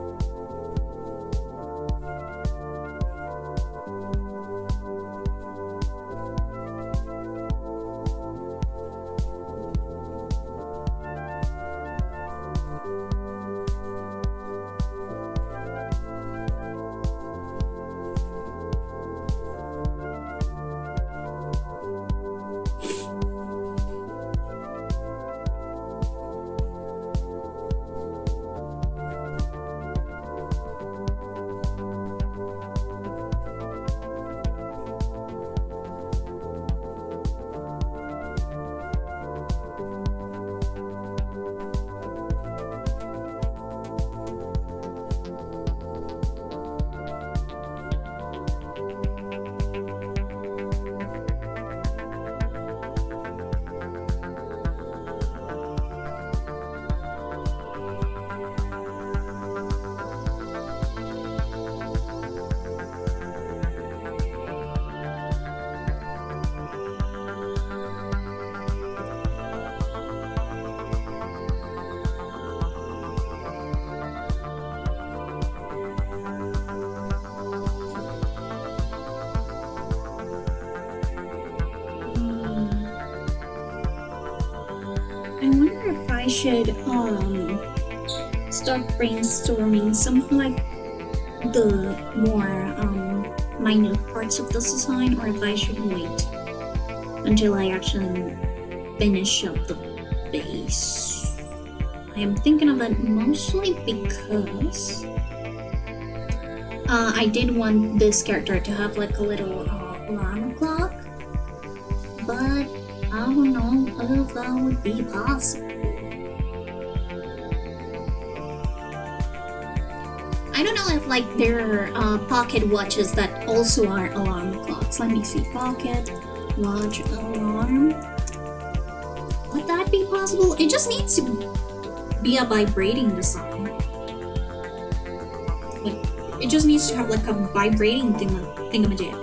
I wonder if I should start brainstorming something like the more minute parts of this design, or if I should wait until I actually finish up the base. I am thinking of it mostly because I did want this character to have like a little alarm clock, but I don't know if that would be possible. I don't know if like there are pocket watches that also are alarm clocks. Let me see. Pocket watch alarm. Would that be possible? It just needs to be a vibrating design. Like, it just needs to have like a vibrating thingamajig.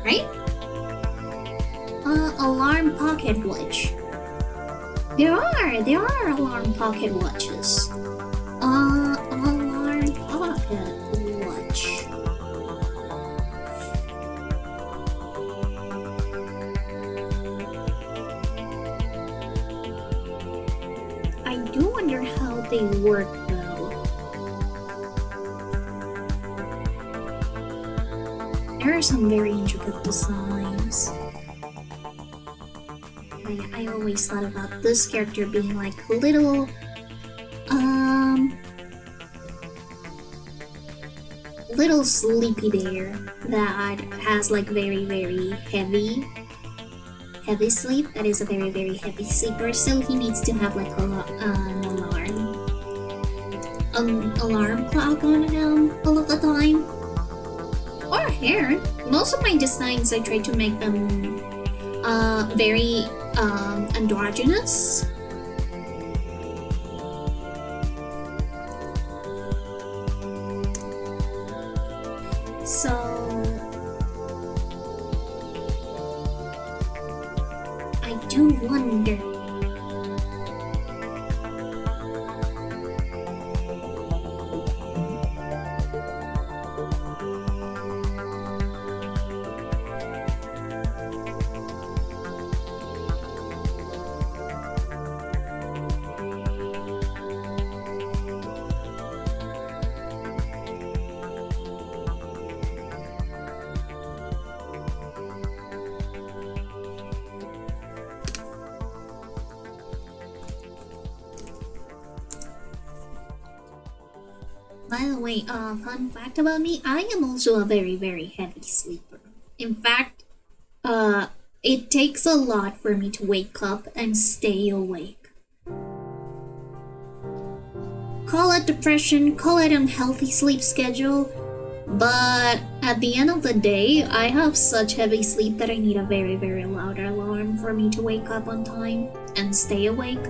Right? Alarm pocket watch. There are alarm pocket watches. Alarm pocket watch. I do wonder how they work though. There are some very intricate designs. I always thought about this character being like little little sleepy bear that has like very heavy sleep. That is a very heavy sleeper. So he needs to have like an alarm clock on him all of the time. Or hair. Most of my designs I try to make them very androgynous. So I do wonder. By the way, fun fact about me, I am also a very heavy sleeper. In fact, it takes a lot for me to wake up and stay awake. Call it depression, call it unhealthy sleep schedule, but at the end of the day, I have such heavy sleep that I need a very loud alarm for me to wake up on time and stay awake.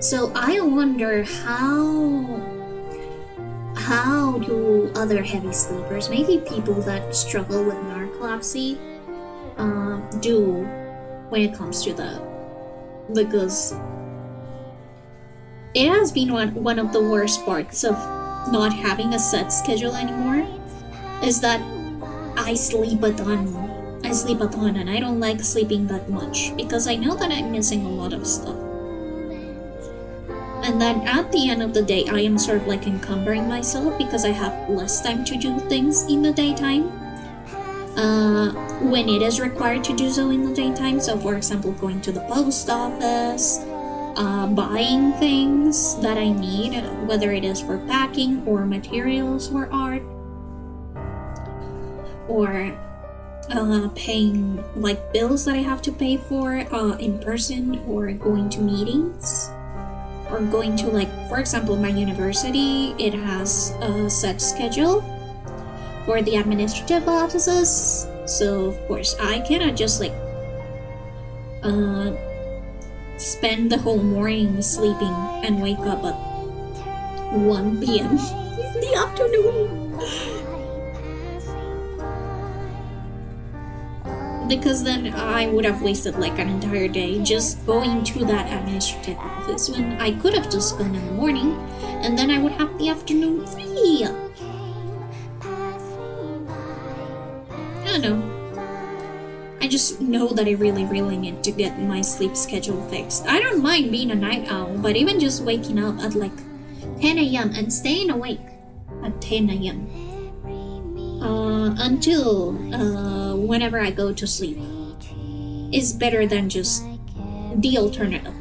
So I wonder how do other heavy sleepers, maybe people that struggle with narcolepsy, do when it comes to that? Because it has been one of the worst parts of not having a set schedule anymore, is that I sleep a ton and I don't like sleeping that much because I know that I'm missing a lot of stuff. And then at the end of the day, I am sort of like encumbering myself because I have less time to do things in the daytime. When it is required to do so in the daytime. So for example, going to the post office, buying things that I need, whether it is for packing or materials or art, or paying like bills that I have to pay for in person, or going to meetings. Or going to, like, for example, my university, it has a set schedule for the administrative offices. So, of course, I cannot just, like, spend the whole morning sleeping and wake up at 1 p.m. in the afternoon. Because then I would have wasted like an entire day just going to that administrative office when I could have just gone in the morning and then I would have the afternoon free. I don't know. I just know that I really need to get my sleep schedule fixed. I don't mind being a night owl, but even just waking up at like 10 a.m. and staying awake at 10 a.m. Until whenever I go to sleep is better than just the alternative,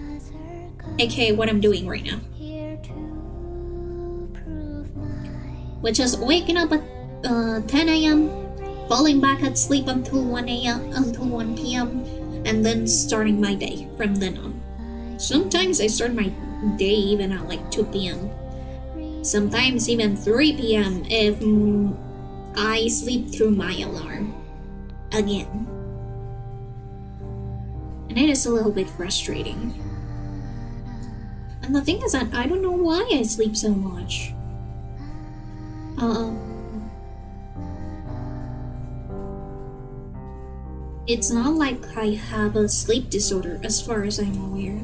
aka what I'm doing right now, which is waking up at 10 a.m, falling back at sleep until 1 p.m, and then starting my day from then on. Sometimes I start my day even at like 2 p.m, sometimes even 3 p.m if I sleep through my alarm again. And it is a little bit frustrating. And the thing is that I don't know why I sleep so much. It's not like I have a sleep disorder as far as I'm aware.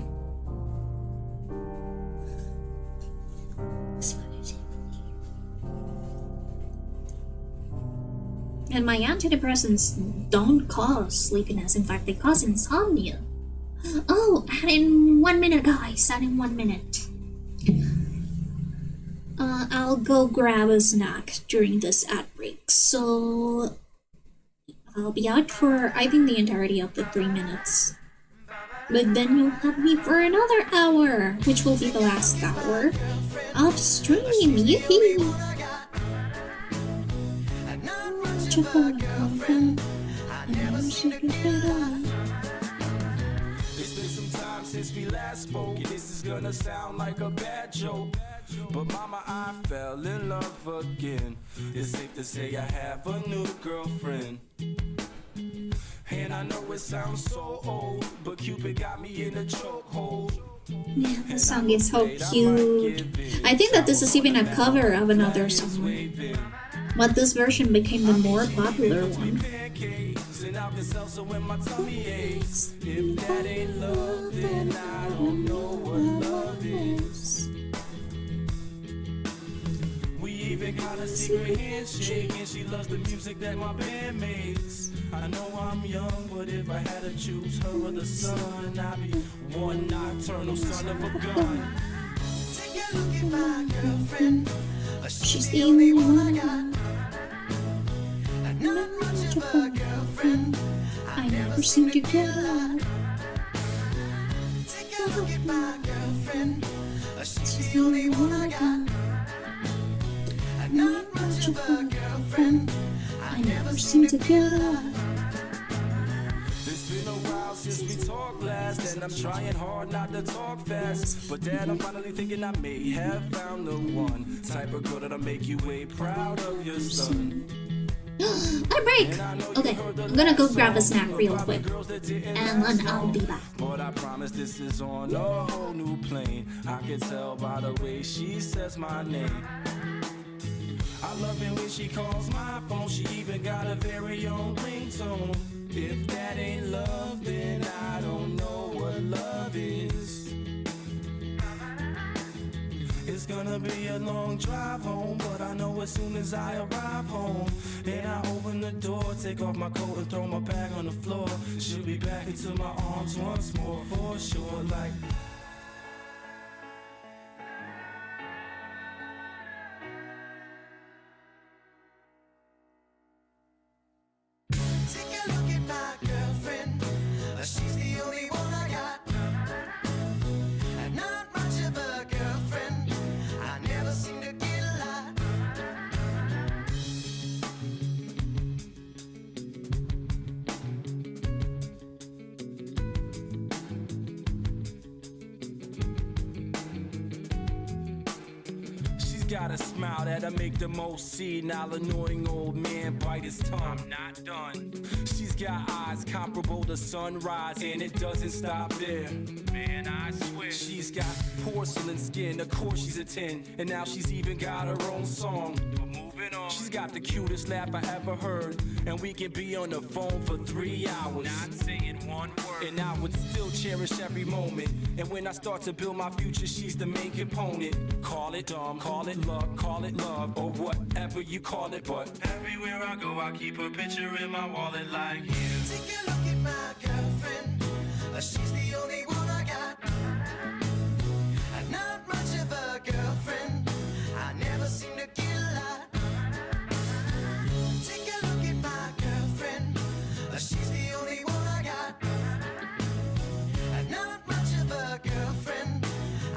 And my antidepressants don't cause sleepiness. In fact, they cause insomnia. Oh, add in 1 minute, guys. Add in 1 minute. I'll go grab a snack during this ad break. So I'll be out for, I think, the entirety of the 3 minutes. But then you'll have me for another hour, which will be the last hour of stream. Yippee! much of a girlfriend. I never see you better. It's been some time since we last spoke, and this is gonna sound like a bad joke. But mama, I fell in love again. It's safe to say I have a new girlfriend. And I know it sounds so old, but Cupid got me in a chokehold. Yeah, the song is so cute. I think that this is even a cover of another song, but this version became the more popular one. And I can sell so when my tummy aches. If that ain't love, then I don't know what love is. We even got a secret handshake, and she loves the music that my band makes. I know I'm young, but if I had to choose her or the sun, I'd be one nocturnal son of a gun. Take a look at my girlfriend. She's the only one I got. Not much of a girlfriend. I never seem to get out. Take a look at my girlfriend. She's the only one I got. Not much of a girlfriend. I never seem to get out. It's been a while since we talked last, and I'm trying hard not to talk fast. But Dad, I'm finally thinking I may have found the one type of girl that'll make you way proud of your son. A break! Okay, I'm gonna go grab a snack real quick, and then I'll be back. But I promise this is on a whole new plane. I can tell by the way she says my name. I love it when she calls my phone. She even got a very own ringtone. If that ain't love, then I don't know what love is. It's gonna be a long drive home, but I know as soon as I arrive home, and I open the door, take off my coat and throw my bag on the floor, she'll be back into my arms once more for sure. Like, Take a look at my girlfriend. She's the only one I got. Not much of a girlfriend. I never seem to get a lot. she's got a smile that'll make the most senile annoying old man bite his tongue. I'm not done. She's got eyes comparable to sunrise, and it doesn't stop there. Man, I swear. She's got porcelain skin, of course she's a 10, and now she's even got her own song. But moving on. She's got the cutest laugh I ever heard, and we can be on the phone for 3 hours. Not saying one word. And I would still cherish every moment. And when I start to build my future, she's the main component. Call it dumb, call it luck, call it love, or whatever you call it. But everywhere I go, I keep a picture in my wallet like you. Take a look at my girlfriend. She's the only one I got. Not much of a girlfriend. I never seem to get a lot. Take a look at my girlfriend. She's the only one I got. Not much of a girlfriend.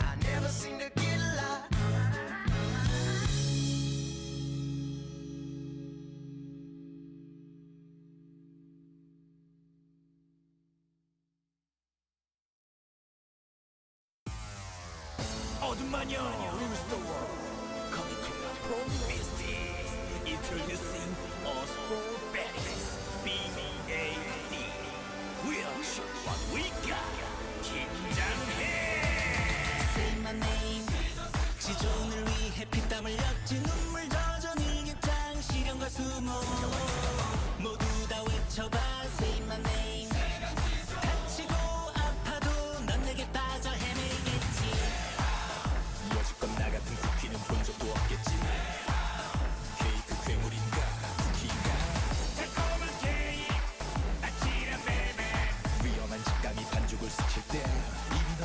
I never seem to get a lot. 어둠 마녀 Rule the world. Coming to you from VSDC. Introducing us for baddies. BVAD. We'll show what we got. 긴장해. Say my name. 지존을 위해 피땀 흘렸지 눈물 젖은 일격장 시련과 수모 모두 다 외쳐봐 Say my name. 다치고 아파도 넌 내게 빠져 헤매겠지 여지껏 나 같은 쿠키는 본 적도 없겠지. 케이크 괴물인가 쿠키인가. 달콤한 케이크 아찔한 매매. 위험한 식감이 반죽을 스칠 때 이미 넌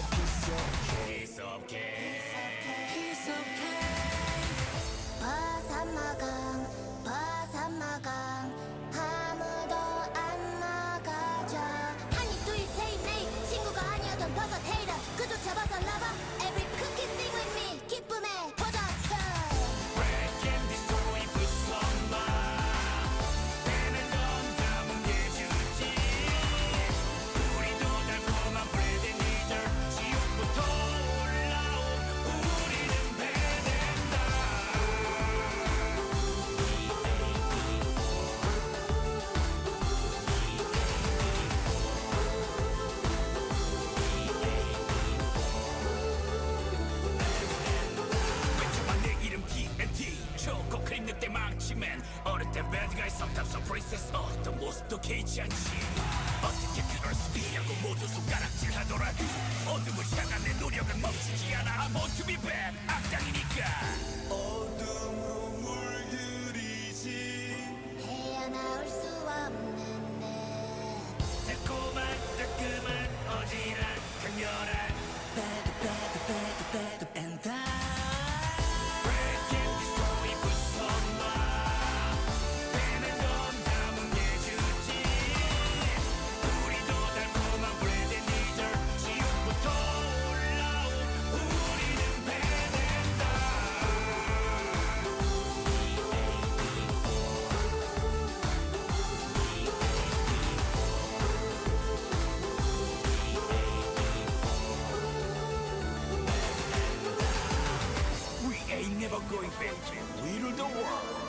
bit to riddle the world.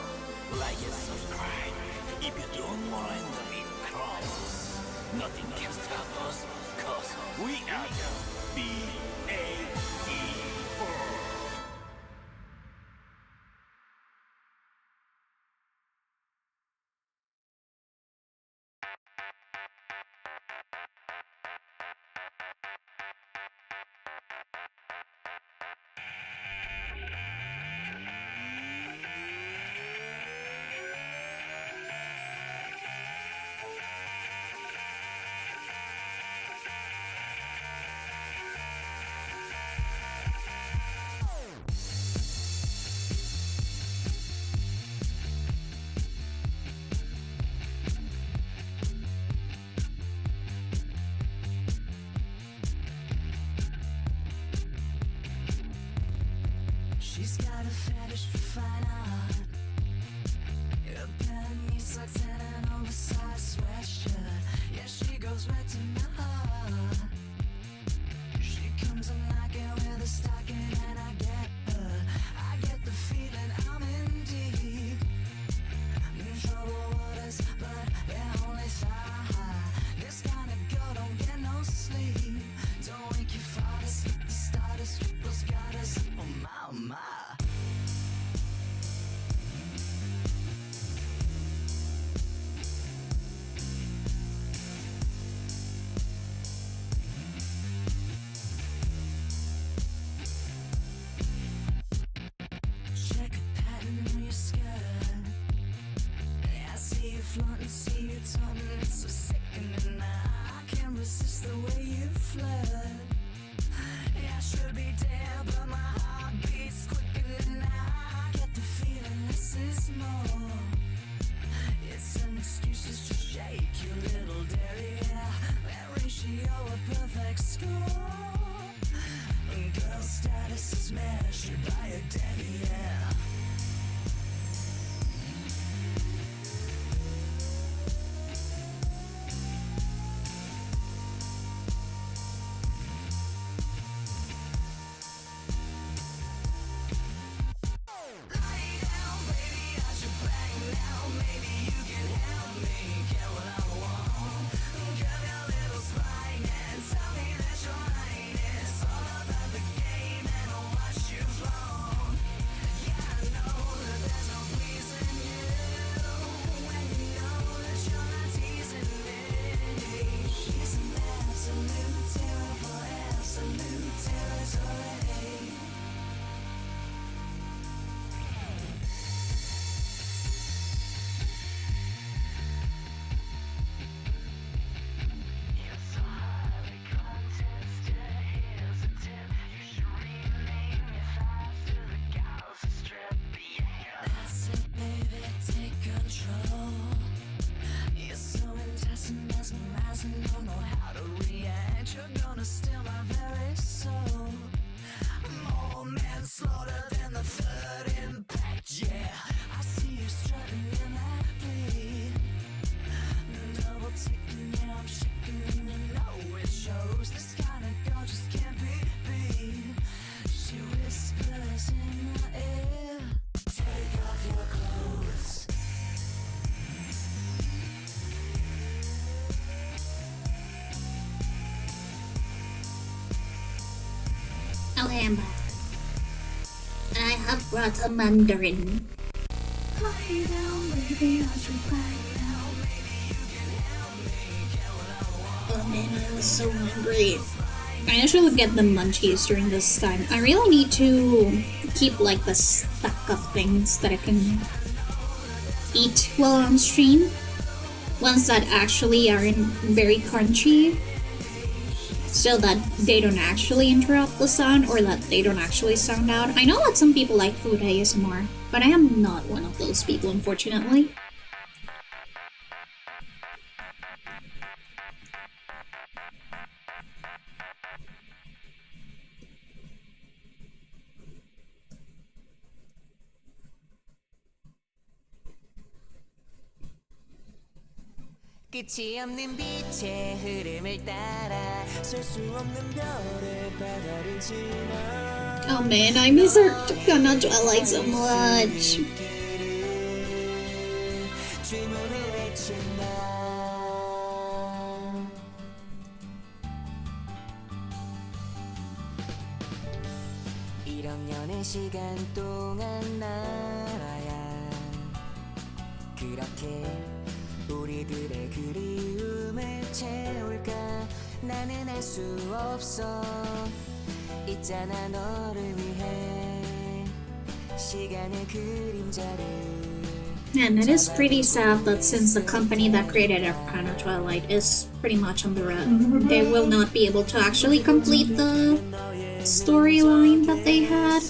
Like and subscribe if you don't mind the meat crumbs. Nothing can stop us, cause we are the VAD. She's got a fetish for fine art. A pair of knee socks and an oversized sweatshirt. Yeah, she goes right to my heart. She comes a knocking with a stocking and I get her. I get the feeling I'm in deep. In trouble waters, but they're only thigh high. This kind of girl don't get no sleep. Don't wake your father, slip the starter, strippers got us. Oh my. Check a pattern on your skirt. I see you flaunting, see you taunting. It's so sickening. I can't resist the way you flirt. Yeah, I should be dead, but my heart beats quicker than I get the feeling this is more. It's an excuse just to shake your little derriere. That ratio a perfect score. Girl status is measured by a derriere. Okay, I'm back. And I have brought a mandarin. Oh man, I was so hungry. I usually get the munchies during this time. I really need to keep like the stack of things that I can eat while on stream. Ones that actually aren't very crunchy, so that they don't actually interrupt the sound or that they don't actually sound out. I know that some people like food ASMR, but I am not one of those people, unfortunately. 끝이 없는 빛의 흐름을 따라 설 수 없는 별의 바다를 지나 Oh man, I miss her Kana Twilight so much. 시간 동안 날아야 그렇게 우리들의 그리움을 채울까 나는 알 수 없어 있잖아 너를 위해 시간의 그림자를. And it is pretty sad that since the company that created Arcana Twilight is pretty much on the run, they will not be able to actually complete the storyline that they had.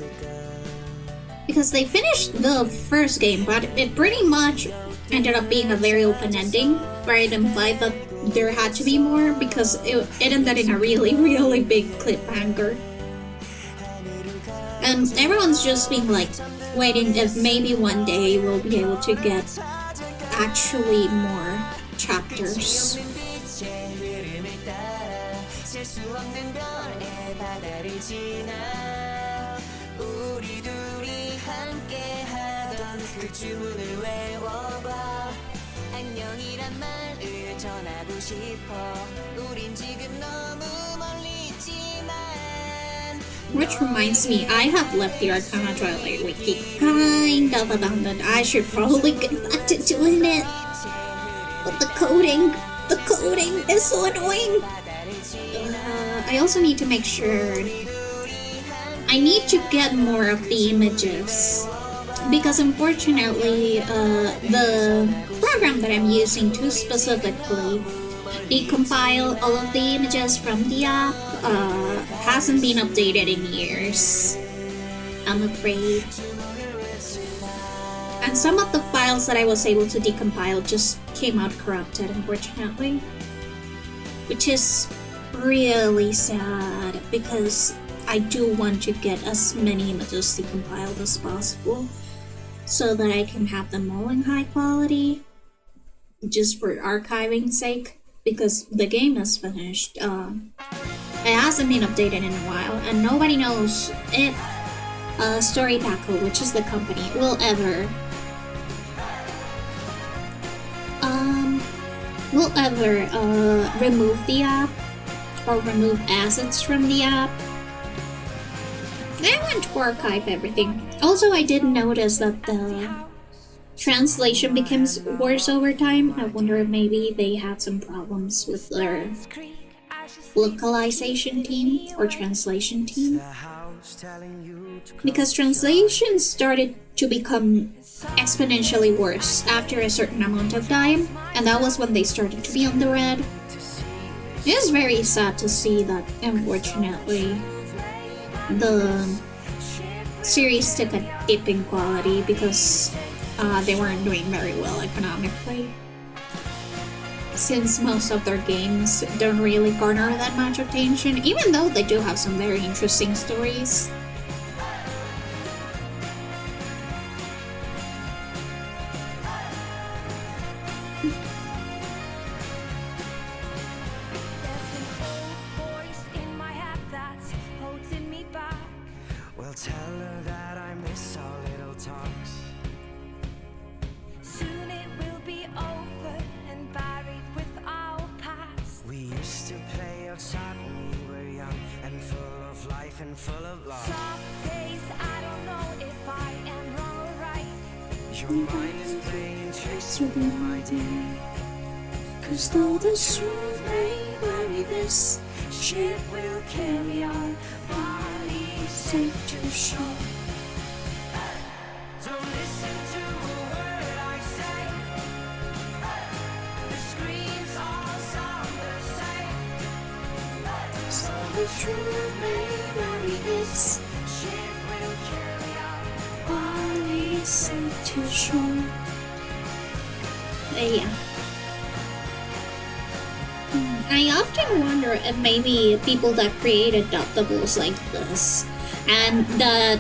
Because they finished the first game, but it pretty much ended up being a very open ending, where it implied that there had to be more because it ended in a really, really big cliffhanger. And everyone's just being like, waiting if maybe one day we'll be able to get actually more chapters. 안녕이란 말을 전하고 싶어 우린 지금 너무 멀리 있지만. Which reminds me, I have left the Arcana Twilight wiki kind of abandoned. I should probably get back to doing it. But the coding is so annoying. I also need to make sure I need to get more of the images. Because unfortunately, the program that I'm using to specifically decompile all of the images from the app hasn't been updated in years, I'm afraid. And some of the files that I was able to decompile just came out corrupted, unfortunately. Which is really sad, because I do want to get as many images decompiled as possible, so that I can have them all in high quality, just for archiving sake, because the game is finished. It hasn't been updated in a while, and nobody knows if Story Tackle, which is the company, will ever remove the app or remove assets from the app. I want to archive everything. Also, I did notice that the translation becomes worse over time. I wonder if maybe they had some problems with their localization team or translation team. Because translation started to become exponentially worse after a certain amount of time, and that was when they started to be on the red. It is very sad to see that, unfortunately, the series took a dip in quality because they weren't doing very well economically. Since most of their games don't really garner that much attention, even though they do have some very interesting stories. Well, tell her that I miss our little talks. Soon it will be over and buried with our past. We used to play outside when we were young and full of life and full of love. Some days I don't know if I am wrong or right. Your mind is playing tricks with me, my dear. 'Cause though the truth may vary, this ship will carry our bodies safe to shore. Don't listen to a word I say. The screams all sound the same. So the truth may vary, this Ship will carry our bodies safe to shore. Yeah. I often wonder if maybe people that created doubles like this, and that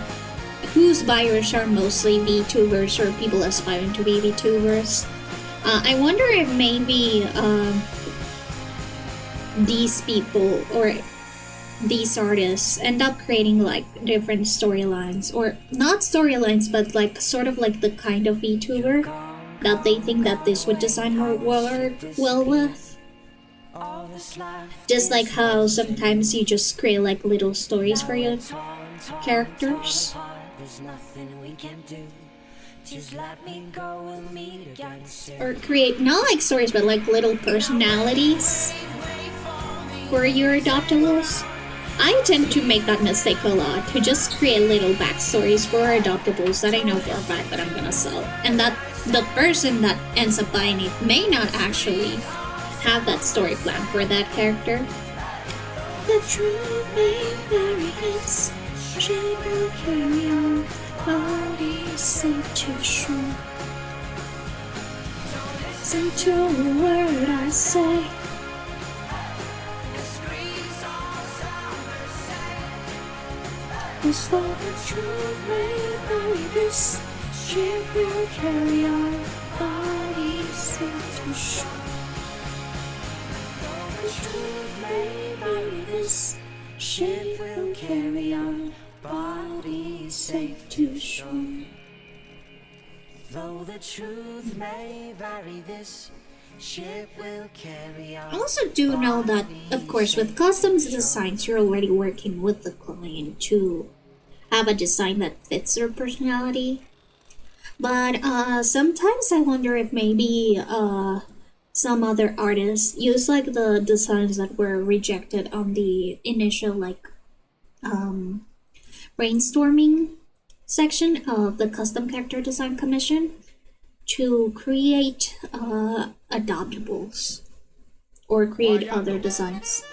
whose buyers are mostly VTubers or people aspiring to be VTubers, I wonder if maybe these people, or these artists end up creating like different storylines, or not storylines, but like sort of like the kind of VTuber that they think that this would design more work well with. Just like how sometimes you just create like little stories for your characters. Or create, not like stories, but like little personalities for your adoptables. I tend to make that mistake a lot, to just create little backstories for adoptables that I know for a fact that I'm gonna sell. And that the person that ends up buying it may not actually have that story plan for that character. The truth may vary, its shape will carry on, body safe to shore. Listen to the word I say. As though the truth may vary, this ship will carry our bodies safe to shore. The truth may vary, this ship will carry our bodies safe to shore. Though the truth may vary, this ship will carry on. I also do know that, of course, with custom designs, you're already working with the client to have a design that fits their personality. But sometimes I wonder if maybe some other artists use like the designs that were rejected on the initial like brainstorming section of the custom character design commission to create adoptables or create other designs.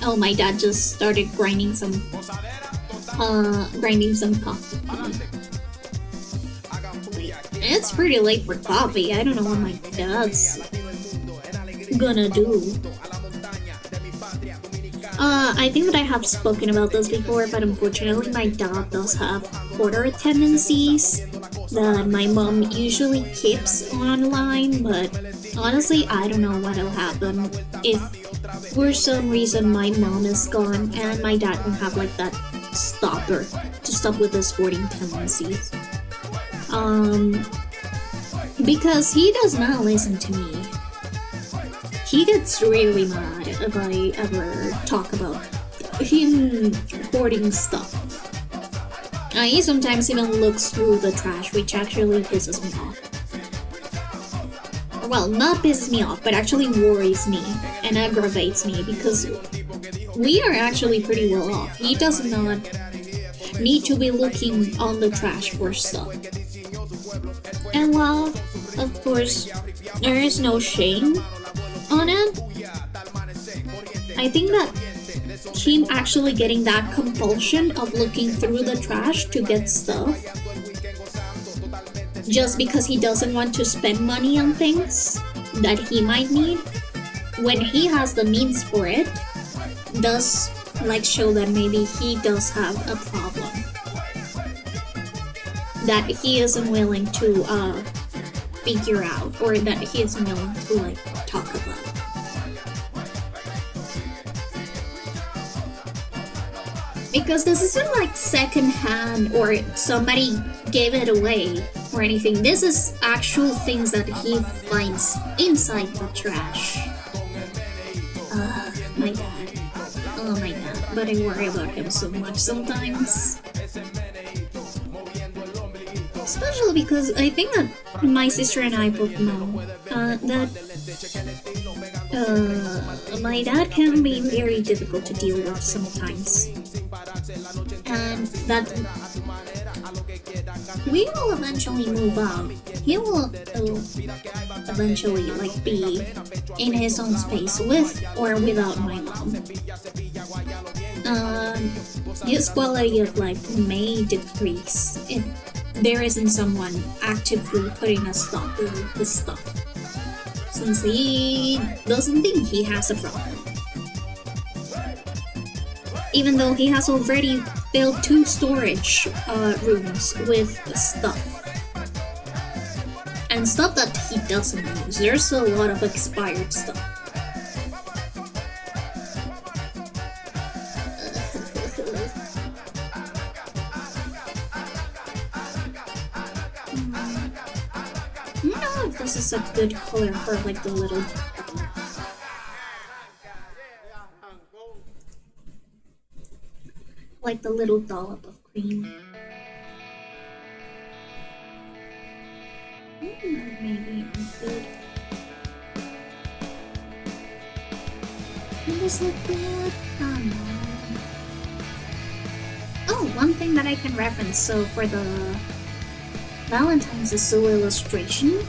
Oh, my dad just started grinding some coffee. It's pretty late for coffee. I don't know what my dad's gonna do. I think that I have spoken about this before, but unfortunately my dad does have hoarder tendencies that my mom usually keeps online, but honestly I don't know what'll happen if for some reason my mom is gone and my dad won't have like that stopper to stop with his hoarding tendencies. Because he does not listen to me. He gets really mad if I ever talk about him hoarding stuff. He sometimes even looks through the trash, which actually pisses me off. Well, not pisses me off, but actually worries me and aggravates me because we are actually pretty well off. He does not need to be looking on the trash for stuff. And while, of course, there is no shame on it, I think that him actually getting that compulsion of looking through the trash to get stuff just because he doesn't want to spend money on things that he might need when he has the means for it does like show that maybe he does have a problem that he isn't willing to figure out, or that he isn't willing to like talk about. Because this isn't like secondhand or somebody gave it away or anything. This is actual things that he finds inside the trash. My dad. Oh my god. But I worry about him so much sometimes. Especially because I think that my sister and I both know that my dad can be very difficult to deal with sometimes. And that we will eventually move out. He will eventually like be in his own space with or without my mom. His quality of life may decrease if there isn't someone actively putting a stop to this stuff, since he doesn't think he has a problem. Even though he has already filled 2 storage rooms with stuff. and stuff that he doesn't use. There's a lot of expired stuff. I don't know if this is a good color for like the little dollop of cream. Maybe I'm good. Will this look good? Oh no. Oh, one thing that I can reference, so for the Valentine's Zoo illustration,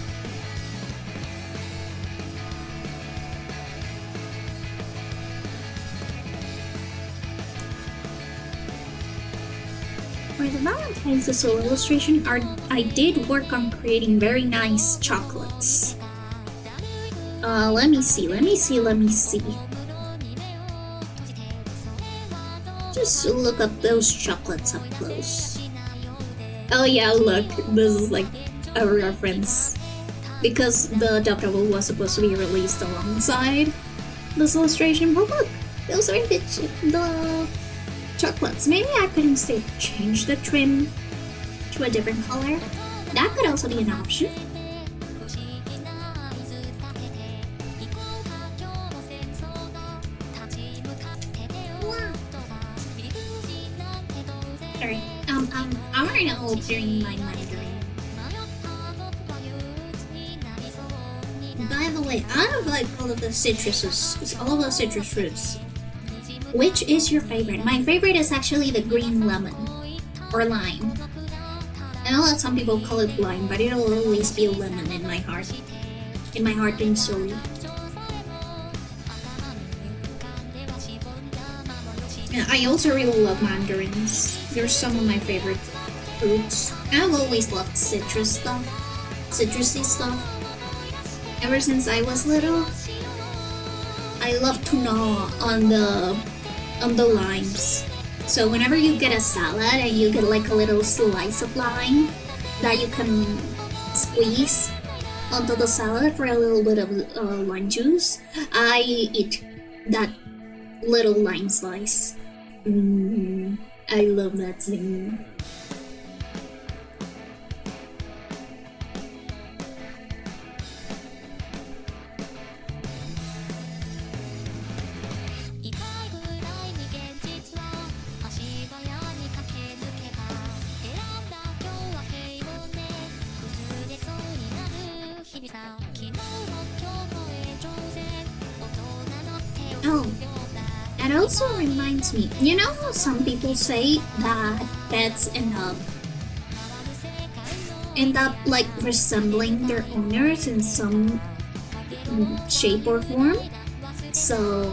for the Valentine's Zoo illustration, I did work on creating very nice chocolates. Let me see. Just look up those chocolates up close. Oh yeah, look, this is like a reference. Because the dub was supposed to be released alongside this illustration, but look, those are the chocolates. Maybe I could instead change the trim to a different color. That could also be an option. Sorry, I'm right now opening my Mandarin. By the way, out of like all of the citrus fruits, which is your favorite? My favorite is actually the green lemon or lime. I know that some people call it lime, but it'll always be a lemon in my heart. In my heart and soul. Yeah, I also really love mandarins. They're some of my favorite fruits. I've always loved citrusy stuff. Ever since I was little, I love to gnaw on the limes. So whenever you get a salad and you get like a little slice of lime that you can squeeze onto the salad for a little bit of lime juice, I eat that little lime slice. I love that thing. Oh, that also reminds me, you know how some people say that pets end up like resembling their owners in some shape or form? So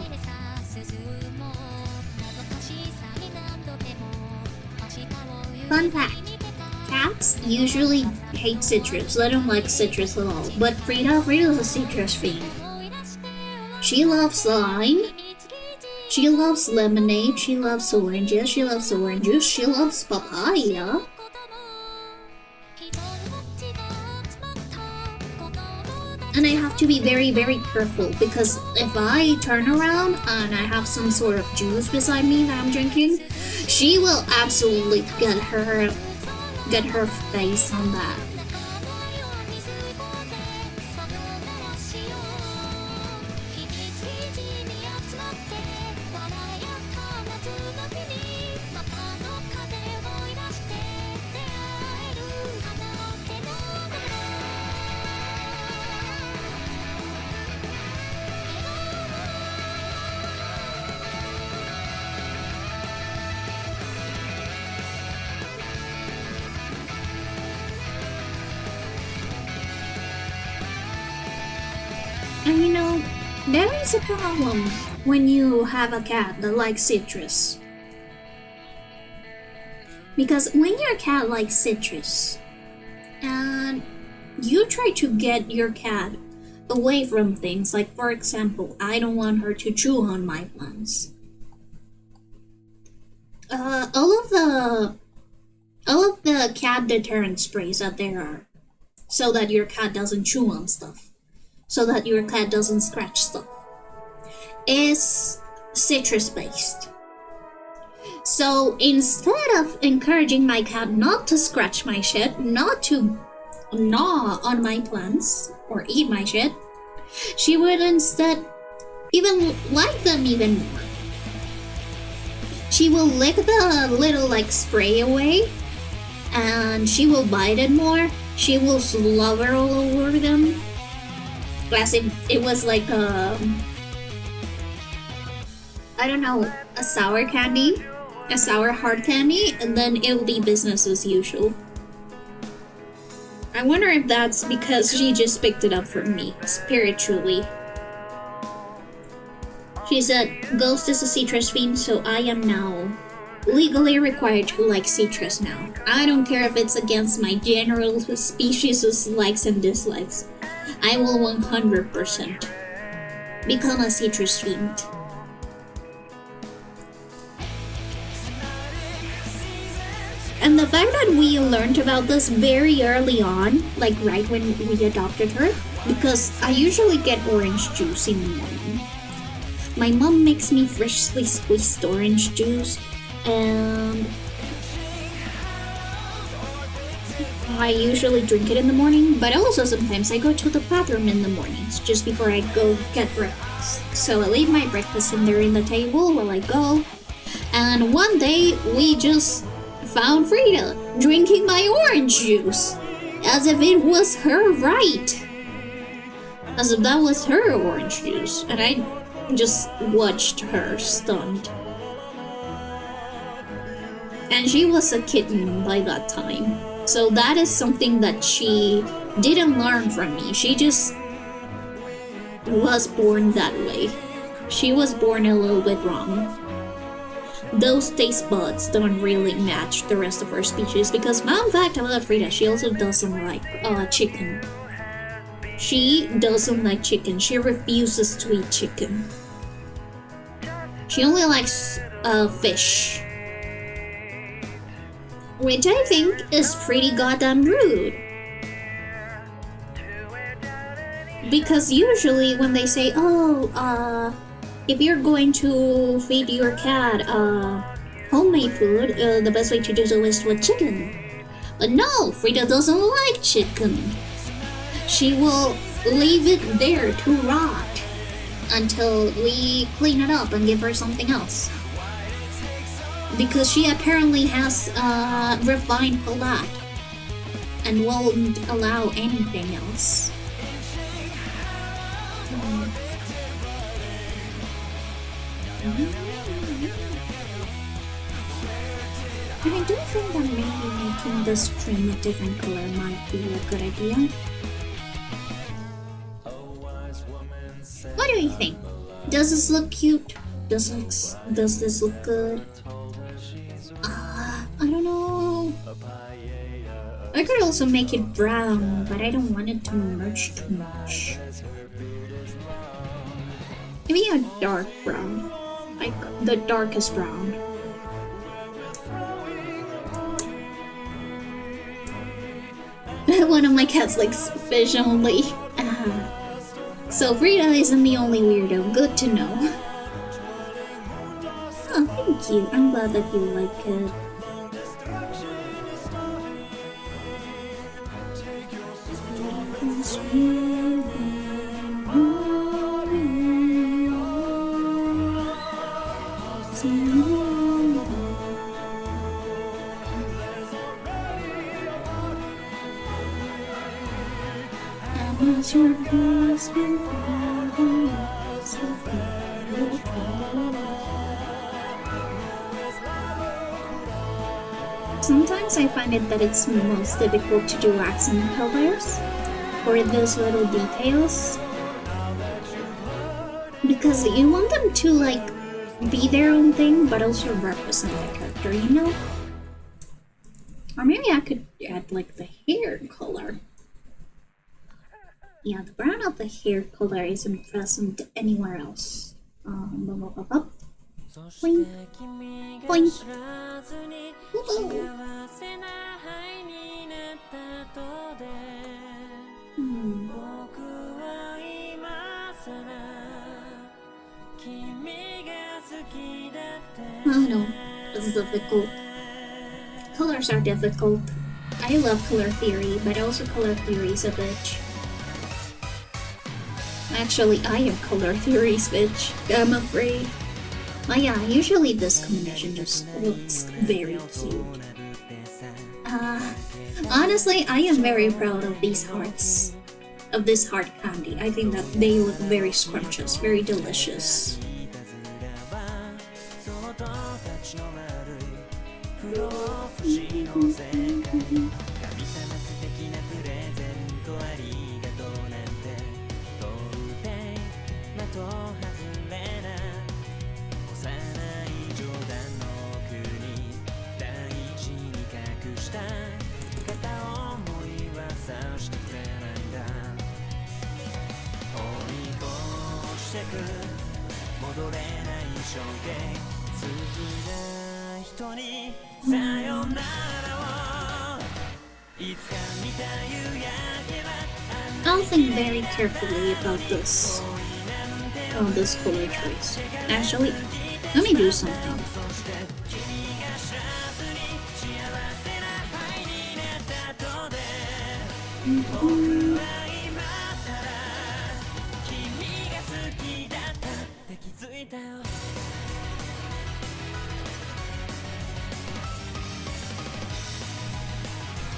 fun fact, cats usually hate citrus. They don't like citrus at all. But Frida's a citrus fiend. She loves lime, she loves lemonade, she loves oranges, she loves orange juice, she loves papaya. And I have to be very, very careful because if I turn around and I have some sort of juice beside me that I'm drinking, she will absolutely get her face on that. And you know, there is a problem when you have a cat that likes citrus. Because when your cat likes citrus, and you try to get your cat away from things, like for example, I don't want her to chew on my plants. All of the cat deterrent sprays that there are, so that your cat doesn't chew on stuff, so that your cat doesn't scratch stuff, is citrus based. So instead of encouraging my cat not to scratch my shit, not to gnaw on my plants or eat my shit, she would instead even like them even more. She will lick the little like spray away, and she will bite it more. She will slobber all over them, as if it was like I don't know, a sour candy, a sour hard candy, and then it'll be business as usual. I wonder if that's because she just picked it up from me, spiritually. She said, Ghost is a citrus fiend, so I am now legally required to like citrus now. I don't care if it's against my general species' likes and dislikes. I will 100% become a citrus fiend. And the fact that we learned about this very early on, like right when we adopted her, because I usually get orange juice in the morning. My mom makes me freshly squeezed orange juice, and I usually drink it in the morning, but also sometimes I go to the bathroom in the mornings just before I go get breakfast. So I leave my breakfast in there in the table while I go, and one day we just found Frida drinking my orange juice as if it was her right, as if that was her orange juice, and I just watched her stunned. And she was a kitten by that time, so that is something that she didn't learn from me. She just was born that way. She was born a little bit wrong. Those taste buds don't really match the rest of her species, because fun fact about Frida, she also doesn't like chicken. She doesn't like chicken. She refuses to eat chicken. She only likes fish, which I think is pretty goddamn rude. Because usually when they say, if you're going to feed your cat homemade food, the best way to do so is with chicken. But no, Frida doesn't like chicken. She will leave it there to rot until we clean it up and give her something else. Because she apparently has a refined palate and won't allow anything else. And I do think that maybe making the string a different color might be a good idea. What do you think? Does this look cute? Does this look good? I don't know. I could also make it brown, but I don't want it to merge too much. Maybe a dark brown, like the darkest brown. One of my cats likes fish only. So Frida isn't the only weirdo. Good to know. Oh, thank you. I'm glad that you like it. Sometimes I find it that it's most difficult to do accent colors for those little details, because you want them to like be their own thing but also represent the character, you know? Or maybe I could add like the hair color. Yeah, the brown of the hair color isn't present anywhere else. Boing. Boing. Ooh. Oh no, it's difficult. Colors are difficult. I love color theory, but also color theory is a bitch. Actually, I am color theory's bitch, I'm afraid. But yeah, usually this combination just looks very cute. Honestly, I am very proud of these hearts. Of this heart candy. I think that they look very scrumptious, very delicious. I'll think very carefully about this. This color choice. Actually, let me do something.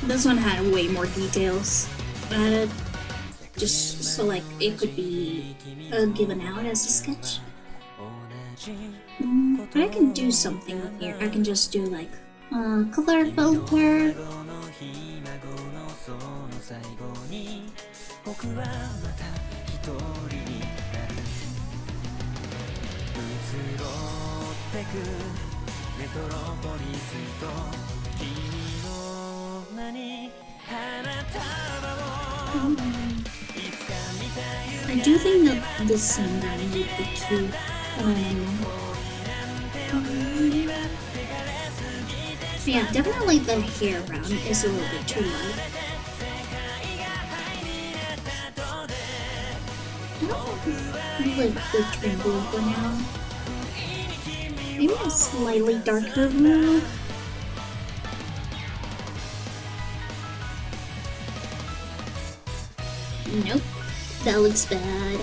This one had way more details, but just so like it could be given out as a sketch. But I can do something with here. I can just do like color filter. I do think that this sundown would be cute. Yeah, definitely the hair round is a little bit too light. I like the twinkle for now. Maybe a slightly darker blue. Nope, that looks bad.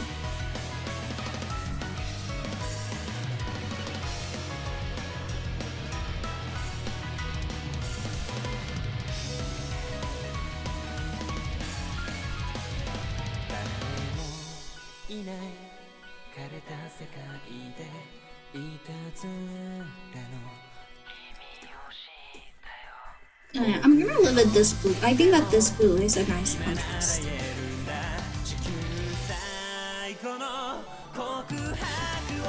I'm gonna live with this blue. I think that this blue is a nice contrast.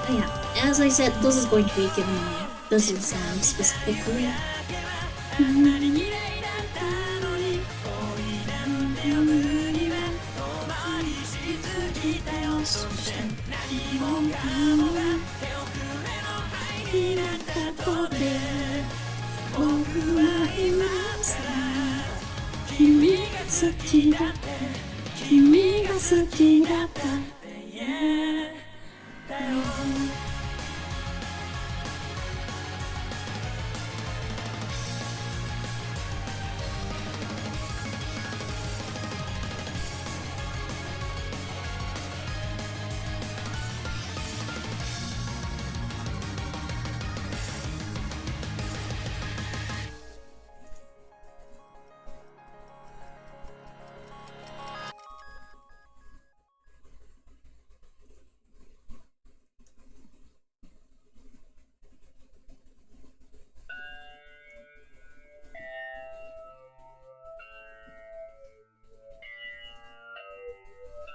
Yeah, as I said, this is going to be given away. This is specifically.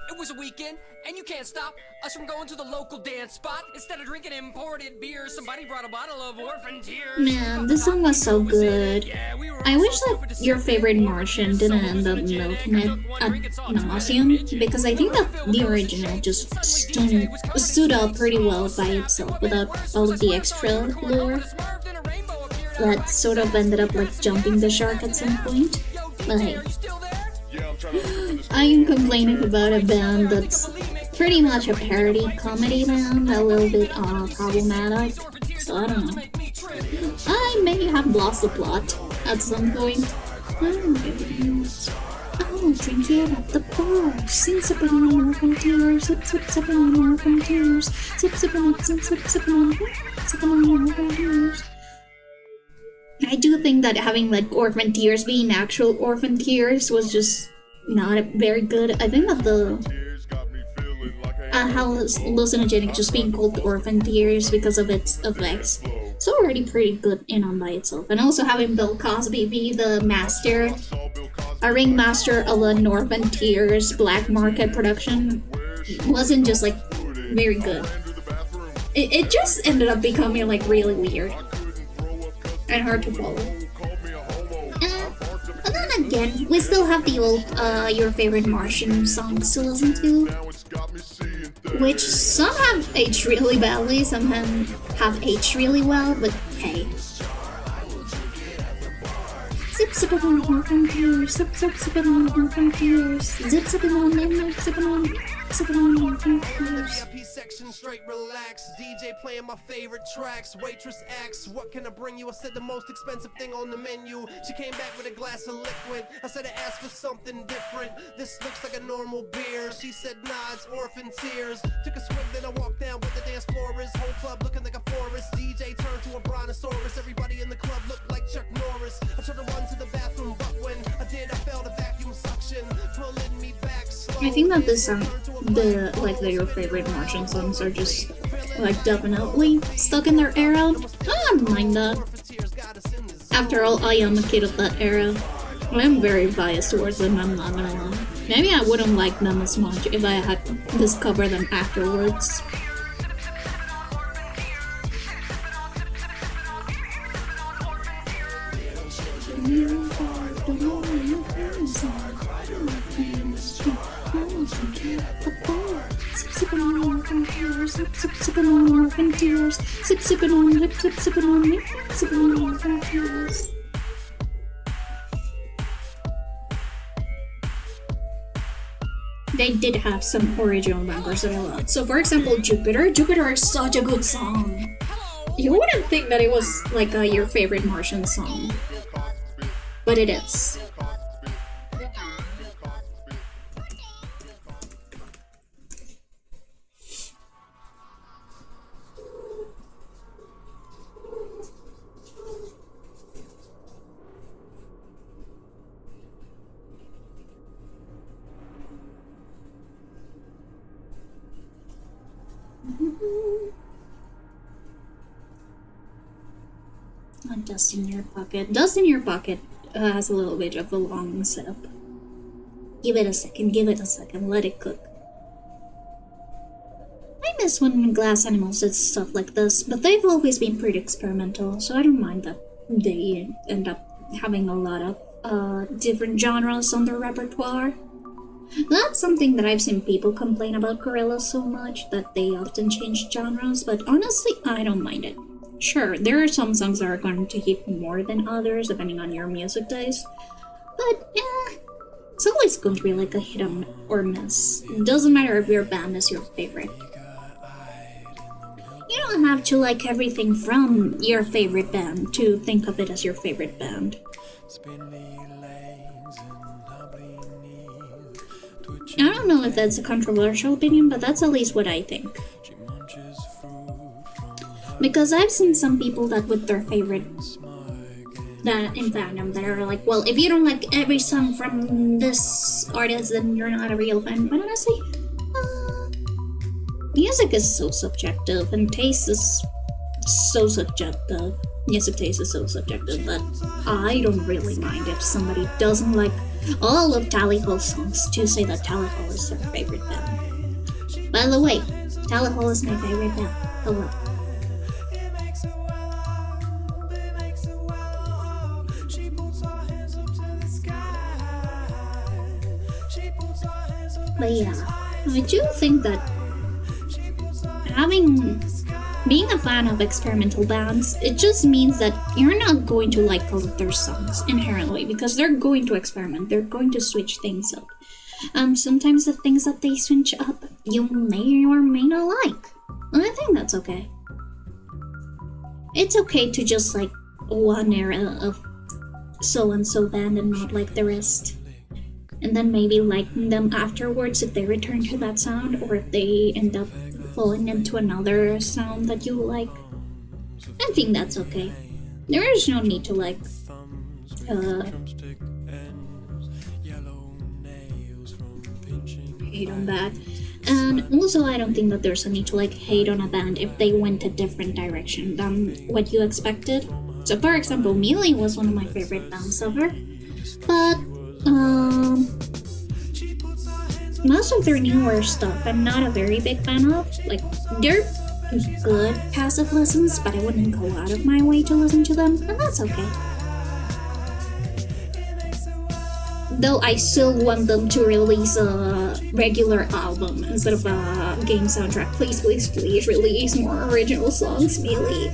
It was a weekend, and you can't stop us from going to the local dance spot. Instead of drinking imported beer, somebody brought a bottle of orphan tears. Man, this song was so good. I wish that your favorite Martian didn't end up milking it ad nauseum, because I think that the original just stood out pretty well by itself without all of the extra lore that sort of ended up like jumping the shark at some point. But hey, I am complaining about a band that's pretty much a parody comedy band, a little bit problematic. So I don't know. I may have lost the plot at some point. Oh, drink it at the bar. Sing sipping on orphan tears. Sip sip sipping on orphan tears. Sip sipping on sipping on orphan tears. I do think that having like orphan tears being actual orphan tears was just not very good. I think that the hallucinogenic just being called orphan tears because of its effects, it's already pretty good in on by itself. And also having Bill Cosby be the master, a ringmaster of an orphan tears black market production, wasn't just like very good. It just ended up becoming like really weird and hard to follow. And then again, we still have the old your favorite Martian songs to listen to, which some have aged really badly, some have aged really well, but hey. Zip sipping on orphan tears, sip sipping on orphan tears, zip sipping on midnight, sipping on orphan tears. VIP section straight relax. DJ playing my favorite tracks. Waitress asks, what can I bring you? I said the most expensive thing on the menu. She came back with a glass of liquid. I said I asked for something different. This looks like a normal beer. She said nah, it's orphan tears. Took a swig, then I walked down with the dance floor is. Whole club looking like a forest. DJ turned to a brontosaurus. Everybody in the club looked like Chuck Norris. I tried to run to the bathroom, but when I did, I felt a vacuum suction pulling me back. I think that this your favorite Martian songs are just like definitely stuck in their era. I don't mind that. After all, I am a kid of that era. I am very biased towards them, I'm not gonna lie. Maybe I wouldn't like them as much if I had discovered them afterwards. Sipping on orphan tears, sipping on orphan tears, sipping on orphan tears. They did have some original members that I loved. So for example, Jupiter. Jupiter is such a good song. You wouldn't think that it was like your favorite Martian song, but it is. Dust in Your Pocket. Dust in Your Pocket has a little bit of a long setup. Give it a second, let it cook. I miss when Glass Animals did stuff like this, but they've always been pretty experimental, so I don't mind that they end up having a lot of different genres on their repertoire. That's something that I've seen people complain about Gorillaz so much, that they often change genres, but honestly, I don't mind it. Sure, there are some songs that are going to hit more than others, depending on your music taste, but it's always going to be like a hit or miss. It doesn't matter if your band is your favorite. You don't have to like everything from your favorite band to think of it as your favorite band. I don't know if that's a controversial opinion, but that's at least what I think. Because I've seen some people that with their favorite that in fandom that are like, well, if you don't like every song from this artist, then you're not a real fan. But honestly, music is so subjective, and taste is so subjective. Music taste is so subjective that I don't really mind if somebody doesn't like all of Tally Hall's songs to say that Tally Hall is their favorite band. By the way, Tally Hall is my favorite band. Hello. But yeah, I do think that being a fan of experimental bands, it just means that you're not going to like all of their songs inherently, because they're going to experiment, they're going to switch things up. Sometimes the things that they switch up you may or may not like. And I think that's okay. It's okay to just like one era of so-and-so band and not like the rest. And then maybe like them afterwards if they return to that sound, or if they end up falling into another sound that you like. I think that's okay. There is no need to like hate on that. And also I don't think that there's a need to like hate on a band if they went a different direction than what you expected. So for example, Melee was one of my favorite bands ever, but most of their newer stuff I'm not a very big fan of. Like, they're good passive listens, but I wouldn't go out of my way to listen to them, and that's okay. Though I still want them to release a regular album instead of a game soundtrack. Please, please, please release more original songs, Melee.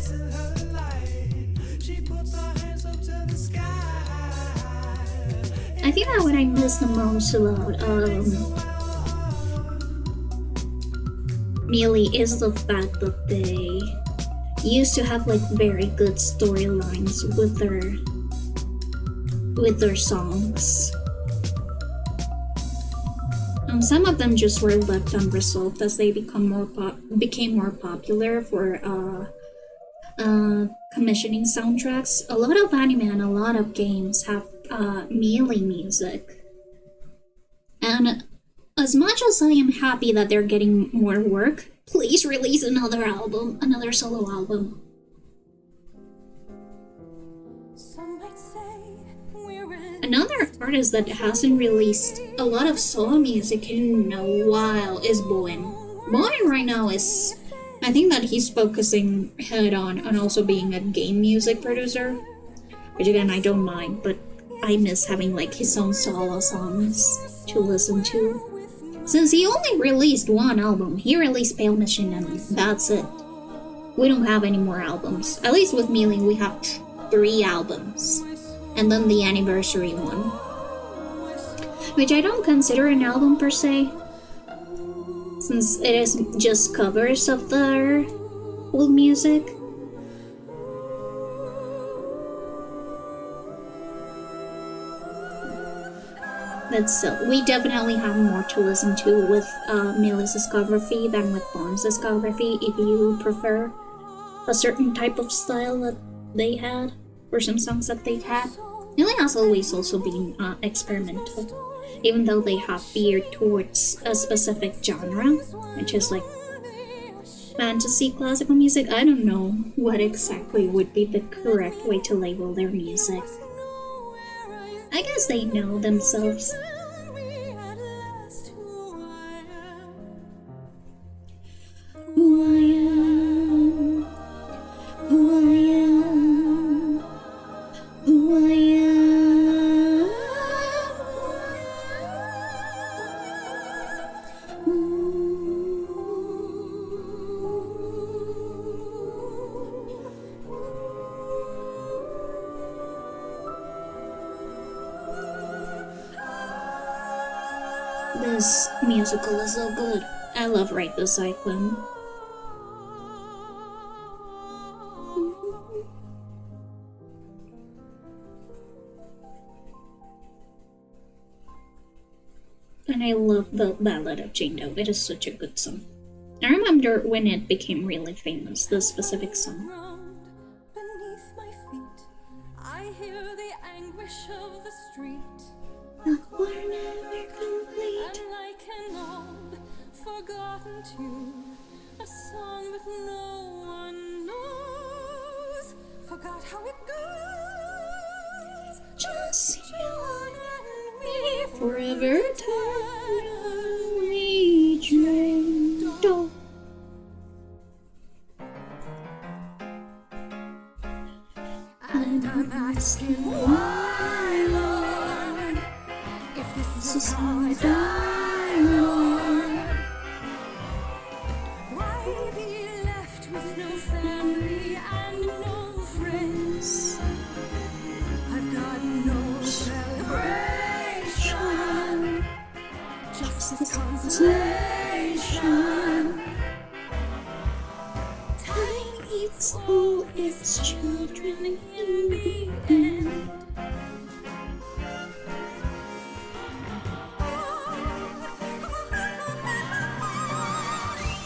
I think that what I miss the most about Melee is the fact that they used to have like very good storylines with their songs. Some of them just were left unresolved as they became more popular for commissioning soundtracks. A lot of anime and a lot of games have Melee music, and as much as I am happy that they're getting more work, please release another album, another solo album. Another artist that hasn't released a lot of solo music in a while is Bowen. Bowen right now is, I think that he's focusing head on also being a game music producer, which again I don't mind, but I miss having like his own solo songs to listen to. Since he only released one album, he released Pale Machine and that's it. We don't have any more albums. At least with Melee we have 3 albums. And then the anniversary one, which I don't consider an album per se, since it is just covers of their old music. We definitely have more to listen to with Melee's discography than with Born's discography, if you prefer a certain type of style that they had, or some songs that they had. Melee has always also been experimental, even though they have veered towards a specific genre, which is like fantasy classical music. I don't know what exactly would be the correct way to label their music. I guess they know themselves. Who I am, who I am, who I am. This musical is so good. I love Ride the Cyclone. And I love the Ballad of Jane Doe. It is such a good song. I remember when it became really famous, this specific song. Beneath my feet, I hear the anguish of the street. We're never complete. And like an old, forgotten tune, a song that no one knows. Forgot how it goes. Just you and me forever eternally Jane Doe. And I'm asking why, Lord, if this is how I die, Lord. Why be left with no family and no friends? I've got no celebration. needs all its children in the end.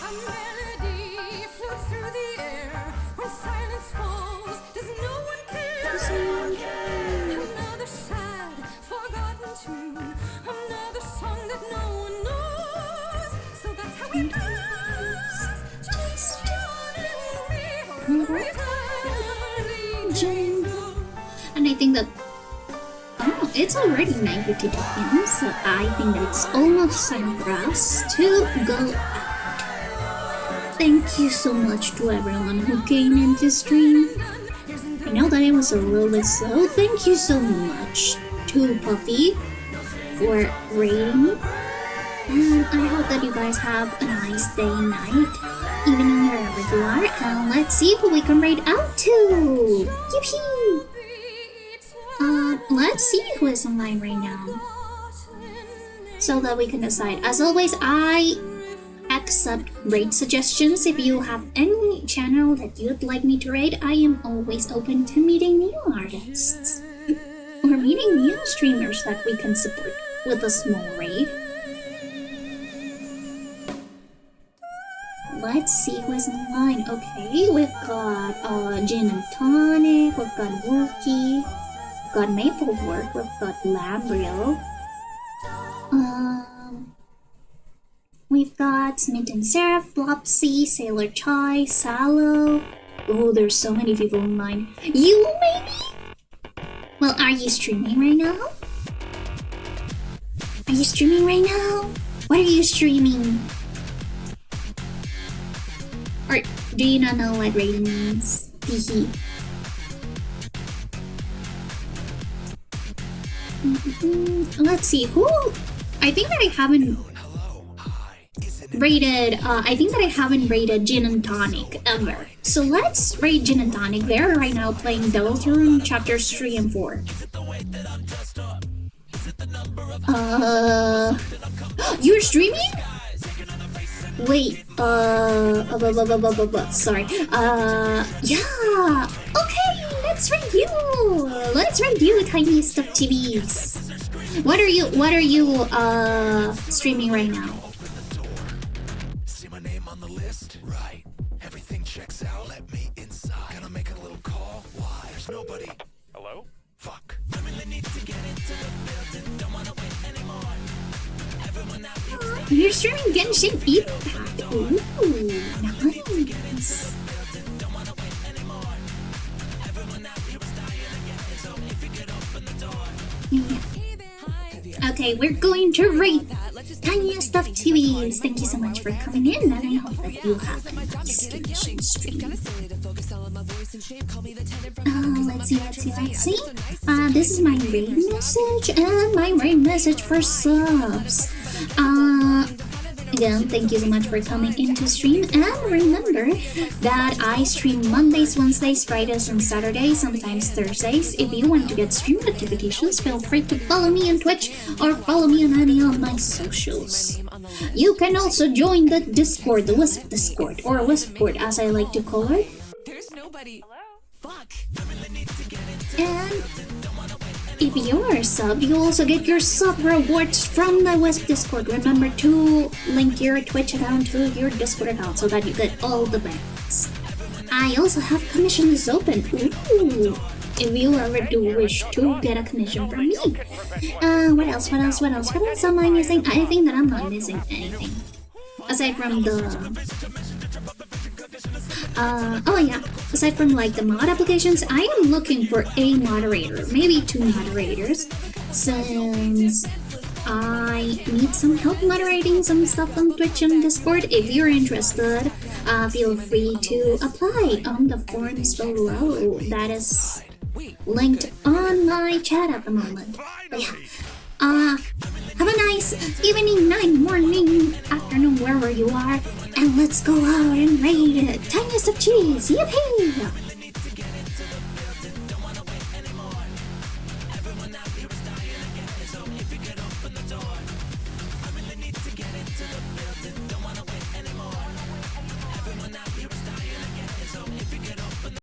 A melody floats through the air. When silence falls, does no one care? Another sad, forgotten tune. Another song that no one knows. So that's how it goes. Just John and me, or Jingle. And I think that it's already 9:52 p.m. So I think that it's almost time for us to go out. Thank you so much to everyone who came into stream. I know that it was a little bit slow. Thank you so much to Puffy for raiding. And I hope that you guys have a nice day, night, evening, wherever you are. And let's see who we can raid out to. Yippee! Let's see who is online right now, so that we can decide. As always, I accept raid suggestions. If you have any channel that you'd like me to raid, I am always open to meeting new artists or meeting new streamers that we can support with a small raid. Let's see who is online. Okay, we've got Gin and Tonic, we've got Wookie, we've got Maplework, we've got Lambriel, we've got Smith and Seraph, Flopsy, Sailor Chai, Sallow. Oh, there's so many people online. You, maybe? Well, are you streaming right now? Are you streaming right now? What are you streaming? Or do you not know what rating means? Hehe. Let's see who. I think that I haven't rated. I think that I haven't rated Gin and Tonic ever. So let's rate Gin and Tonic. They're right now playing Deltarune chapters 3 and 4. You're streaming? Wait, sorry. Yeah. Okay, let's rate you. Let's rate you, Tiniest of TVs. What are you streaming right now? See my name on the list? Right. Everything checks out. Let me inside. Gonna make a little call. Why? There's nobody. Hello? Fuck. I really need to get into the building. Don't wanna wait anymore. Everyone out here. You're streaming Genshin Impact. Ooh, nice. Yeah. Okay, we're going to rate Tiniest of TVs. Thank you so much for coming in, and I hope that you have a nice Genshin stream. Let's see. This is my raid message and my raid message for subs. Again, thank you so much for coming into stream, and remember that I stream Mondays, Wednesdays, Fridays, and Saturdays, sometimes Thursdays. If you want to get stream notifications, feel free to follow me on Twitch or follow me on any of my socials. You can also join the Discord, the Wisp Discord, or Wispcord as I like to call it. There's nobody. Hello? Fuck. And if you're a sub, you also get your sub rewards from the Wisp Discord. Remember to link your Twitch account to your Discord account so that you get all the benefits. I also have commissions open. Ooh, if you ever do wish to get a commission from me. What else am I missing? I think that I'm not missing anything. Aside from aside from like the mod applications, I am looking for a moderator, maybe 2 moderators, since I need some help moderating some stuff on Twitch and Discord. If you're interested, feel free to apply on the forums below. That is linked on my chat at the moment. But yeah, have a nice evening, night, morning, afternoon, wherever you are, and let's go out and raid it. Tiniest of cheese, yippee!